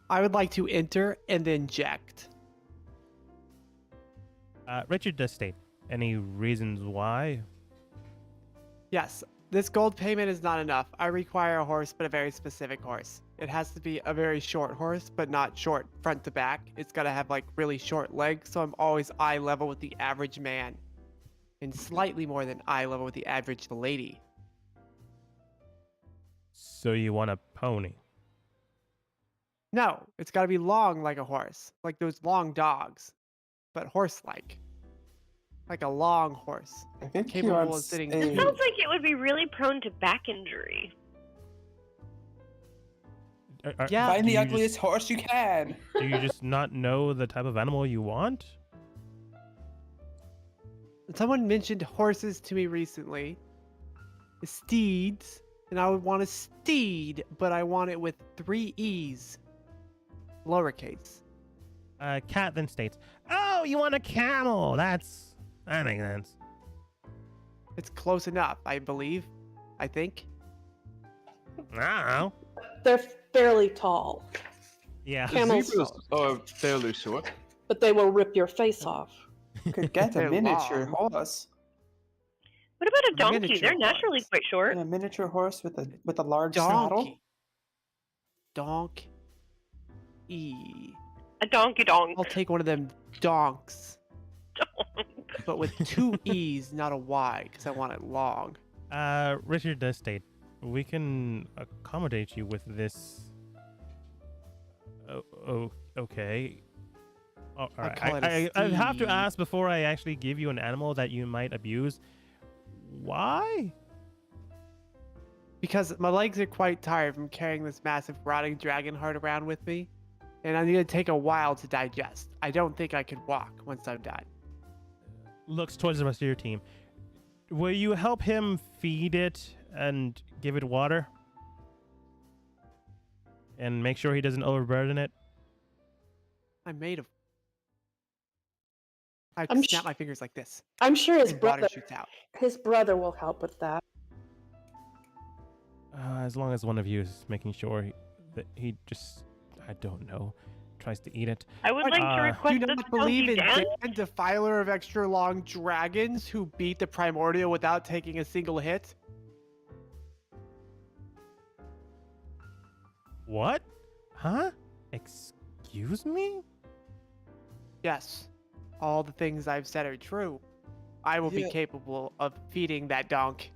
[SPEAKER 5] I would like to enter and inject.
[SPEAKER 1] Richard does state, any reasons why?
[SPEAKER 5] Yes. This gold payment is not enough. I require a horse, but a very specific horse. It has to be a very short horse, but not short front to back. It's got to have like really short legs, so I'm always eye level with the average man. And slightly more than eye level with the average lady.
[SPEAKER 1] So you want a pony?
[SPEAKER 5] No, it's got to be long like a horse. Like those long dogs. But horse-like. Like a long horse.
[SPEAKER 2] I think he
[SPEAKER 5] Capable of
[SPEAKER 2] wants
[SPEAKER 5] sitting
[SPEAKER 2] a-
[SPEAKER 4] It sounds like it would be really prone to back injury.
[SPEAKER 5] Yeah.
[SPEAKER 2] Find
[SPEAKER 1] do
[SPEAKER 2] the
[SPEAKER 1] you
[SPEAKER 2] ugliest horse you can.
[SPEAKER 1] Do you just not know the type of animal you want?
[SPEAKER 5] Someone mentioned horses to me recently. Steeds, and I would want a steed, but I want it with 3 E's. Lowercase.
[SPEAKER 1] Cat then states, "Oh, you want a camel? That makes sense."
[SPEAKER 5] It's close enough, I believe. I think.
[SPEAKER 1] I don't know.
[SPEAKER 3] They're fairly tall,
[SPEAKER 1] Yeah.
[SPEAKER 3] Camels.
[SPEAKER 6] Zebras are fairly short.
[SPEAKER 3] but they will rip your face off.
[SPEAKER 2] Could get a
[SPEAKER 5] They're
[SPEAKER 2] miniature
[SPEAKER 5] long.
[SPEAKER 2] horse.
[SPEAKER 4] What about a
[SPEAKER 5] A
[SPEAKER 4] donkey?
[SPEAKER 5] miniature
[SPEAKER 4] They're naturally
[SPEAKER 5] horse.
[SPEAKER 4] quite short.
[SPEAKER 2] And a miniature horse with a large saddle.
[SPEAKER 5] Donkey. Donk. E.
[SPEAKER 4] A donkey donk.
[SPEAKER 5] I'll take one of them donks, but with 2 E's, not a Y, because I want it long.
[SPEAKER 1] Richard does state, "We can accommodate you with this." Okay. All
[SPEAKER 5] I'll
[SPEAKER 1] right.
[SPEAKER 5] call it a
[SPEAKER 1] I have to
[SPEAKER 5] steed.
[SPEAKER 1] ask before I actually give you an animal that you might abuse. Why?
[SPEAKER 5] Because my legs are quite tired from carrying this massive rotting dragon heart around with me, and I'm gonna take a while to digest. I don't think I could walk once I'm done.
[SPEAKER 1] Looks towards the rest of your team. Will you help him feed it and give it water? And make sure he doesn't overburden it?
[SPEAKER 5] I'm made of. I
[SPEAKER 3] I'm
[SPEAKER 5] snap
[SPEAKER 3] sh-
[SPEAKER 5] my fingers like this,
[SPEAKER 3] I'm sure his
[SPEAKER 5] and water
[SPEAKER 3] brother,
[SPEAKER 5] shoots out.
[SPEAKER 3] his brother will help with that.
[SPEAKER 1] As long as one of you is making sure that he just, I don't know, tries to eat it.
[SPEAKER 4] I would like to
[SPEAKER 1] Do
[SPEAKER 5] Do
[SPEAKER 4] request
[SPEAKER 5] you
[SPEAKER 4] this
[SPEAKER 5] not believe in
[SPEAKER 4] donkey Dan.
[SPEAKER 5] Dan, defiler of extra long dragons who beat the primordial without taking a single hit?
[SPEAKER 1] What? Huh? Excuse me?
[SPEAKER 5] Yes, all the things I've said are true. I will be
[SPEAKER 2] Yeah.
[SPEAKER 5] capable of feeding that donk.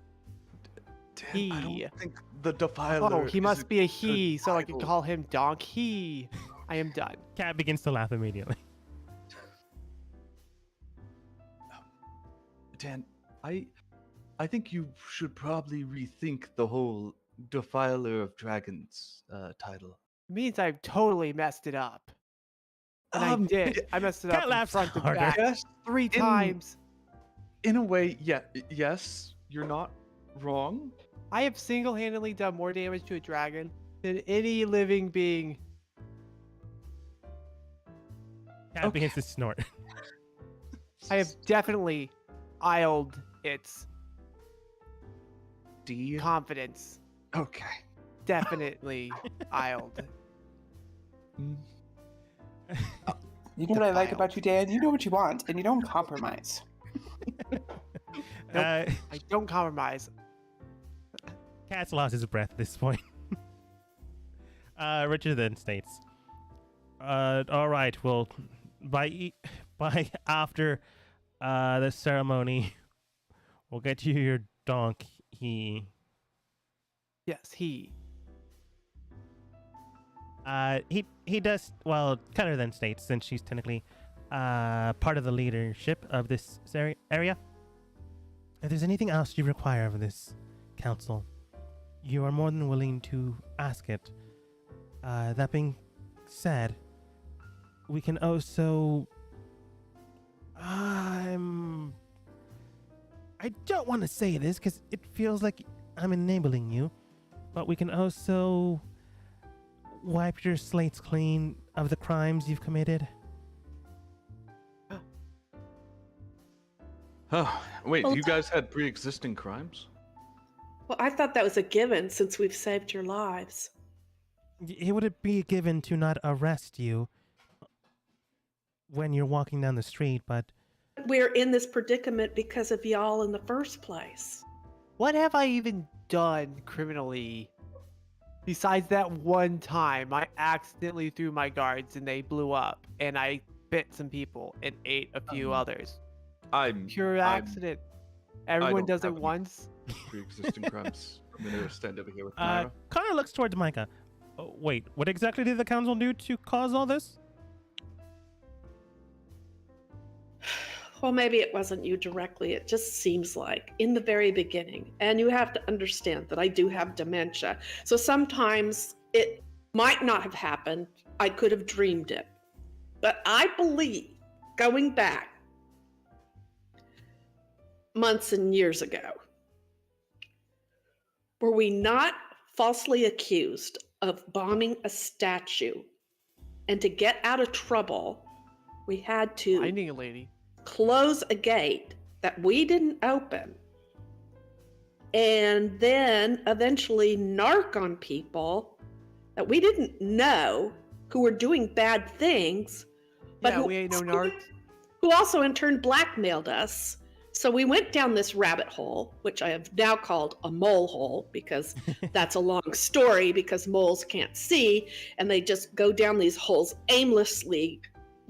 [SPEAKER 6] Dan, I
[SPEAKER 5] He.
[SPEAKER 6] don't think the defiler.
[SPEAKER 5] Oh, he
[SPEAKER 6] is
[SPEAKER 5] must be a
[SPEAKER 6] good
[SPEAKER 5] he, so I can
[SPEAKER 6] title.
[SPEAKER 5] call him Donk He. I am done.
[SPEAKER 1] Cat begins to laugh immediately.
[SPEAKER 6] Dan, I think you should probably rethink the whole defiler of dragons title.
[SPEAKER 5] It means I've totally messed it up. And I did. I messed it
[SPEAKER 1] Cat
[SPEAKER 5] up from
[SPEAKER 1] laughs
[SPEAKER 5] front to
[SPEAKER 1] harder.
[SPEAKER 5] back
[SPEAKER 6] Yes,
[SPEAKER 5] 3 times.
[SPEAKER 6] in a way, yes, you're not wrong.
[SPEAKER 5] I have single-handedly done more damage to a dragon than any living being.
[SPEAKER 1] Cat
[SPEAKER 6] Okay.
[SPEAKER 1] begins to snort.
[SPEAKER 5] I have definitely isled its
[SPEAKER 6] D.
[SPEAKER 5] confidence.
[SPEAKER 6] Okay.
[SPEAKER 5] Definitely isled.
[SPEAKER 6] Mm.
[SPEAKER 2] You know what I like
[SPEAKER 5] Defiled.
[SPEAKER 2] about you, Dan? You know what you want, and you don't compromise.
[SPEAKER 1] Uh,
[SPEAKER 5] I don't compromise.
[SPEAKER 1] Cat's lost his breath at this point. Richard then states, all right, well, by after the ceremony, we'll get you your donkey.
[SPEAKER 5] Yes, he.
[SPEAKER 1] He does, well, Cutter then states, since she's technically part of the leadership of this area, if there's anything else you require of this council, you are more than willing to ask it. That being said, we can also... I don't want to say this because it feels like I'm enabling you, but we can also wipe your slates clean of the crimes you've committed.
[SPEAKER 6] Oh, wait,
[SPEAKER 3] Well,
[SPEAKER 6] you guys had pre-existing crimes?
[SPEAKER 3] Well, I thought that was a given since we've saved your lives.
[SPEAKER 1] It would be given to not arrest you when you're walking down the street, but
[SPEAKER 3] We're in this predicament because of y'all in the first place.
[SPEAKER 5] What have I even done criminally? Besides that one time I accidentally threw my guards and they blew up, and I bit some people and ate a few others. Pure accident. Everyone
[SPEAKER 6] don't
[SPEAKER 5] does it
[SPEAKER 6] have any.
[SPEAKER 5] once.
[SPEAKER 6] Pre-existing crimes. I'm gonna stand over here with Myra.
[SPEAKER 1] Connor looks towards Micah. Oh, wait, what exactly did the council do to cause all this?
[SPEAKER 3] Well, maybe it wasn't you directly. It just seems like in the very beginning. And you have to understand that I do have dementia. So sometimes it might not have happened. I could have dreamed it. But I believe, going back, months and years ago, were we not falsely accused of bombing a statue? And to get out of trouble, we had to
[SPEAKER 5] Finding a lady.
[SPEAKER 3] close a gate that we didn't open, and then eventually narc on people that we didn't know who were doing bad things, but
[SPEAKER 5] Yeah, we ain't no narcs.
[SPEAKER 3] who also in turn blackmailed us. So we went down this rabbit hole, which I have now called a mole hole, because that's a long story, because moles can't see and they just go down these holes aimlessly,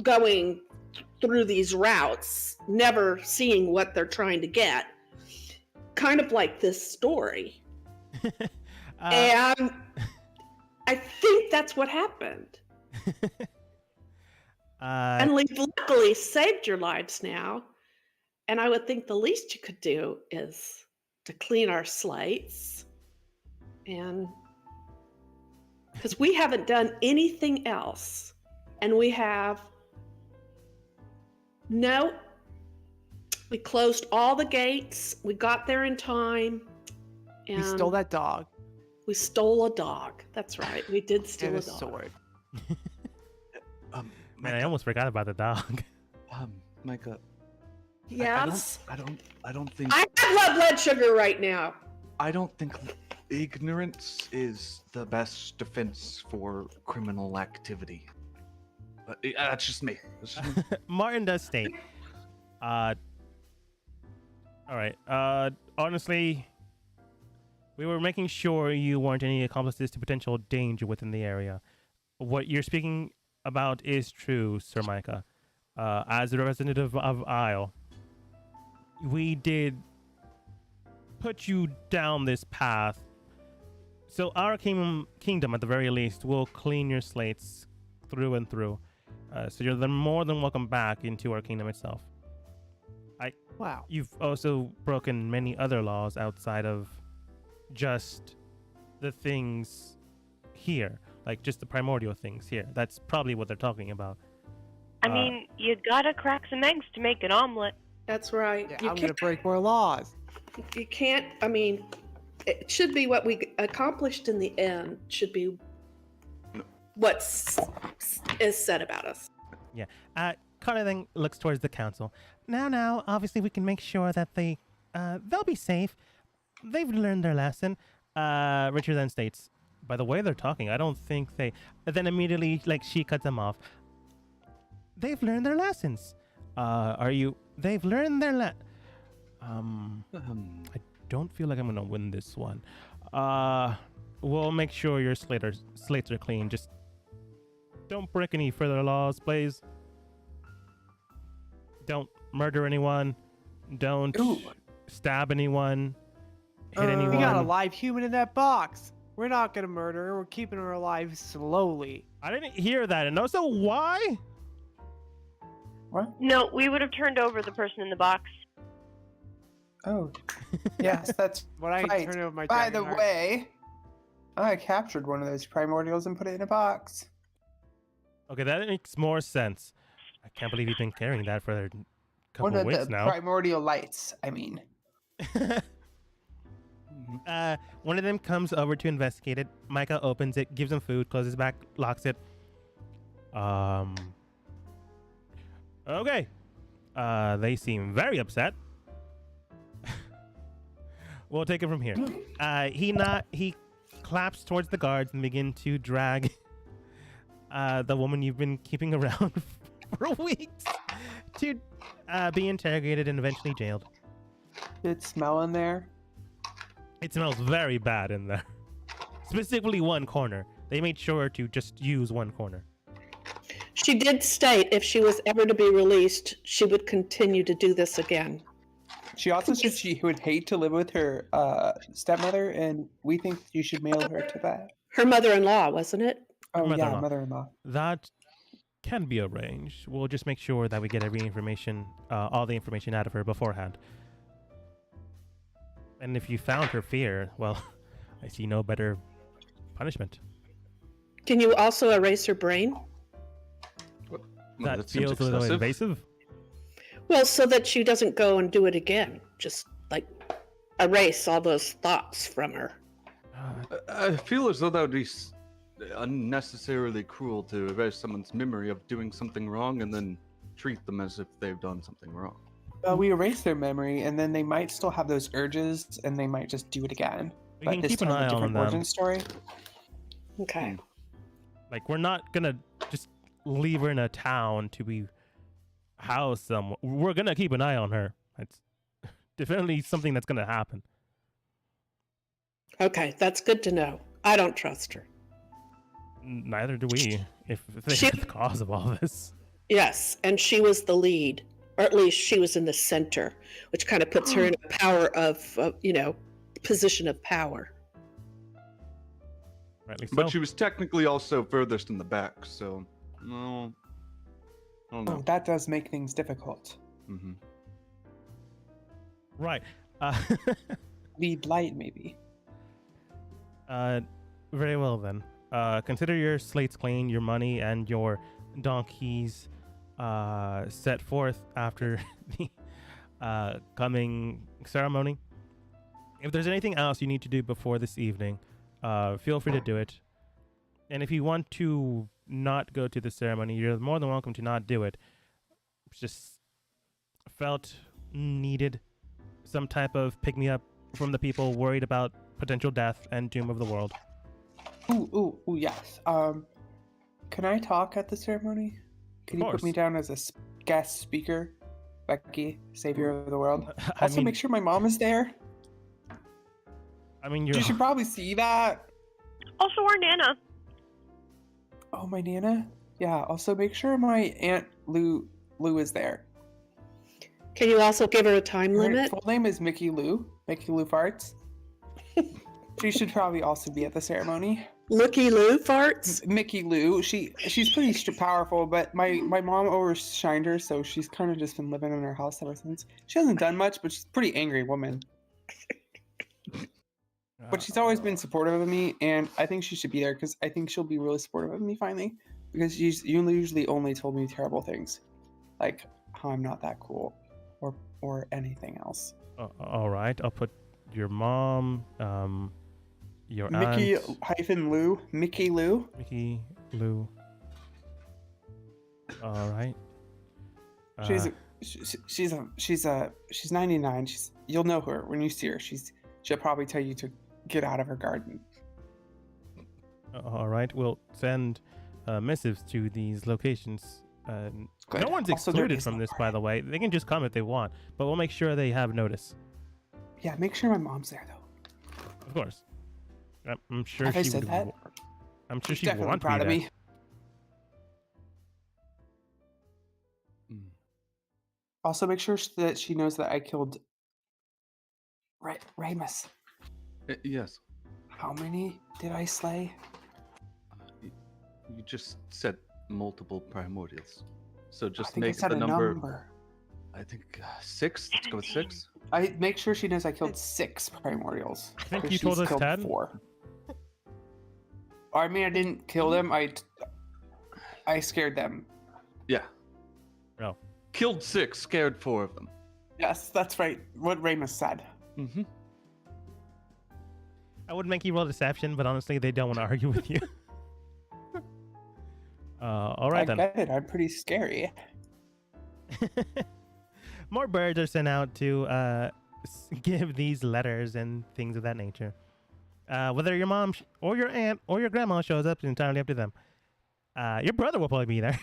[SPEAKER 3] going through these routes, never seeing what they're trying to get. Kind of like this story. And I think that's what happened. And we've luckily saved your lives now. And I would think the least you could do is to clean our slates. And because we haven't done anything else. And we have we closed all the gates. We got there in time. And
[SPEAKER 5] We stole that dog
[SPEAKER 3] We stole a dog. That's right. We did steal
[SPEAKER 5] and
[SPEAKER 3] a
[SPEAKER 5] a
[SPEAKER 3] dog.
[SPEAKER 5] sword.
[SPEAKER 1] Man, I almost forgot about the dog.
[SPEAKER 6] Micah.
[SPEAKER 3] Yes.
[SPEAKER 6] I don't think.
[SPEAKER 3] I have low blood sugar right now.
[SPEAKER 6] I don't think ignorance is the best defense for criminal activity. But that's just me. That's just me.
[SPEAKER 1] Martin does state. All right. Honestly, we were making sure you weren't any accomplices to potential danger within the area. What you're speaking about is true, Sir Micah. As a representative of Isle, we did put you down this path. So our kingdom, at the very least, will clean your slates through and through. So you're more than welcome back into our kingdom itself.
[SPEAKER 5] Wow.
[SPEAKER 1] You've also broken many other laws outside of just the things here, like just the primordial things here. That's probably what they're talking about.
[SPEAKER 4] I mean, you gotta crack some eggs to make an omelet.
[SPEAKER 3] That's right.
[SPEAKER 5] Yeah,
[SPEAKER 3] You
[SPEAKER 5] I'm gonna
[SPEAKER 3] can't,
[SPEAKER 5] break more laws.
[SPEAKER 3] you can't, I mean, it should be what we accomplished in the end, should be what is said about us.
[SPEAKER 1] Yeah. Connor then looks towards the council. Now, obviously we can make sure that they'll be safe. They've learned their lesson. Richard then states, by the way they're talking, I don't think they... Then immediately, she cuts them off. They've learned their lessons. They've learned their I don't feel like I'm gonna win this one. We'll make sure your slates are clean. Just don't break any further laws, please. Don't murder anyone. Don't stab anyone. Hit anyone.
[SPEAKER 5] We got a live human in that box. We're not gonna murder her. We're keeping her alive slowly.
[SPEAKER 1] I didn't hear that. And also, why?
[SPEAKER 2] What?
[SPEAKER 4] No, we would have turned over the person in the box.
[SPEAKER 2] Oh, yes, that's
[SPEAKER 5] When I
[SPEAKER 2] right.
[SPEAKER 5] turn over my
[SPEAKER 2] By
[SPEAKER 5] dragon
[SPEAKER 2] the
[SPEAKER 5] heart.
[SPEAKER 2] way, I captured one of those primordials and put it in a box.
[SPEAKER 1] Okay, that makes more sense. I can't believe you've been carrying that for a couple
[SPEAKER 2] One
[SPEAKER 1] of
[SPEAKER 2] of
[SPEAKER 1] weeks
[SPEAKER 2] the
[SPEAKER 1] now.
[SPEAKER 2] primordial lights, I mean.
[SPEAKER 1] One of them comes over to investigate it. Micah opens it, gives him food, closes back, locks it. Okay. They seem very upset. We'll take it from here. He claps towards the guards and begin to drag the woman you've been keeping around for weeks to be interrogated and eventually jailed.
[SPEAKER 2] Did it smell in there?
[SPEAKER 1] It smells very bad in there. Specifically one corner. They made sure to just use one corner.
[SPEAKER 3] She did state if she was ever to be released, she would continue to do this again.
[SPEAKER 2] She also said she would hate to live with her stepmother, and we think you should mail her to that.
[SPEAKER 3] Her mother-in-law, wasn't it?
[SPEAKER 2] Oh, yeah,
[SPEAKER 1] Mother-in-law.
[SPEAKER 2] mother-in-law.
[SPEAKER 1] That can be arranged. We'll just make sure that we get every information, all the information out of her beforehand. And if you found her fear, well, I see no better punishment.
[SPEAKER 3] Can you also erase her brain?
[SPEAKER 6] Well,
[SPEAKER 1] That
[SPEAKER 6] seems
[SPEAKER 1] feels a little
[SPEAKER 6] excessive.
[SPEAKER 1] invasive.
[SPEAKER 3] Well, so that she doesn't go and do it again. just like erase all those thoughts from her.
[SPEAKER 6] I feel as though that would be unnecessarily cruel to erase someone's memory of doing something wrong and then treat them as if they've done something wrong.
[SPEAKER 2] We erase their memory, and then they might still have those urges, and they might just do it again.
[SPEAKER 1] We
[SPEAKER 2] But
[SPEAKER 1] can
[SPEAKER 2] this
[SPEAKER 1] keep an
[SPEAKER 2] time a
[SPEAKER 1] eye on
[SPEAKER 2] different
[SPEAKER 1] them.
[SPEAKER 2] origin story.
[SPEAKER 3] Okay.
[SPEAKER 1] Like, we're not gonna just leave her in a town to be housed somewhere. We're gonna keep an eye on her. It's definitely something that's gonna happen.
[SPEAKER 3] Okay, that's good to know. I don't trust her.
[SPEAKER 1] Neither do we, if they
[SPEAKER 3] She-
[SPEAKER 1] are the cause of all this.
[SPEAKER 3] Yes, and she was the lead, or at least she was in the center, which kind of puts her in a power of, position of power.
[SPEAKER 1] Rightly so.
[SPEAKER 6] But she was technically also furthest in the back, so no, I don't
[SPEAKER 2] Oh,
[SPEAKER 6] know.
[SPEAKER 2] that does make things difficult.
[SPEAKER 6] Hmm.
[SPEAKER 1] Right.
[SPEAKER 2] Lead light, maybe.
[SPEAKER 1] Very well then. Consider your slates clean, your money and your donkeys set forth after the coming ceremony. If there's anything else you need to do before this evening, feel free to do it. And if you want to not go to the ceremony, you're more than welcome to not do it. Just felt needed some type of pick-me-up from the people worried about potential death and doom of the world.
[SPEAKER 2] Ooh, yes. Can I talk at the ceremony? Can you put me
[SPEAKER 1] course.
[SPEAKER 2] down as a guest speaker? Becky, savior of the world.
[SPEAKER 1] I
[SPEAKER 2] Also,
[SPEAKER 1] mean,
[SPEAKER 2] make sure my mom is there.
[SPEAKER 1] you're
[SPEAKER 2] You should probably see that.
[SPEAKER 4] Also, our Nana.
[SPEAKER 2] Oh, my Nana? Yeah, also make sure my Aunt Lou is there.
[SPEAKER 3] Can you also give her a time
[SPEAKER 2] Her
[SPEAKER 3] limit?
[SPEAKER 2] full name is Mickey Lou Farts. She should probably also be at the ceremony.
[SPEAKER 3] Looky Lou farts?
[SPEAKER 2] Mickey Lou, she's pretty powerful, but my mom overshined her, so she's kind of just been living in her house ever since. She hasn't done much, but she's a pretty angry woman. But she's always been supportive of me, and I think she should be there because I think she'll be really supportive of me finally. Because she's usually only told me terrible things, like how I'm not that cool, or anything else.
[SPEAKER 1] all right. I'll put your mom, your
[SPEAKER 2] Mickey
[SPEAKER 1] aunt,
[SPEAKER 2] Lou, Mickey Lou.
[SPEAKER 1] Mickey, Lou. All right.
[SPEAKER 2] She's 99. You'll know her when you see her. She'll probably tell you to get out of her garden.
[SPEAKER 1] All right. We'll send missives to these locations.
[SPEAKER 2] Good.
[SPEAKER 1] No one's
[SPEAKER 2] Also, there
[SPEAKER 1] excluded
[SPEAKER 2] is
[SPEAKER 1] from
[SPEAKER 2] no
[SPEAKER 1] this, by
[SPEAKER 2] parade.
[SPEAKER 1] the way. They can just come if they want, but we'll make sure they have notice.
[SPEAKER 2] Yeah, make sure my mom's there though.
[SPEAKER 1] Of course. I'm sure
[SPEAKER 2] Have I
[SPEAKER 1] she
[SPEAKER 2] said
[SPEAKER 1] would.
[SPEAKER 2] that?
[SPEAKER 1] I'm sure
[SPEAKER 2] She's
[SPEAKER 1] she would
[SPEAKER 2] definitely
[SPEAKER 1] want to be
[SPEAKER 2] proud of
[SPEAKER 1] there.
[SPEAKER 2] me. Also, make sure that she knows that I killed Ramus.
[SPEAKER 6] Yes,
[SPEAKER 2] How many did I slay?
[SPEAKER 6] you just said multiple primordials, so
[SPEAKER 2] I
[SPEAKER 6] just
[SPEAKER 2] think I
[SPEAKER 6] make
[SPEAKER 2] said
[SPEAKER 6] the
[SPEAKER 2] a
[SPEAKER 6] number. I think 6. Let's go with 6.
[SPEAKER 2] I make sure she knows I killed 6 primordials.
[SPEAKER 1] I think
[SPEAKER 2] 'cause
[SPEAKER 1] you told
[SPEAKER 2] she's
[SPEAKER 1] us
[SPEAKER 2] killed
[SPEAKER 1] 10.
[SPEAKER 2] 4. I mean, I didn't kill them. I scared them.
[SPEAKER 6] Yeah.
[SPEAKER 1] Oh.
[SPEAKER 6] Killed 6, scared 4 of them.
[SPEAKER 2] Yes, that's right. What Ramus said.
[SPEAKER 6] Mm-hmm.
[SPEAKER 1] I would make you roll deception, but honestly, they don't want to argue with you. All right
[SPEAKER 2] I
[SPEAKER 1] then.
[SPEAKER 2] get it. I'm pretty scary.
[SPEAKER 1] More birds are sent out to give these letters and things of that nature. Whether your mom or your aunt or your grandma shows up is entirely up to them. Your brother will probably be there.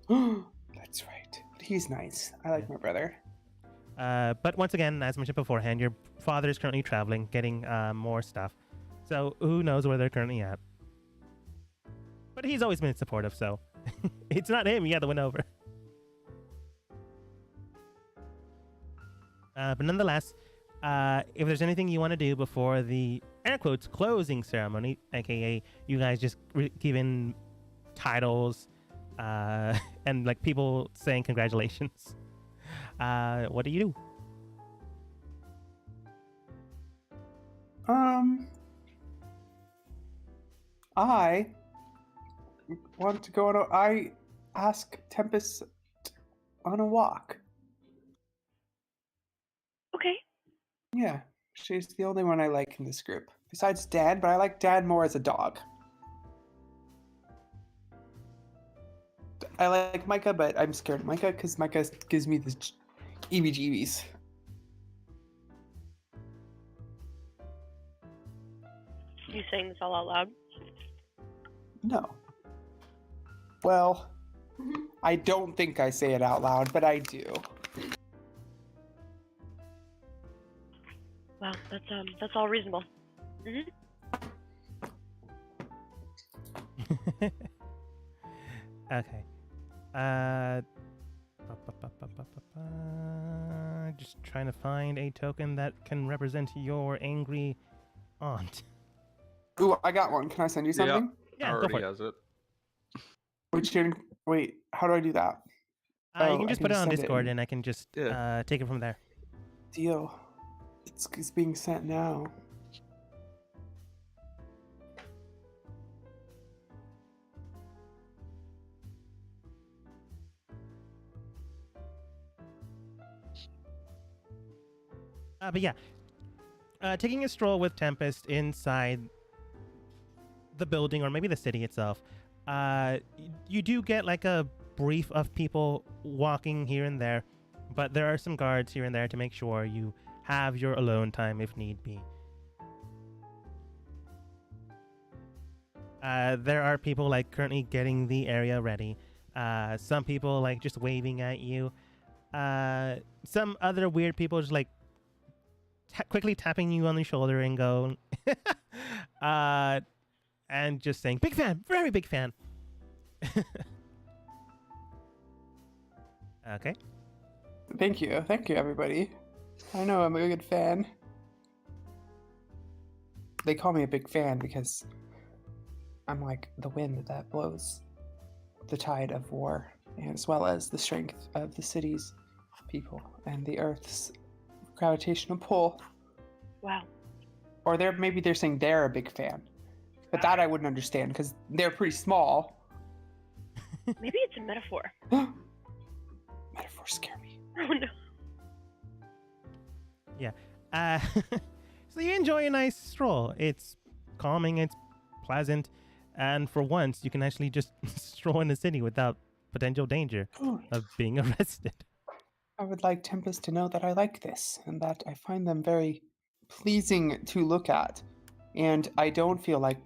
[SPEAKER 2] That's right. But he's nice. I like my brother.
[SPEAKER 1] But once again, as mentioned beforehand, your father is currently traveling, getting more stuff. So who knows where they're currently at. But he's always been supportive, so it's not him you got to win over. But nonetheless, if there's anything you want to do before the air quotes closing ceremony, aka you guys just giving titles and like people saying congratulations, what do you do?
[SPEAKER 2] I want to go on I ask Tempest on a walk. Yeah, she's the only one I like in this group. Besides Dad, but I like Dad more as a dog. I like Micah, but I'm scared of Micah because Micah gives me the EBGBs.
[SPEAKER 4] You saying this all out loud?
[SPEAKER 2] No. Well, I don't think I say it out loud, but I do.
[SPEAKER 4] Wow, that's all reasonable. Mm-hmm.
[SPEAKER 1] Okay. Just trying to find a token that can represent your angry aunt.
[SPEAKER 2] Ooh, I got one. Can I send you
[SPEAKER 6] Yeah.
[SPEAKER 2] something?
[SPEAKER 1] Yeah, go
[SPEAKER 6] Already
[SPEAKER 1] for it.
[SPEAKER 6] has it.
[SPEAKER 2] Wait, how do I do that?
[SPEAKER 1] You
[SPEAKER 2] Oh,
[SPEAKER 1] can
[SPEAKER 2] I
[SPEAKER 1] just
[SPEAKER 2] can
[SPEAKER 1] put it
[SPEAKER 2] just
[SPEAKER 1] on
[SPEAKER 2] send it
[SPEAKER 1] Discord
[SPEAKER 2] in.
[SPEAKER 1] and I can just
[SPEAKER 6] Yeah.
[SPEAKER 1] take it from there.
[SPEAKER 2] Deal. It's being sent now.
[SPEAKER 1] But yeah, taking a stroll with Tempest inside the building or maybe the city itself, you do get like a brief of people walking here and there, but there are some guards here and there to make sure you have your alone time if need be. There are people like currently getting the area ready. Some people like just waving at you. Some other weird people just like quickly tapping you on the shoulder and go, and just saying, "Big fan, very big fan." Okay.
[SPEAKER 2] Thank you, everybody. I know I'm a good fan. They call me a big fan because I'm like the wind that blows the tide of war, as well as the strength of the city's people and the Earth's gravitational pull.
[SPEAKER 4] Wow.
[SPEAKER 2] Or maybe they're saying they're a big fan, but that I wouldn't understand because they're pretty small.
[SPEAKER 4] Maybe it's a metaphor.
[SPEAKER 2] Metaphors scare me.
[SPEAKER 4] Oh no.
[SPEAKER 1] Yeah. So you enjoy a nice stroll. It's calming, it's pleasant, and for once you can actually just stroll in the city without potential danger of being arrested.
[SPEAKER 2] I would like Tempest to know that I like this and that I find them very pleasing to look at. And I don't feel like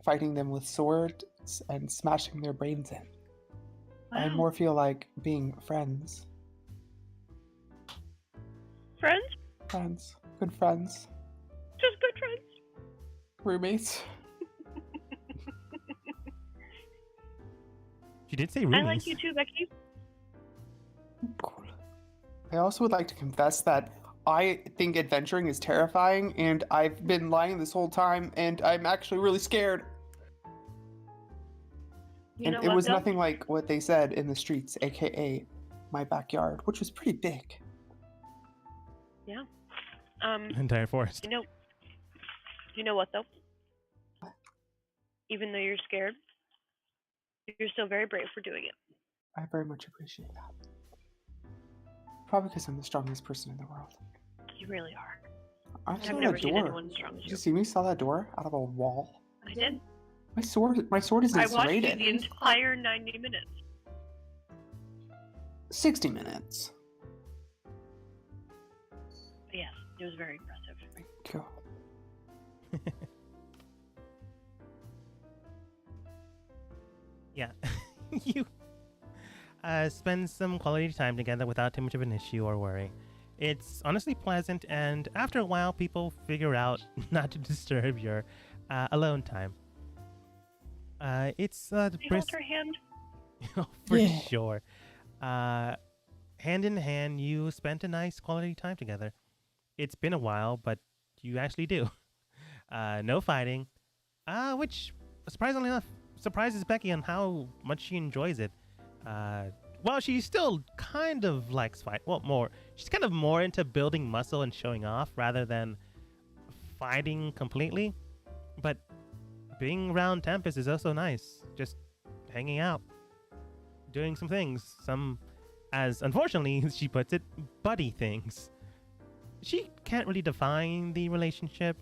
[SPEAKER 2] fighting them with swords and smashing their brains in. I
[SPEAKER 4] Wow.
[SPEAKER 2] more feel like being friends.
[SPEAKER 4] Friends?
[SPEAKER 2] Friends. Good friends.
[SPEAKER 4] Just good friends.
[SPEAKER 2] Roommates.
[SPEAKER 1] She did say
[SPEAKER 4] I
[SPEAKER 1] roomies.
[SPEAKER 4] like you too, Becky.
[SPEAKER 2] Cool. I also would like to confess that I think adventuring is terrifying, and I've been lying this whole time, and I'm actually really scared.
[SPEAKER 4] You know
[SPEAKER 2] And it
[SPEAKER 4] what,
[SPEAKER 2] was
[SPEAKER 4] though?
[SPEAKER 2] nothing like what they said in the streets, aka my backyard, which was pretty big.
[SPEAKER 4] Yeah.
[SPEAKER 1] Entire forest.
[SPEAKER 4] You know what though? Even though you're scared, you're still very brave for doing it.
[SPEAKER 2] I very much appreciate that. Probably because I'm the strongest person in the world.
[SPEAKER 4] You really are.
[SPEAKER 2] I
[SPEAKER 4] I've
[SPEAKER 2] saw
[SPEAKER 4] never
[SPEAKER 2] that
[SPEAKER 4] seen
[SPEAKER 2] door.
[SPEAKER 4] anyone as strong as
[SPEAKER 2] Did
[SPEAKER 4] you.
[SPEAKER 2] you see me saw that door out of a wall?
[SPEAKER 4] I did.
[SPEAKER 2] My sword isn't
[SPEAKER 4] I watched you
[SPEAKER 2] serrated.
[SPEAKER 4] the entire 90 minutes.
[SPEAKER 2] 60 minutes.
[SPEAKER 4] Yes, it was very impressive.
[SPEAKER 2] Thank you.
[SPEAKER 1] Yeah. You spend some quality time together without too much of an issue or worry. It's honestly pleasant, and after a while, people figure out not to disturb your alone time. It's
[SPEAKER 4] Can you hold her hand?
[SPEAKER 1] for
[SPEAKER 2] Yeah.
[SPEAKER 1] sure. Hand in hand, you spent a nice quality time together. It's been a while, but you actually do. No fighting, which surprisingly enough surprises Becky on how much she enjoys it. Well, she still kind of likes fight. Well, more. She's kind of more into building muscle and showing off rather than fighting completely. But being around Tempest is also nice. Just hanging out, doing some things. Some, as unfortunately she puts it, buddy things. She can't really define the relationship,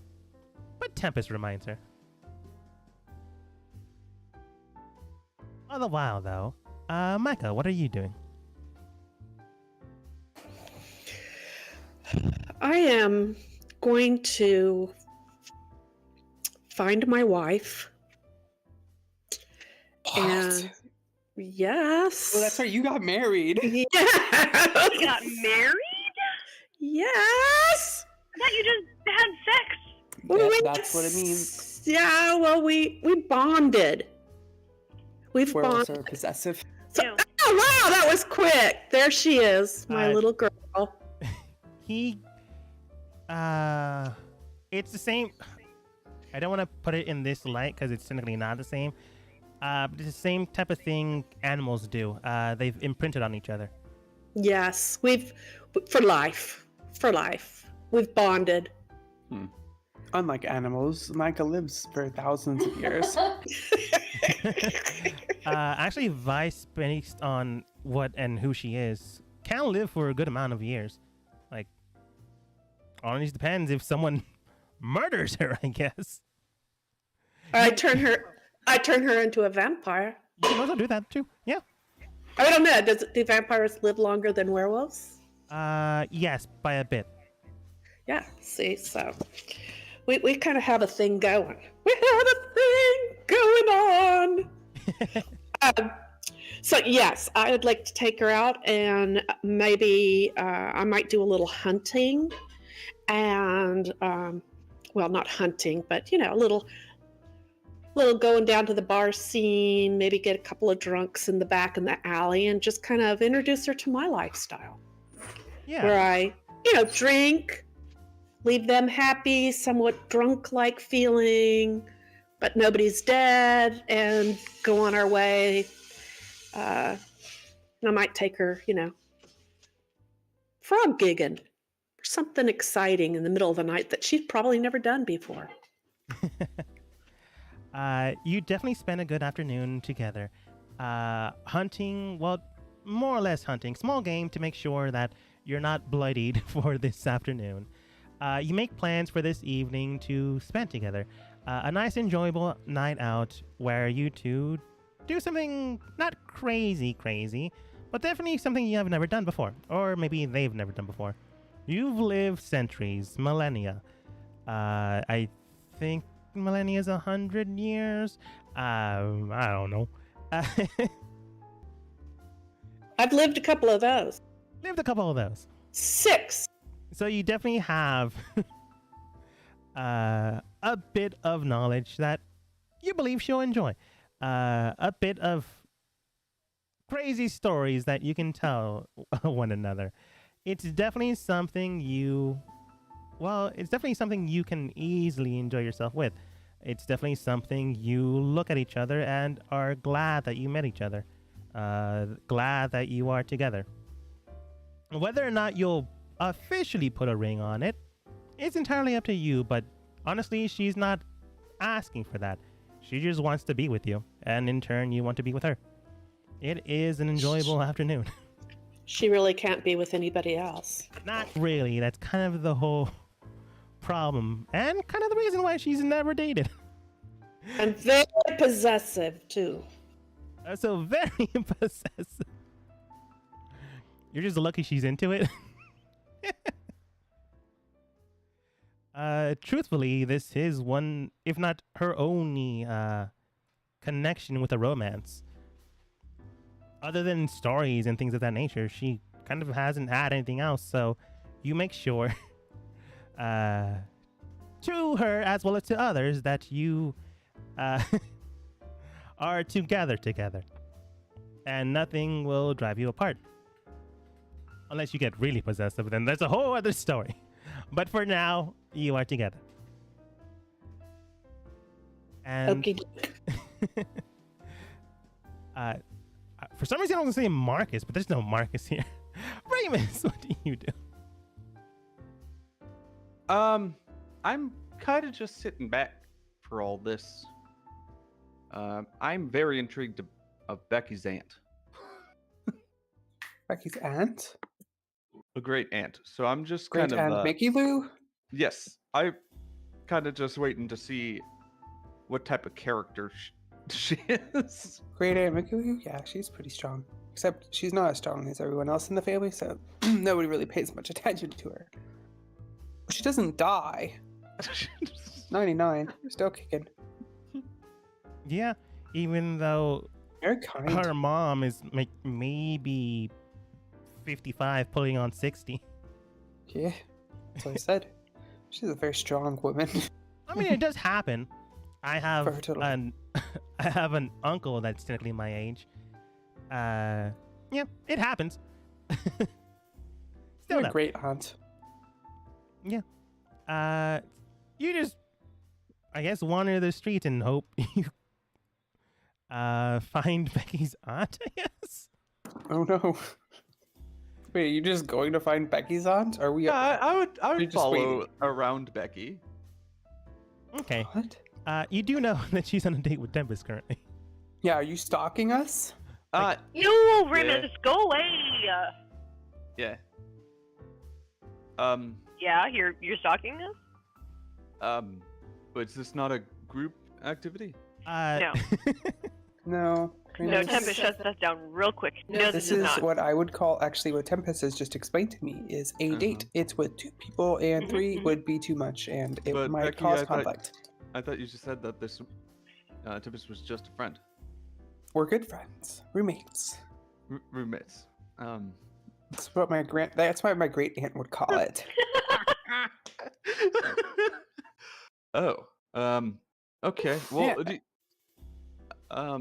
[SPEAKER 1] but Tempest reminds her. All the while, though, Micah, what are you doing?
[SPEAKER 3] I am going to find my wife. And yes.
[SPEAKER 2] Well, that's right. You got married.
[SPEAKER 3] Yes.
[SPEAKER 4] You got married?
[SPEAKER 3] Yes.
[SPEAKER 4] I thought you just had sex.
[SPEAKER 2] Yeah, that's what it means.
[SPEAKER 3] Yeah, well, we bonded. We've
[SPEAKER 2] Werewolves
[SPEAKER 3] bonded.
[SPEAKER 2] are possessive.
[SPEAKER 3] So,
[SPEAKER 4] Ew.
[SPEAKER 3] oh wow, that was quick. There she is, my little girl.
[SPEAKER 1] He, it's the same. I don't want to put it in this light because it's technically not the same. But it's the same type of thing animals do. They've imprinted on each other.
[SPEAKER 3] Yes, for life. We've bonded.
[SPEAKER 2] Unlike animals, Micah lives for thousands of years.
[SPEAKER 1] Actually, Vice, based on what and who she is, can live for a good amount of years. Like, honestly, depends if someone murders her, I guess.
[SPEAKER 3] I turn her into a vampire.
[SPEAKER 1] You can also do that too. Yeah.
[SPEAKER 3] I don't know. Do vampires live longer than werewolves?
[SPEAKER 1] Yes, by a bit.
[SPEAKER 3] Yeah. See, so we kind of have a thing going. We have a thing going on. So yes, I would like to take her out, and maybe I might do a little hunting, and well, not hunting, but a little going down to the bar scene, maybe get a couple of drunks in the back in the alley, and just kind of introduce her to my lifestyle.
[SPEAKER 1] Yeah.
[SPEAKER 3] Where I, drink, leave them happy, somewhat drunk-like feeling, but nobody's dead, and go on our way. And I might take her, frog gigging, or something exciting in the middle of the night that she's probably never done before.
[SPEAKER 1] You definitely spend a good afternoon together. Hunting, well, more or less hunting. Small game to make sure that you're not bloodied for this afternoon. You make plans for this evening to spend together. A nice, enjoyable night out where you two do something not crazy, but definitely something you have never done before. Or maybe they've never done before. You've lived centuries, millennia. I think millennia is 100 years. I don't know.
[SPEAKER 3] I've lived a couple of those.
[SPEAKER 1] Lived a couple of those.
[SPEAKER 3] 6.
[SPEAKER 1] So you definitely have a bit of knowledge that you believe she'll enjoy. A bit of crazy stories that you can tell one another. It's definitely something you can easily enjoy yourself with. It's definitely something you look at each other and are glad that you met each other. Glad that you are together. Whether or not you'll officially put a ring on it, it's entirely up to you, but honestly, she's not asking for that. She just wants to be with you, and in turn, you want to be with her. It is an enjoyable afternoon.
[SPEAKER 3] She really can't be with anybody else.
[SPEAKER 1] Not really. That's kind of the whole problem, and kind of the reason why she's never dated.
[SPEAKER 3] And very possessive, too.
[SPEAKER 1] So very possessive. You're just lucky she's into it. Truthfully, this is one, if not her only, connection with a romance. Other than stories and things of that nature, she kind of hasn't had anything else, so you make sure, to her as well as to others, that you, are together. And nothing will drive you apart. Unless you get really possessive, then that's a whole other story. But for now, you are together. And
[SPEAKER 3] Okay.
[SPEAKER 1] For some reason I was going to say Marcus, but there's no Marcus here. Ramus, what do you do?
[SPEAKER 6] I'm kind of just sitting back for all this. I'm very intrigued of Becky's aunt.
[SPEAKER 2] Becky's aunt?
[SPEAKER 6] a great aunt. So I'm just
[SPEAKER 2] Great
[SPEAKER 6] kind of
[SPEAKER 2] Aunt Mickey Lou?
[SPEAKER 6] yes, I kind of just waiting to see what type of character she is.
[SPEAKER 2] Great Aunt Mickey Lou? Yeah, she's pretty strong. Except she's not as strong as everyone else in the family, so nobody really pays much attention to her. She doesn't die. 99. Still kicking.
[SPEAKER 1] Yeah, even though
[SPEAKER 2] Very kind.
[SPEAKER 1] her mom is maybe 55, pulling on 60.
[SPEAKER 2] Yeah, that's what I said. She's a very strong woman.
[SPEAKER 1] I mean, it does happen. I have
[SPEAKER 2] For her total-
[SPEAKER 1] an I have an uncle that's technically my age. Yeah, it happens.
[SPEAKER 2] You're
[SPEAKER 1] Still
[SPEAKER 2] a
[SPEAKER 1] no.
[SPEAKER 2] great aunt.
[SPEAKER 1] You just, I guess, wander the street and hope you find Becky's aunt, I guess.
[SPEAKER 2] Oh no. Wait, are you just going to find Becky's aunt? Are we?
[SPEAKER 6] Yeah, I
[SPEAKER 2] You're
[SPEAKER 6] would
[SPEAKER 2] just
[SPEAKER 6] follow
[SPEAKER 2] waiting.
[SPEAKER 6] around Becky.
[SPEAKER 1] Okay.
[SPEAKER 2] What?
[SPEAKER 1] You do know that she's on a date with Tempest currently.
[SPEAKER 2] Yeah, are you stalking us?
[SPEAKER 4] No, Remus, go away.
[SPEAKER 6] Yeah.
[SPEAKER 4] Yeah, you're stalking us?
[SPEAKER 6] But is this not a group activity?
[SPEAKER 4] No.
[SPEAKER 2] No.
[SPEAKER 4] No,
[SPEAKER 2] This-
[SPEAKER 4] Tempest shuts us down real quick. No,
[SPEAKER 2] This
[SPEAKER 4] this is
[SPEAKER 2] is
[SPEAKER 4] not.
[SPEAKER 2] what I would call, actually, what Tempest has just explained to me is a date. It's with 2 people, and
[SPEAKER 4] Mhm,
[SPEAKER 2] 3
[SPEAKER 4] mhm.
[SPEAKER 2] would be too much, and it
[SPEAKER 6] But
[SPEAKER 2] might
[SPEAKER 6] Becky,
[SPEAKER 2] cause
[SPEAKER 6] I thought-
[SPEAKER 2] conflict.
[SPEAKER 6] I thought you just said that this Tempest was just a friend.
[SPEAKER 2] We're good friends, roommates.
[SPEAKER 6] Roommates.
[SPEAKER 2] That's what That's what my great aunt would call it.
[SPEAKER 6] Oh. Okay. Well.
[SPEAKER 2] Yeah.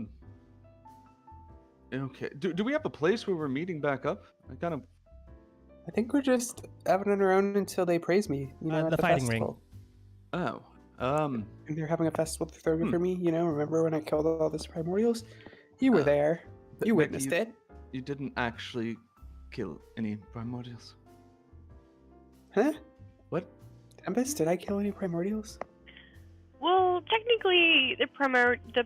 [SPEAKER 6] Okay. Do we have a place where we're meeting back up? I kind of.
[SPEAKER 2] I think we're just having it around until they praise me. You know, at
[SPEAKER 1] the fighting ring.
[SPEAKER 2] festival.
[SPEAKER 6] Oh.
[SPEAKER 2] And they're having a festival to throw
[SPEAKER 6] Hmm.
[SPEAKER 2] for me. You know, remember when I killed all those primordials? You were there.
[SPEAKER 6] Be-
[SPEAKER 2] You
[SPEAKER 6] Becky,
[SPEAKER 2] witnessed it.
[SPEAKER 6] You didn't actually kill any primordials.
[SPEAKER 2] Huh?
[SPEAKER 6] What?
[SPEAKER 2] Tempest, did I kill any primordials?
[SPEAKER 4] Well, technically, the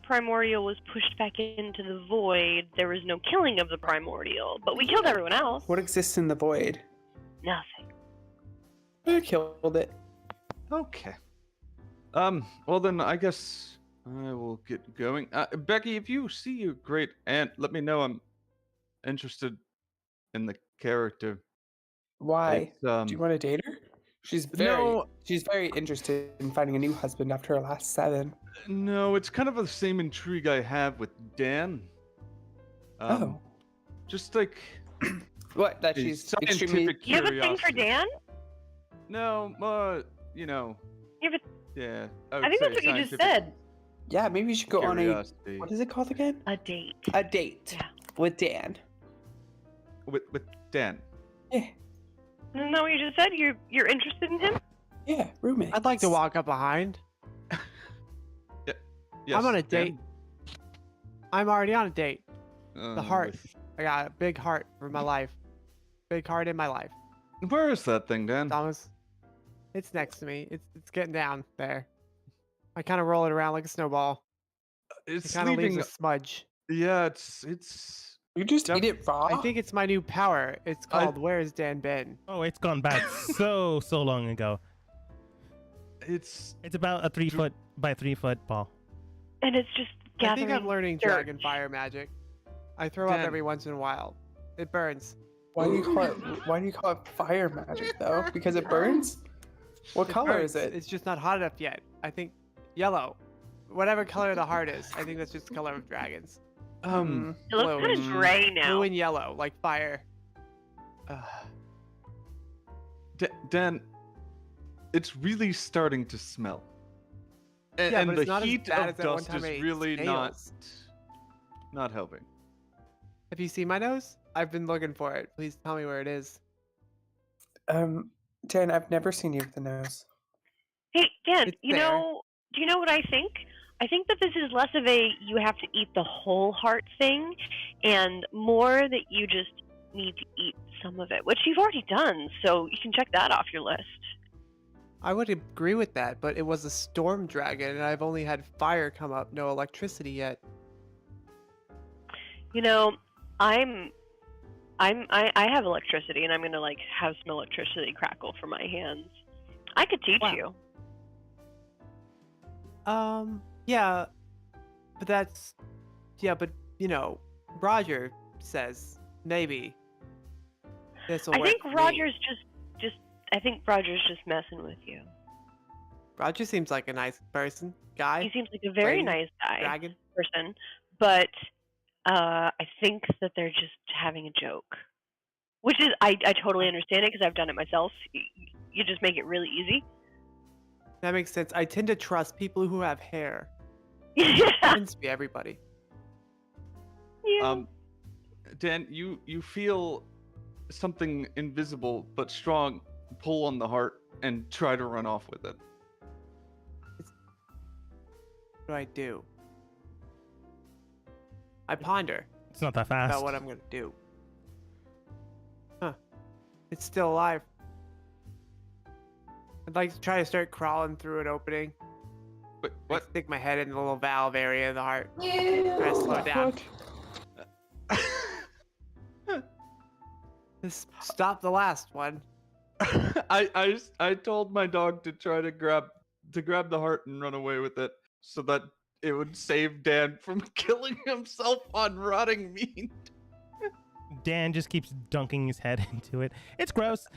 [SPEAKER 4] primordial was pushed back into the void. There was no killing of the primordial, but we killed everyone else.
[SPEAKER 2] What exists in the void?
[SPEAKER 4] Nothing.
[SPEAKER 2] I killed it.
[SPEAKER 6] Okay. Well then, I guess I will get going. Becky, if you see your great aunt, let me know. I'm interested in the character.
[SPEAKER 2] Why?
[SPEAKER 6] It's,
[SPEAKER 2] Do you want to date her? She's very interested in finding a new husband after her last 7.
[SPEAKER 6] No, it's kind of the same intrigue I have with Dan.
[SPEAKER 2] Oh.
[SPEAKER 6] Just like
[SPEAKER 2] What? That
[SPEAKER 6] a
[SPEAKER 2] she's
[SPEAKER 6] scientific
[SPEAKER 2] extremely.
[SPEAKER 4] You have a thing for
[SPEAKER 6] curiosity.
[SPEAKER 4] Dan?
[SPEAKER 6] No, you know,
[SPEAKER 4] You have
[SPEAKER 6] yeah.
[SPEAKER 4] I
[SPEAKER 6] would
[SPEAKER 4] think
[SPEAKER 6] say
[SPEAKER 4] that's what you just
[SPEAKER 6] scientific
[SPEAKER 4] said.
[SPEAKER 2] Yeah, maybe you should go on a.
[SPEAKER 6] curiosity.
[SPEAKER 2] What is it called again?
[SPEAKER 4] A date.
[SPEAKER 2] A date
[SPEAKER 4] Yeah.
[SPEAKER 2] with Dan.
[SPEAKER 6] with Dan.
[SPEAKER 2] Yeah.
[SPEAKER 4] Isn't that what you just said? You're interested in him?
[SPEAKER 2] Yeah, roommate.
[SPEAKER 5] I'd like to walk up behind.
[SPEAKER 6] Yes,
[SPEAKER 5] I'm on a
[SPEAKER 6] Dan?
[SPEAKER 5] date. I'm already on a date. The heart.
[SPEAKER 6] with-
[SPEAKER 5] I got a big heart for my life. Big heart in my life.
[SPEAKER 6] Where is that thing, Dan?
[SPEAKER 5] Thomas, it's next to me. It's getting down there. I kind of roll it around like a snowball. It
[SPEAKER 6] It's
[SPEAKER 5] kind of leaves
[SPEAKER 6] leaving.
[SPEAKER 5] a smudge.
[SPEAKER 6] Yeah, it's.
[SPEAKER 2] You just eat it raw.
[SPEAKER 5] I think it's my new power. It's called Where's Dan Been?
[SPEAKER 1] Oh, it's gone bad so long ago.
[SPEAKER 6] It's.
[SPEAKER 1] It's about a 3 foot by 3 foot ball.
[SPEAKER 4] And it's just
[SPEAKER 5] I
[SPEAKER 4] gathering
[SPEAKER 5] think I'm learning
[SPEAKER 4] dirt.
[SPEAKER 5] dragon fire magic. I throw up
[SPEAKER 6] Dan.
[SPEAKER 5] every once in a while. It burns.
[SPEAKER 2] Why do you call it? Why do you call it fire magic though? Because it burns. What
[SPEAKER 5] It
[SPEAKER 2] color
[SPEAKER 5] burns.
[SPEAKER 2] is it?
[SPEAKER 5] It's just not hot enough yet. I think yellow. Whatever color the heart is. I think that's just the color of dragons.
[SPEAKER 4] It looks
[SPEAKER 5] blue.
[SPEAKER 4] kind of gray now.
[SPEAKER 5] Blue and yellow, like fire.
[SPEAKER 6] Dan, it's really starting to smell. And,
[SPEAKER 5] Yeah,
[SPEAKER 6] and
[SPEAKER 5] but
[SPEAKER 6] the
[SPEAKER 5] it's not as
[SPEAKER 6] heat
[SPEAKER 5] bad
[SPEAKER 6] of
[SPEAKER 5] as that one
[SPEAKER 6] dust
[SPEAKER 5] time
[SPEAKER 6] is
[SPEAKER 5] I ate
[SPEAKER 6] really
[SPEAKER 5] snails.
[SPEAKER 6] not helping.
[SPEAKER 5] Have you seen my nose? I've been looking for it. Please tell me where it is.
[SPEAKER 2] Dan, I've never seen you with a nose.
[SPEAKER 4] Hey, Dan,
[SPEAKER 5] It's
[SPEAKER 4] do you know what I think? I think that this is less of a you have to eat the whole heart thing and more that you just need to eat some of it, which you've already done, so you can check that off your list.
[SPEAKER 5] I would agree with that, but it was a storm dragon, and I've only had fire come up, no electricity yet.
[SPEAKER 4] You know, I'm I have electricity, and I'm gonna like have some electricity crackle from my hands. I could teach
[SPEAKER 5] Wow.
[SPEAKER 4] you.
[SPEAKER 5] Yeah, but that's, yeah, but Roger says maybe this will
[SPEAKER 4] I
[SPEAKER 5] work
[SPEAKER 4] think
[SPEAKER 5] for me.
[SPEAKER 4] Roger's just I think Roger's just messing with you.
[SPEAKER 5] Roger seems like a nice person, guy.
[SPEAKER 4] He seems like a very
[SPEAKER 5] lady,
[SPEAKER 4] nice guy,
[SPEAKER 5] dragon.
[SPEAKER 4] person, but I think that they're just having a joke. Which is, I totally understand it because I've done it myself. You just make it really easy.
[SPEAKER 5] That makes sense. I tend to trust people who have hair.
[SPEAKER 4] Yeah.
[SPEAKER 5] Happens to be everybody.
[SPEAKER 4] Yeah.
[SPEAKER 6] Dan, you feel something invisible but strong pull on the heart and try to run off with it.
[SPEAKER 5] What do I do? I ponder
[SPEAKER 1] It's not that fast.
[SPEAKER 5] about what I'm gonna do. Huh. It's still alive. I'd like to try to start crawling through an opening.
[SPEAKER 6] Wait,
[SPEAKER 5] Like,
[SPEAKER 6] what?
[SPEAKER 5] stick my head in the little valve area of the heart. Try to slow it down. Just stop the last one.
[SPEAKER 6] I told my dog to try to grab the heart and run away with it so that it would save Dan from killing himself on rotting meat.
[SPEAKER 1] Dan just keeps dunking his head into it. It's gross.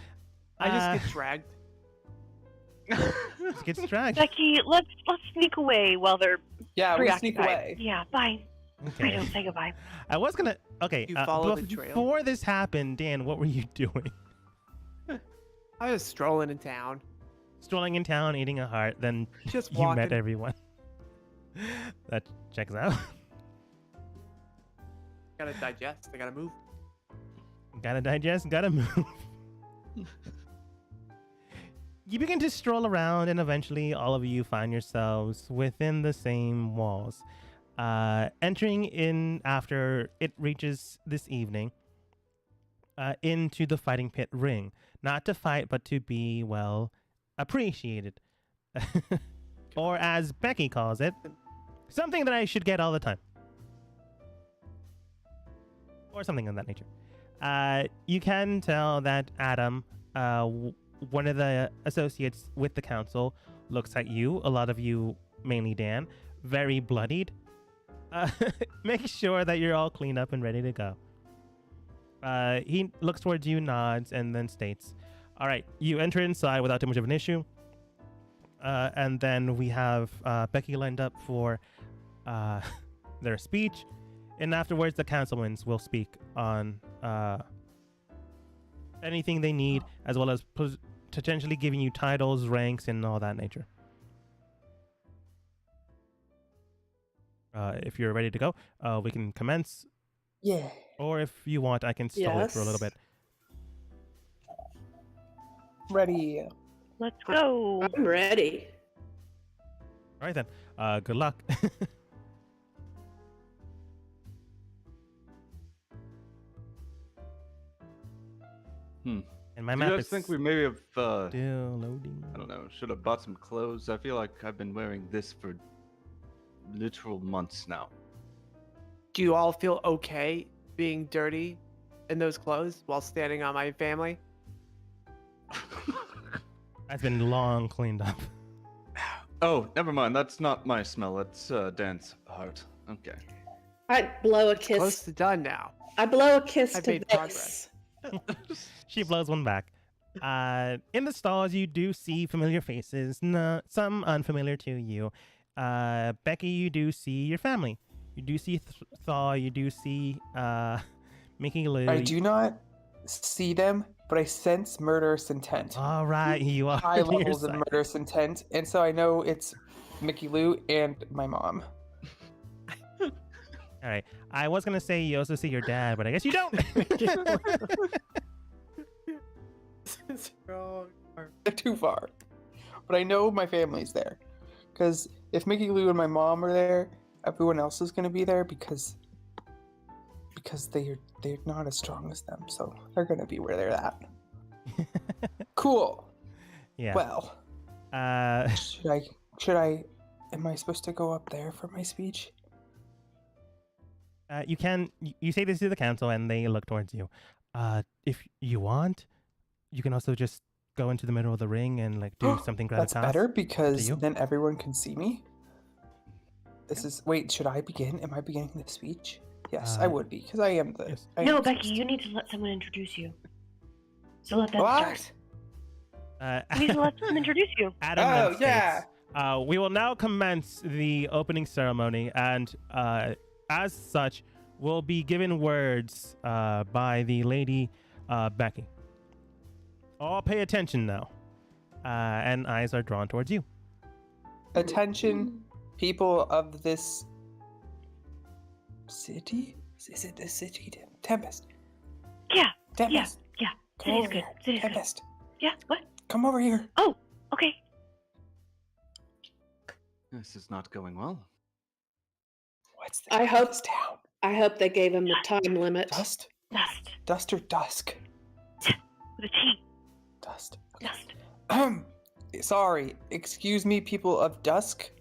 [SPEAKER 5] I just get dragged.
[SPEAKER 1] Just gets dragged.
[SPEAKER 4] Becky, let's sneak away while they're
[SPEAKER 2] Yeah, we sneak
[SPEAKER 4] preoccupied.
[SPEAKER 2] away.
[SPEAKER 4] Yeah, bye. I
[SPEAKER 1] Okay.
[SPEAKER 4] don't say goodbye.
[SPEAKER 1] I was gonna. Okay.
[SPEAKER 5] You follow the
[SPEAKER 1] before
[SPEAKER 5] trail?
[SPEAKER 1] this happened, Dan, what were you doing?
[SPEAKER 5] I was strolling in town.
[SPEAKER 1] Strolling in town, eating a heart, then
[SPEAKER 5] Just
[SPEAKER 1] you
[SPEAKER 5] walking.
[SPEAKER 1] met everyone. That checks out.
[SPEAKER 5] Gotta digest. I gotta move.
[SPEAKER 1] Gotta digest, gotta move. You begin to stroll around, and eventually all of you find yourselves within the same walls. Entering in after it reaches this evening into the fighting pit ring. Not to fight, but to be, well, appreciated. Or as Becky calls it, something that I should get all the time. Or something of that nature. You can tell that Adam, one of the associates with the council, looks at you, a lot of you, mainly Dan, very bloodied. Make sure that you're all cleaned up and ready to go. He looks towards you, nods, and then states, all right, you enter inside without too much of an issue. And then we have Becky lined up for their speech. And afterwards, the councilmen will speak on anything they need, as well as potentially giving you titles, ranks, and all that nature. If you're ready to go, we can commence.
[SPEAKER 2] Yeah.
[SPEAKER 1] Or if you want, I can stall it for a little
[SPEAKER 3] Yes.
[SPEAKER 1] bit.
[SPEAKER 2] Ready.
[SPEAKER 4] Let's go.
[SPEAKER 3] I'm ready.
[SPEAKER 1] All right then. Good luck. And my
[SPEAKER 6] Do
[SPEAKER 1] map
[SPEAKER 6] you guys
[SPEAKER 1] is
[SPEAKER 6] think we maybe have
[SPEAKER 1] still loading.
[SPEAKER 6] I don't know, should have bought some clothes? I feel like I've been wearing this for literal months now.
[SPEAKER 5] Do you all feel okay being dirty in those clothes while standing on my family?
[SPEAKER 1] I've been long cleaned up.
[SPEAKER 6] Oh, never mind. That's not my smell. It's Dan's heart. Okay.
[SPEAKER 3] I'd blow a
[SPEAKER 5] Close
[SPEAKER 3] kiss.
[SPEAKER 5] to done now.
[SPEAKER 3] I blow a kiss
[SPEAKER 5] I've
[SPEAKER 3] to
[SPEAKER 5] made
[SPEAKER 3] this.
[SPEAKER 5] progress.
[SPEAKER 1] She blows one back. In the stalls, you do see familiar faces, some unfamiliar to you. Becky, you do see your family. You do see Thaw. You do see Mickey Lou.
[SPEAKER 2] I do not see them, but I sense murderous intent.
[SPEAKER 1] All right, you are
[SPEAKER 2] High
[SPEAKER 1] to your
[SPEAKER 2] levels of
[SPEAKER 1] side.
[SPEAKER 2] murderous intent, and so I know it's Mickey Lou and my mom.
[SPEAKER 1] All right. I was gonna say you also see your dad, but I guess you don't.
[SPEAKER 2] They're too far. But I know my family's there. Because if Mickey Lou and my mom are there, everyone else is going to be there because they're not as strong as them. So they're going to be where they're at. Cool.
[SPEAKER 1] Yeah.
[SPEAKER 2] Well, should I am I supposed to go up there for my speech?
[SPEAKER 1] You can. You say this to the council, and they look towards you. If you want, you can also just go into the middle of the ring and like do something gravitas.
[SPEAKER 2] That's better
[SPEAKER 1] Up to
[SPEAKER 2] because
[SPEAKER 1] you.
[SPEAKER 2] then everyone can see me. This is. Wait, should I begin? Am I beginning the speech? Yes, I would be because I am the.
[SPEAKER 1] Yes.
[SPEAKER 2] I
[SPEAKER 4] No,
[SPEAKER 2] am
[SPEAKER 4] Becky,
[SPEAKER 2] first.
[SPEAKER 4] you need to let someone introduce you. So let them start.
[SPEAKER 2] What?
[SPEAKER 4] You need to let them introduce you.
[SPEAKER 1] Adam
[SPEAKER 2] Oh,
[SPEAKER 1] then
[SPEAKER 2] yeah.
[SPEAKER 1] states, we will now commence the opening ceremony, and as such, will be given words by the lady Becky. All pay attention now, and eyes are drawn towards you.
[SPEAKER 2] Attention, people of this city? Is it this city? Tempest.
[SPEAKER 4] Yeah,
[SPEAKER 2] Tempest.
[SPEAKER 4] yeah.
[SPEAKER 2] Come
[SPEAKER 4] City's
[SPEAKER 2] over
[SPEAKER 4] good.
[SPEAKER 2] here.
[SPEAKER 4] City's good.
[SPEAKER 2] Tempest.
[SPEAKER 4] Yeah, what?
[SPEAKER 2] Come over here.
[SPEAKER 4] Oh, okay.
[SPEAKER 6] This is not going well.
[SPEAKER 2] What's the
[SPEAKER 3] I
[SPEAKER 2] name
[SPEAKER 3] hope-
[SPEAKER 2] of this town?
[SPEAKER 3] I hope they gave him a time limit.
[SPEAKER 2] Dust?
[SPEAKER 4] Dust.
[SPEAKER 2] Dust or dusk?
[SPEAKER 4] With a T.
[SPEAKER 2] Dust.
[SPEAKER 4] Dust.
[SPEAKER 2] Sorry. Excuse me, people of dusk.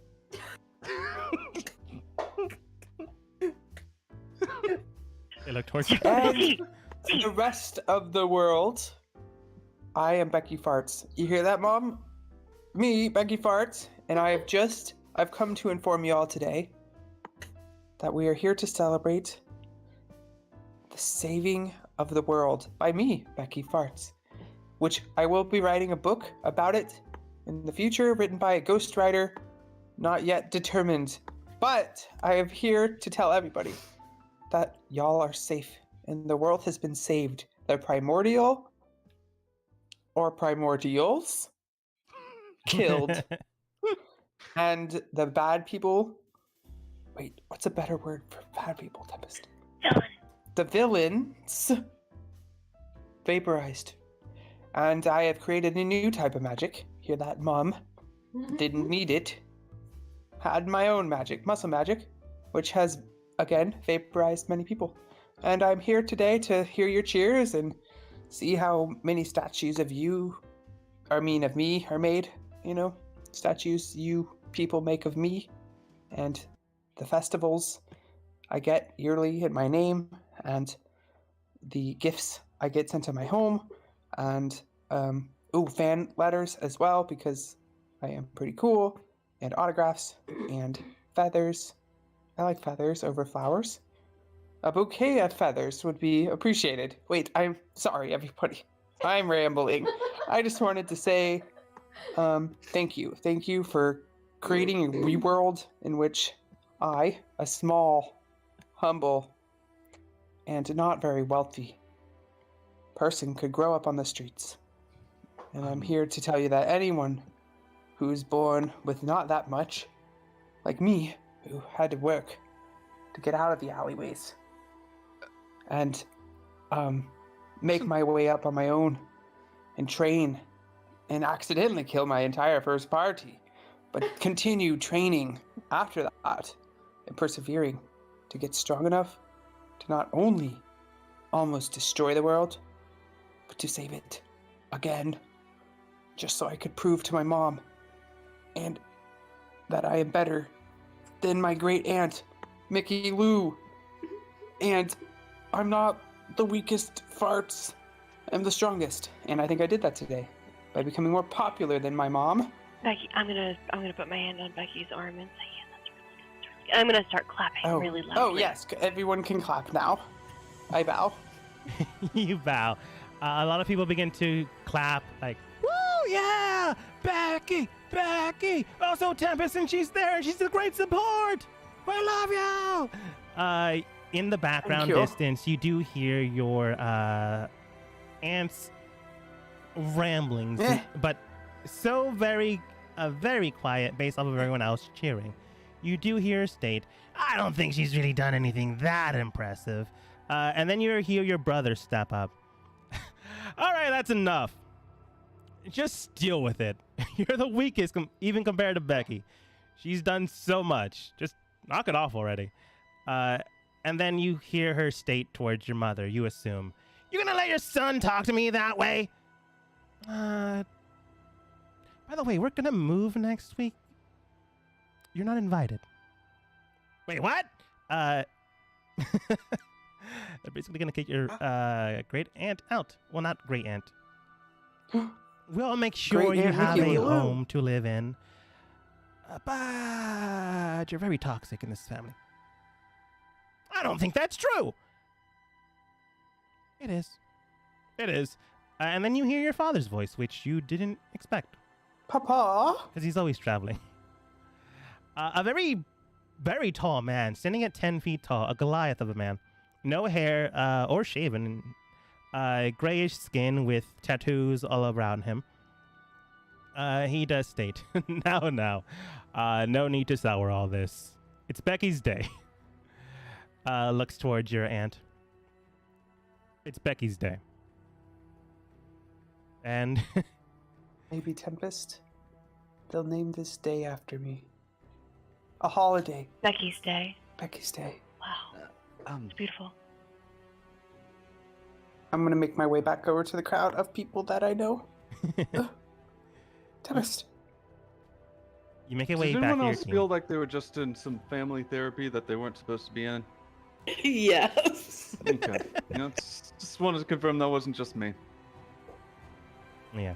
[SPEAKER 1] They look towards you.
[SPEAKER 2] And
[SPEAKER 4] T.
[SPEAKER 2] the rest of the world. I am Becky Farts. You hear that, Mom? Me, Becky Farts, and I've come to inform you all today that we are here to celebrate the saving of the world by me, Becky Farts, which I will be writing a book about it in the future, written by a ghostwriter, not yet determined. But I am here to tell everybody that y'all are safe and the world has been saved. The primordial or primordials killed, and the bad people. Wait, what's a better word for bad people, Tempest?
[SPEAKER 4] Villain.
[SPEAKER 2] The villains vaporized. And I have created a new type of magic. Hear that, Mom? Didn't need it. Had my own magic, muscle magic, which has, again, vaporized many people. And I'm here today to hear your cheers and see how many statues of me are made. You know, statues you people make of me. And the festivals I get yearly in my name, and the gifts I get sent to my home, and fan letters as well, because I am pretty cool, and autographs, and feathers. I like feathers over flowers. A bouquet of feathers would be appreciated. Wait, I'm sorry, everybody. I'm rambling. I just wanted to say thank you. Thank you for creating a reworld in which I, a small, humble, and not very wealthy person, could grow up on the streets. And I'm here to tell you that anyone who's born with not that much, like me, who had to work to get out of the alleyways and make my way up on my own and train and accidentally kill my entire first party, but continue training after that and persevering to get strong enough to not only almost destroy the world, but to save it again, just so I could prove to my mom and that I am better than my great aunt, Mickey Lou. And I'm not the weakest farts. I'm the strongest. And I think I did that today by becoming more popular than my mom.
[SPEAKER 4] Becky, I'm gonna put my hand on Becky's arm and say, yeah, that's really good. That's really good. I'm gonna start clapping really loudly.
[SPEAKER 2] Oh, yes. Everyone can clap now. I bow.
[SPEAKER 1] You bow. A lot of people begin to clap, like, woo, yeah, Becky. Also, Tempest, and she's there, and she's a great support. We love you. In the background
[SPEAKER 2] Thank you.
[SPEAKER 1] distance, you do hear your aunt's ramblings, but so very quiet based off of everyone else cheering. You do hear her state, I don't think she's really done anything that impressive. And then you hear your brother step up. All right, that's enough. Just deal with it. You're the weakest, even compared to Becky. She's done so much. Just knock it off already. And then you hear her state towards your mother. You assume, you're gonna let your son talk to me that way? By the way, we're gonna move next week. You're not invited. Wait, what? They're basically gonna kick your great aunt out. Well, not great aunt. We'll make sure
[SPEAKER 2] Great
[SPEAKER 1] you
[SPEAKER 2] Aunt
[SPEAKER 1] have
[SPEAKER 2] Mickey
[SPEAKER 1] a
[SPEAKER 2] Lou.
[SPEAKER 1] home to live in. But you're very toxic in this family. I don't think that's true. It is. It is. And then you hear your father's voice, which you didn't expect,
[SPEAKER 2] Papa.
[SPEAKER 1] because he's always traveling. A very, very tall man, standing at 10 feet tall, a Goliath of a man. No hair or shaven. Grayish skin with tattoos all around him. He does state, no need to sour all this. It's Becky's day. Looks towards your aunt. It's Becky's day. And
[SPEAKER 2] Maybe Tempest. They'll name this day after me. A holiday.
[SPEAKER 4] Becky's Day.
[SPEAKER 2] Becky's Day.
[SPEAKER 4] Wow, it's beautiful.
[SPEAKER 2] I'm gonna make my way back over to the crowd of people that I know. Tempest.
[SPEAKER 1] you make your
[SPEAKER 6] Does
[SPEAKER 1] way back
[SPEAKER 6] anyone
[SPEAKER 1] to your
[SPEAKER 6] else
[SPEAKER 1] team.
[SPEAKER 6] feel like they were just in some family therapy that they weren't supposed to be in?
[SPEAKER 3] Yes.
[SPEAKER 6] Okay. Just wanted to confirm that wasn't just me.
[SPEAKER 1] Yeah.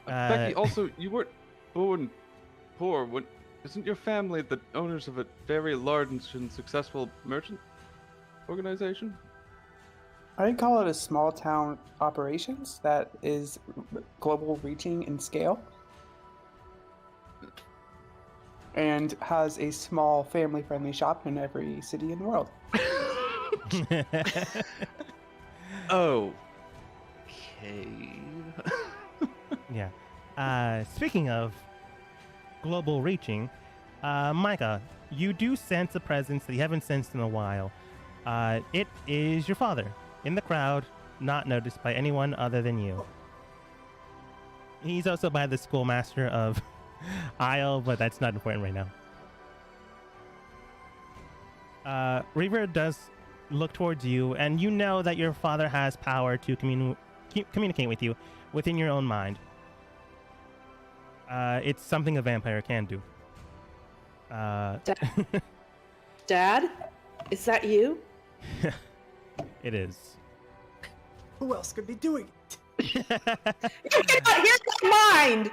[SPEAKER 6] Becky, also, you weren't born poor. Isn't your family the owners of a very large and successful merchant organization?
[SPEAKER 2] I'd call it a small town operations that is global reaching in scale and has a small family friendly shop in every city in the world.
[SPEAKER 6] Oh. Okay.
[SPEAKER 1] Yeah. Speaking of global reaching, Micah, you do sense a presence that you haven't sensed in a while. It is your father in the crowd, not noticed by anyone other than you. He's also by the schoolmaster of Isle, but that's not important right now. Reaver does look towards you, and you know that your father has power to communicate with you within your own mind. It's something a vampire can do.
[SPEAKER 3] Dad, is that you?
[SPEAKER 1] It is.
[SPEAKER 5] Who else could be doing it?
[SPEAKER 3] Here's my mind.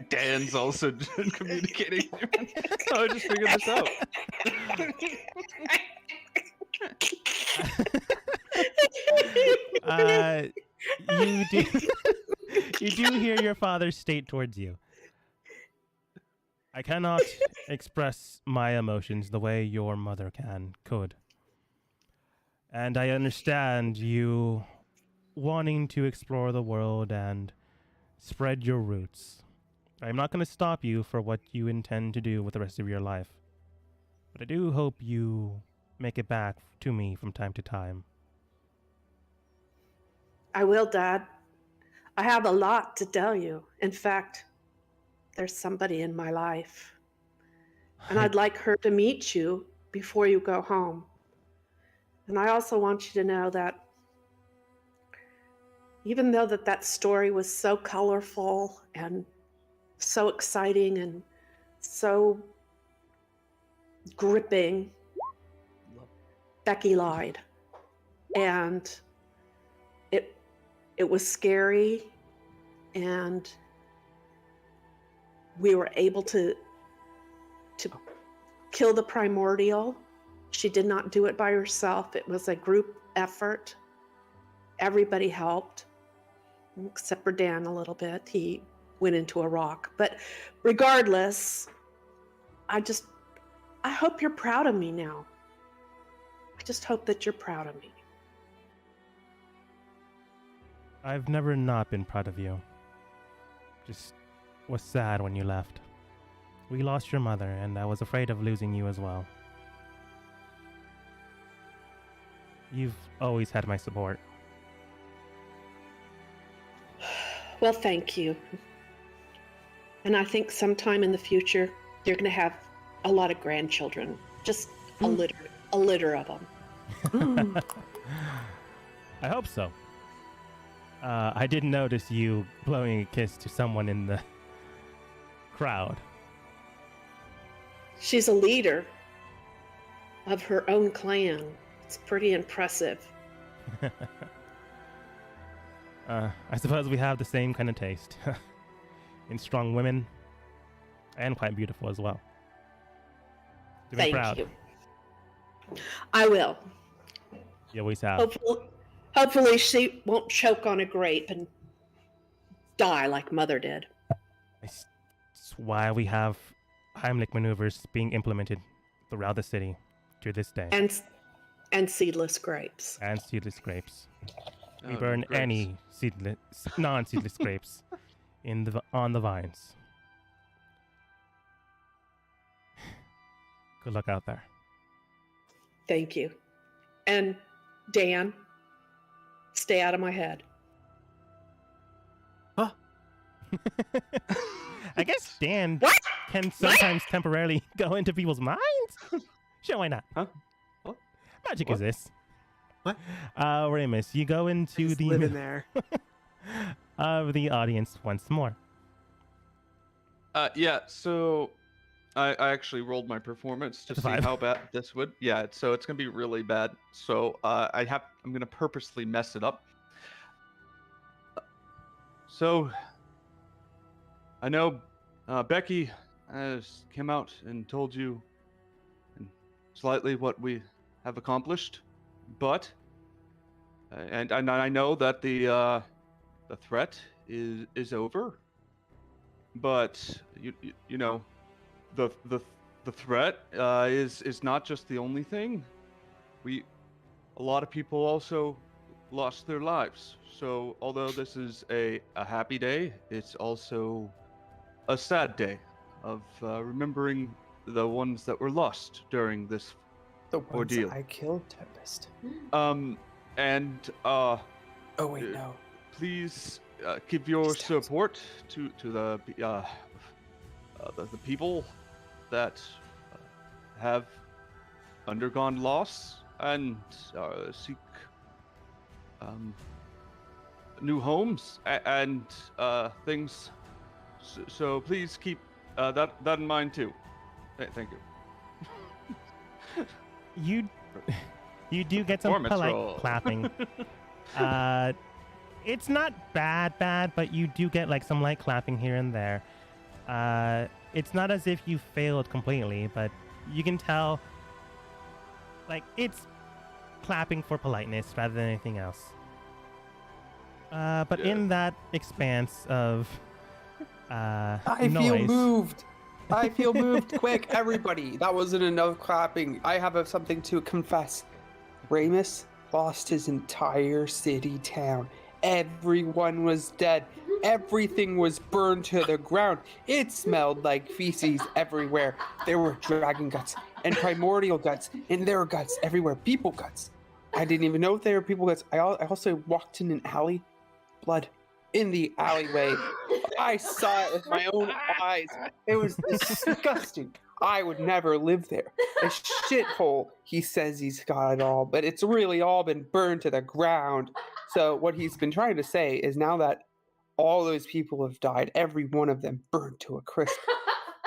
[SPEAKER 6] Dan's also communicating. I just figured this out. You do hear your father state towards you. I cannot express my emotions the way your mother could. And I understand you wanting to explore the world and spread your roots. I'm not going to stop you for what you intend to do with the rest of your life. But I do hope you make it back to me from time to time.
[SPEAKER 3] I will, Dad. I have a lot to tell you. In fact, there's somebody in my life. And I'd like her to meet you before you go home. And I also want you to know that even though that story was so colorful and so exciting and so gripping, Becky lied. And it was scary, and we were able to kill the primordial. She did not do it by herself. It was a group effort. Everybody helped, except for Dan a little bit. He went into a rock. But regardless, I hope you're proud of me now. I just hope that you're proud of me.
[SPEAKER 1] I've never not been proud of you. Just was sad when you left. We lost your mother, and I was afraid of losing you as well. You've always had my support.
[SPEAKER 3] Well, thank you. And I think sometime in the future, you're going to have a lot of grandchildren. Just a litter of them.
[SPEAKER 1] I hope so. I did notice you blowing a kiss to someone in the crowd.
[SPEAKER 3] She's a leader of her own clan. It's pretty impressive.
[SPEAKER 1] I suppose we have the same kind of taste in strong women, and quite beautiful as well. Do me
[SPEAKER 3] Thank
[SPEAKER 1] proud.
[SPEAKER 3] you. I will.
[SPEAKER 1] You always have.
[SPEAKER 3] Hopefully she won't choke on a grape and die like Mother did.
[SPEAKER 1] That's why we have Heimlich maneuvers being implemented throughout the city to this day.
[SPEAKER 3] And seedless grapes.
[SPEAKER 1] And seedless grapes. We
[SPEAKER 6] Oh,
[SPEAKER 1] burn
[SPEAKER 6] grapes.
[SPEAKER 1] any seedless, non-seedless grapes on the vines. Good luck out there.
[SPEAKER 3] Thank you. And Dan, stay out of my head.
[SPEAKER 1] I guess Dan
[SPEAKER 3] What?
[SPEAKER 1] can sometimes temporarily go into people's minds. Sure, why not?
[SPEAKER 7] Huh? What?
[SPEAKER 1] Magic
[SPEAKER 7] What?
[SPEAKER 1] is this.
[SPEAKER 7] What?
[SPEAKER 1] Remus, you go into
[SPEAKER 5] Just
[SPEAKER 1] the
[SPEAKER 5] live in
[SPEAKER 1] middle
[SPEAKER 5] there.
[SPEAKER 1] of the audience once more.
[SPEAKER 6] Yeah, so I actually rolled my performance to
[SPEAKER 1] It's a
[SPEAKER 6] see
[SPEAKER 1] 5.
[SPEAKER 6] how bad this would. Yeah, so it's gonna be really bad. So I'm gonna purposely mess it up. So I know Becky has came out and told you slightly what we have accomplished, but and I know that the threat is over, but you know the threat is not just the only thing. A lot of people also lost their lives. So although this is a happy day, it's also a sad day of remembering the ones that were lost during this
[SPEAKER 2] The ones
[SPEAKER 6] ordeal.
[SPEAKER 2] I killed, Tempest.
[SPEAKER 6] And
[SPEAKER 2] Oh wait,
[SPEAKER 6] Uh,
[SPEAKER 2] no.
[SPEAKER 6] please give your
[SPEAKER 2] Just tell us.
[SPEAKER 6] support to the people that have undergone loss and seek new homes and things. So please keep that in mind too. Thank you.
[SPEAKER 1] You do get some
[SPEAKER 6] Performance
[SPEAKER 1] polite
[SPEAKER 6] roll.
[SPEAKER 1] clapping. It's not bad, but you do get like some light clapping here and there. It's not as if you failed completely, but you can tell like it's clapping for politeness rather than anything else. But
[SPEAKER 6] Yeah.
[SPEAKER 1] in that expanse of
[SPEAKER 2] I
[SPEAKER 1] noise,
[SPEAKER 2] feel moved. I feel moved. Quick, everybody. That wasn't enough clapping. I have something to confess. Ramus lost his entire city town. Everyone was dead. Everything was burned to the ground. It smelled like feces everywhere. There were dragon guts and primordial guts, and there were guts everywhere. People guts. I didn't even know there were people guts. I also walked in an alley. Blood in the alleyway. I saw it with my own eyes. It was disgusting. I would never live there. A shithole. He says he's got it all, but it's really all been burned to the ground. So what he's been trying to say is now that all those people have died, every one of them burned to a crisp.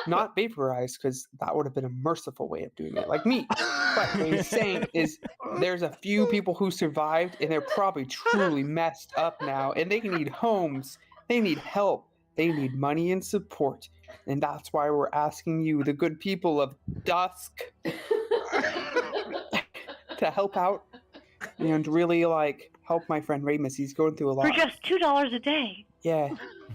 [SPEAKER 2] Not vaporized, because that would have been a merciful way of doing it, like me. But what he's saying is there's a few people who survived, and they're probably truly messed up now, and they need homes, they need help, they need money and support. And that's why we're asking you, the good people of Dusk, to help out and really help my friend Ramus. He's going through a lot.
[SPEAKER 4] For just $2 a day.
[SPEAKER 2] Yeah,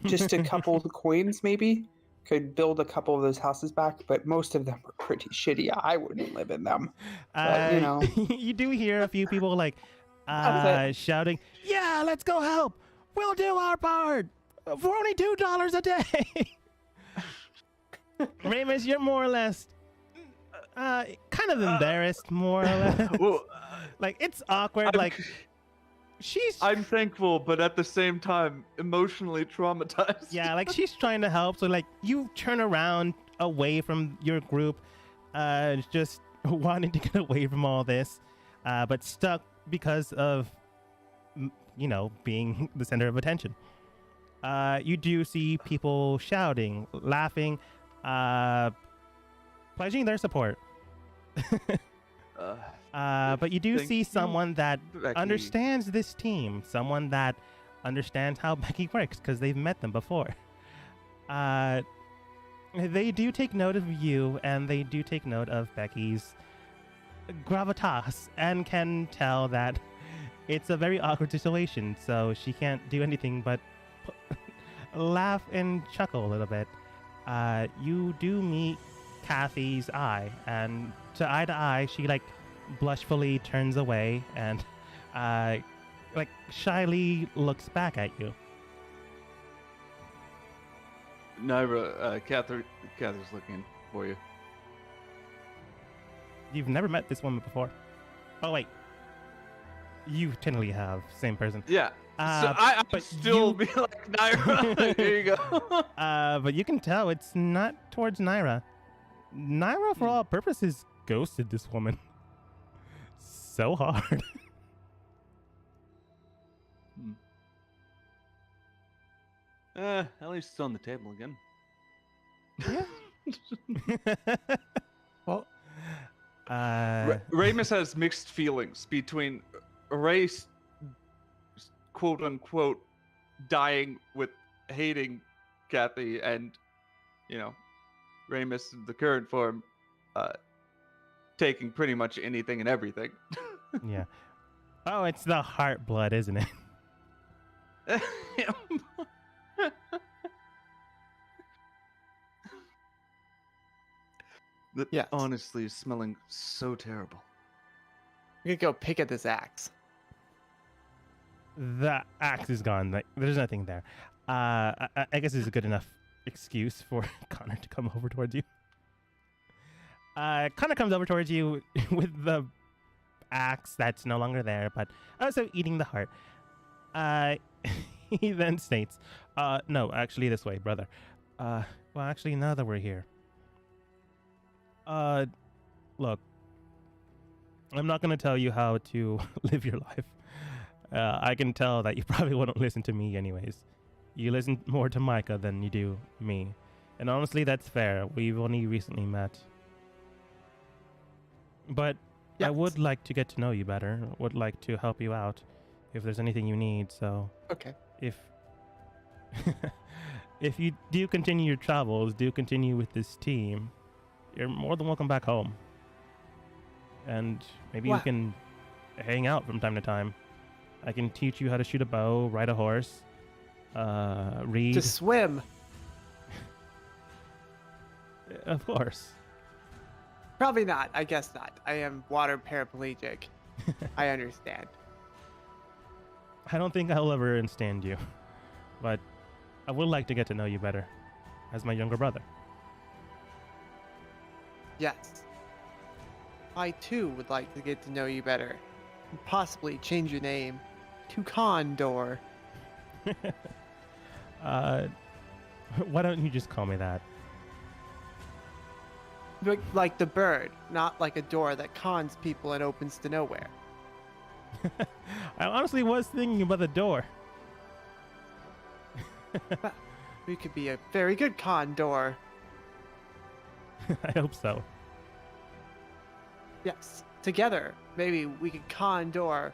[SPEAKER 2] just a couple of coins maybe could build a couple of those houses back, but most of them were pretty shitty. I wouldn't live in them. But, you know.
[SPEAKER 1] you do hear a few people
[SPEAKER 2] That's
[SPEAKER 1] shouting, "Yeah, let's go help! We'll do our part for only $2 a day." Ramus, you're more or less kind of embarrassed, more or less.
[SPEAKER 6] Well,
[SPEAKER 1] Like it's awkward.
[SPEAKER 6] I'm thankful, but at the same time, emotionally traumatized.
[SPEAKER 1] Yeah, like she's trying to help. So like you turn around away from your group, just wanting to get away from all this, but stuck because of being the center of attention. You do see people shouting, laughing, pledging their support. But you do
[SPEAKER 6] Thank
[SPEAKER 1] see
[SPEAKER 6] you,
[SPEAKER 1] someone that
[SPEAKER 6] Becky.
[SPEAKER 1] understands this team, someone that understands how Becky works because they've met them before. They do take note of you, and they do take note of Becky's gravitas, and can tell that it's a very awkward situation, so she can't do anything but laugh and chuckle a little bit. You do meet Kathy's eye, and to eye, she like blushfully turns away and like shyly looks back at you.
[SPEAKER 6] Naira, Catherine's looking for you.
[SPEAKER 1] You've never met this woman before. Oh wait, you technically have. Same person.
[SPEAKER 6] Yeah. So I'm
[SPEAKER 1] but
[SPEAKER 6] still
[SPEAKER 1] you-
[SPEAKER 6] be like Naira. Here you go.
[SPEAKER 1] But you can tell it's not towards Naira. Naira, for all purposes, ghosted this woman so hard.
[SPEAKER 6] At least it's on the table again.
[SPEAKER 5] Well,
[SPEAKER 6] Ramus has mixed feelings between Race, quote unquote, dying with hating Kathy, and Ramus, the current form, taking pretty much anything and everything.
[SPEAKER 1] Yeah. Oh, it's the heart blood, isn't it?
[SPEAKER 6] That
[SPEAKER 5] Yes.
[SPEAKER 6] honestly is smelling so terrible.
[SPEAKER 5] we could go pick at this axe.
[SPEAKER 1] The axe is gone. Like, there's nothing there. I guess it's a good enough excuse for Connor to come over towards you. Connor comes over towards you with the axe that's no longer there, but also eating the heart. He then states, no, actually this way, brother. Well, actually, now that we're here. Look, I'm not going to tell you how to live your life. I can tell that you probably won't listen to me anyways. You listen more to Micah than you do me. And honestly, that's fair. We've only recently met. But I
[SPEAKER 5] Yes.
[SPEAKER 1] would like to get to know you better. Would like to help you out if there's anything you need. So
[SPEAKER 5] Okay.
[SPEAKER 1] if if you do continue your travels, do continue with this team, you're more than welcome back home. And maybe
[SPEAKER 5] Wow.
[SPEAKER 1] we can hang out from time to time. I can teach you how to shoot a bow, ride a horse, read.
[SPEAKER 5] To swim.
[SPEAKER 1] Of course.
[SPEAKER 5] Probably not. I guess not. I am water paraplegic. I understand.
[SPEAKER 1] I don't think I'll ever understand you, but I would like to get to know you better as my younger brother.
[SPEAKER 5] Yes. I too would like to get to know you better. And possibly change your name to Condor.
[SPEAKER 1] Why don't you just call me that?
[SPEAKER 5] Like the bird, not like a door that cons people and opens to nowhere.
[SPEAKER 1] I honestly was thinking about the door.
[SPEAKER 5] We could be a very good condor.
[SPEAKER 1] I hope so.
[SPEAKER 5] Yes. Together, maybe we could condor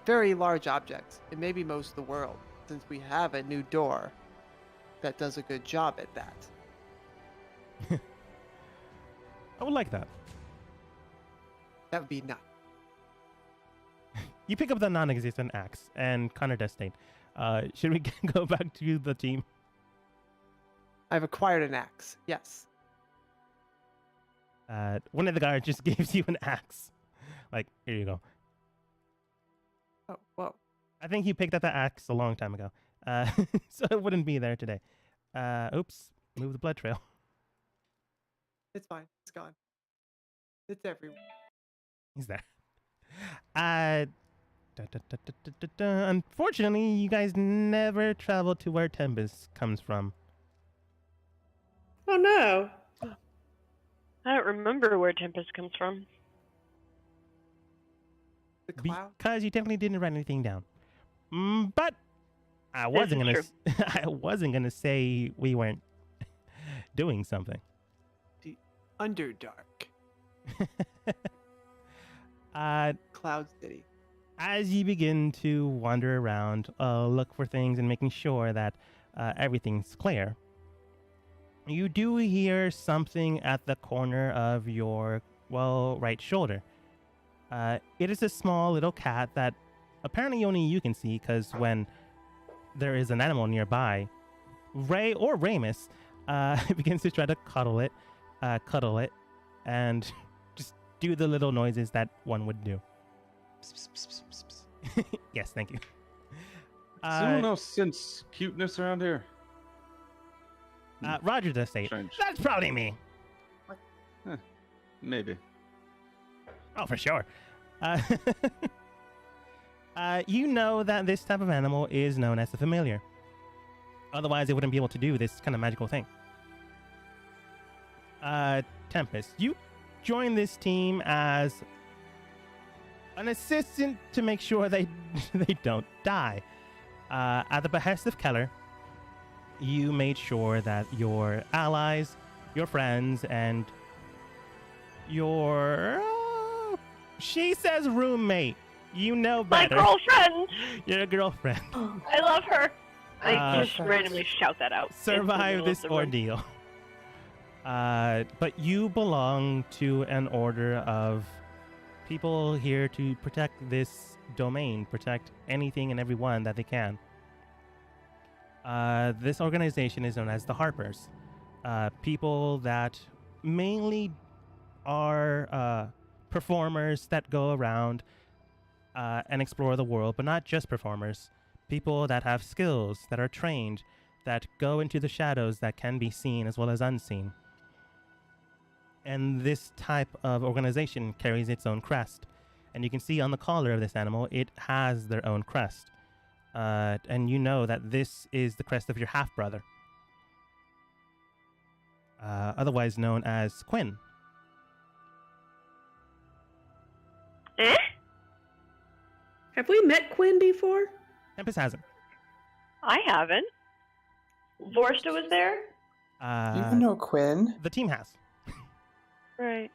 [SPEAKER 5] very large objects and maybe most of the world, since we have a new door that does a good job at that.
[SPEAKER 1] I would like that.
[SPEAKER 5] That would be nice.
[SPEAKER 1] You pick up the non-existent axe, and Connor does state, should we go back to the team?
[SPEAKER 5] I've acquired an axe. Yes.
[SPEAKER 1] One of the guards just gives you an axe. Like, here you go.
[SPEAKER 5] Oh, whoa.
[SPEAKER 1] I think you picked up the axe a long time ago. So it wouldn't be there today. Oops. Move the blood trail.
[SPEAKER 5] It's fine. It's gone. It's everywhere.
[SPEAKER 1] He's there. Unfortunately, you guys never traveled to where Tempest comes from.
[SPEAKER 3] Oh no.
[SPEAKER 4] I don't remember where Tempest comes from.
[SPEAKER 5] The cloud.
[SPEAKER 1] Because you technically didn't write anything down. But I wasn't
[SPEAKER 4] is
[SPEAKER 1] gonna. I wasn't gonna say we weren't doing something.
[SPEAKER 5] Underdark. Cloud City.
[SPEAKER 1] As you begin to wander around, look for things and making sure that everything's clear, you do hear something at the corner of your, well, right shoulder. It is a small little cat that apparently only you can see, because when there is an animal nearby, Ray or Ramus begins to try to cuddle it, and just do the little noises that one would do. Yes, thank you.
[SPEAKER 6] Does anyone else sense cuteness around here?
[SPEAKER 1] Roger does say,
[SPEAKER 6] Strange.
[SPEAKER 1] "That's probably me."
[SPEAKER 6] Maybe.
[SPEAKER 1] Oh, for sure. You know that this type of animal is known as the familiar. Otherwise, it wouldn't be able to do this kind of magical thing. Tempest, you join this team as an assistant to make sure they don't die. At the behest of Keller, you made sure that your allies, your friends, and your she says roommate. You know
[SPEAKER 4] My
[SPEAKER 1] better.
[SPEAKER 4] girlfriend!
[SPEAKER 1] Your girlfriend
[SPEAKER 4] I love her. I just
[SPEAKER 2] Perfect.
[SPEAKER 4] randomly shout that out. into the
[SPEAKER 1] survive
[SPEAKER 4] middle of
[SPEAKER 1] this
[SPEAKER 4] the room.
[SPEAKER 1] ordeal. But you belong to an order of people here to protect this domain, protect anything and everyone that they can. This organization is known as the Harpers. People that mainly are performers that go around and explore the world, but not just performers. People that have skills, that are trained, that go into the shadows that can be seen as well as unseen. And this type of organization carries its own crest. And you can see on the collar of this animal, it has their own crest. And you know that this is the crest of your half-brother. Otherwise known as Quinn.
[SPEAKER 4] Eh?
[SPEAKER 3] Have we met Quinn before?
[SPEAKER 1] Tempest hasn't.
[SPEAKER 4] I haven't. Vorsta was there?
[SPEAKER 2] You know Quinn.
[SPEAKER 1] The team has.
[SPEAKER 4] Right.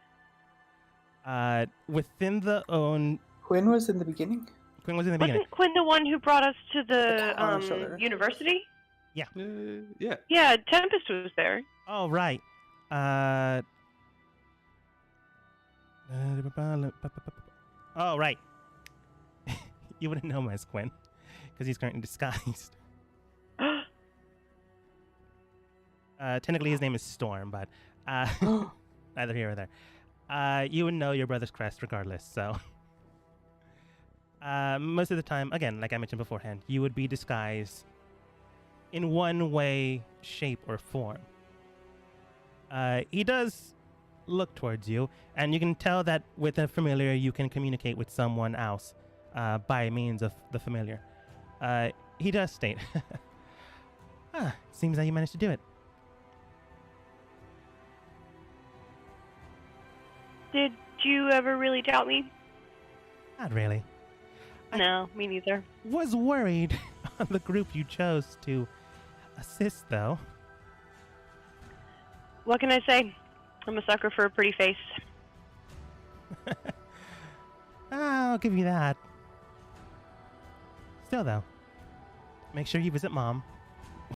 [SPEAKER 1] Within the own...
[SPEAKER 2] Quinn was in the beginning.
[SPEAKER 1] Quinn was in the beginning.
[SPEAKER 4] Wasn't Quinn the one who brought us to
[SPEAKER 2] The cat on our shoulder.
[SPEAKER 4] the university?
[SPEAKER 6] Yeah.
[SPEAKER 4] Yeah, Tempest was there.
[SPEAKER 1] Oh, right. Oh, right. You wouldn't know him as Quinn, because he's currently disguised. Technically, his name is Storm, but neither here or there. You would know your brother's crest regardless, so... most of the time, again, like I mentioned beforehand, you would be disguised in one way, shape, or form. He does look towards you, and you can tell that with a familiar, you can communicate with someone else by means of the familiar. He does state, seems like you managed to do it.
[SPEAKER 4] Did you ever really doubt me?
[SPEAKER 1] Not really.
[SPEAKER 4] No, me neither.
[SPEAKER 1] Was worried on the group you chose to assist, though.
[SPEAKER 4] What can I say? I'm a sucker for a pretty face.
[SPEAKER 1] I'll give you that. Still, though, make sure you visit Mom.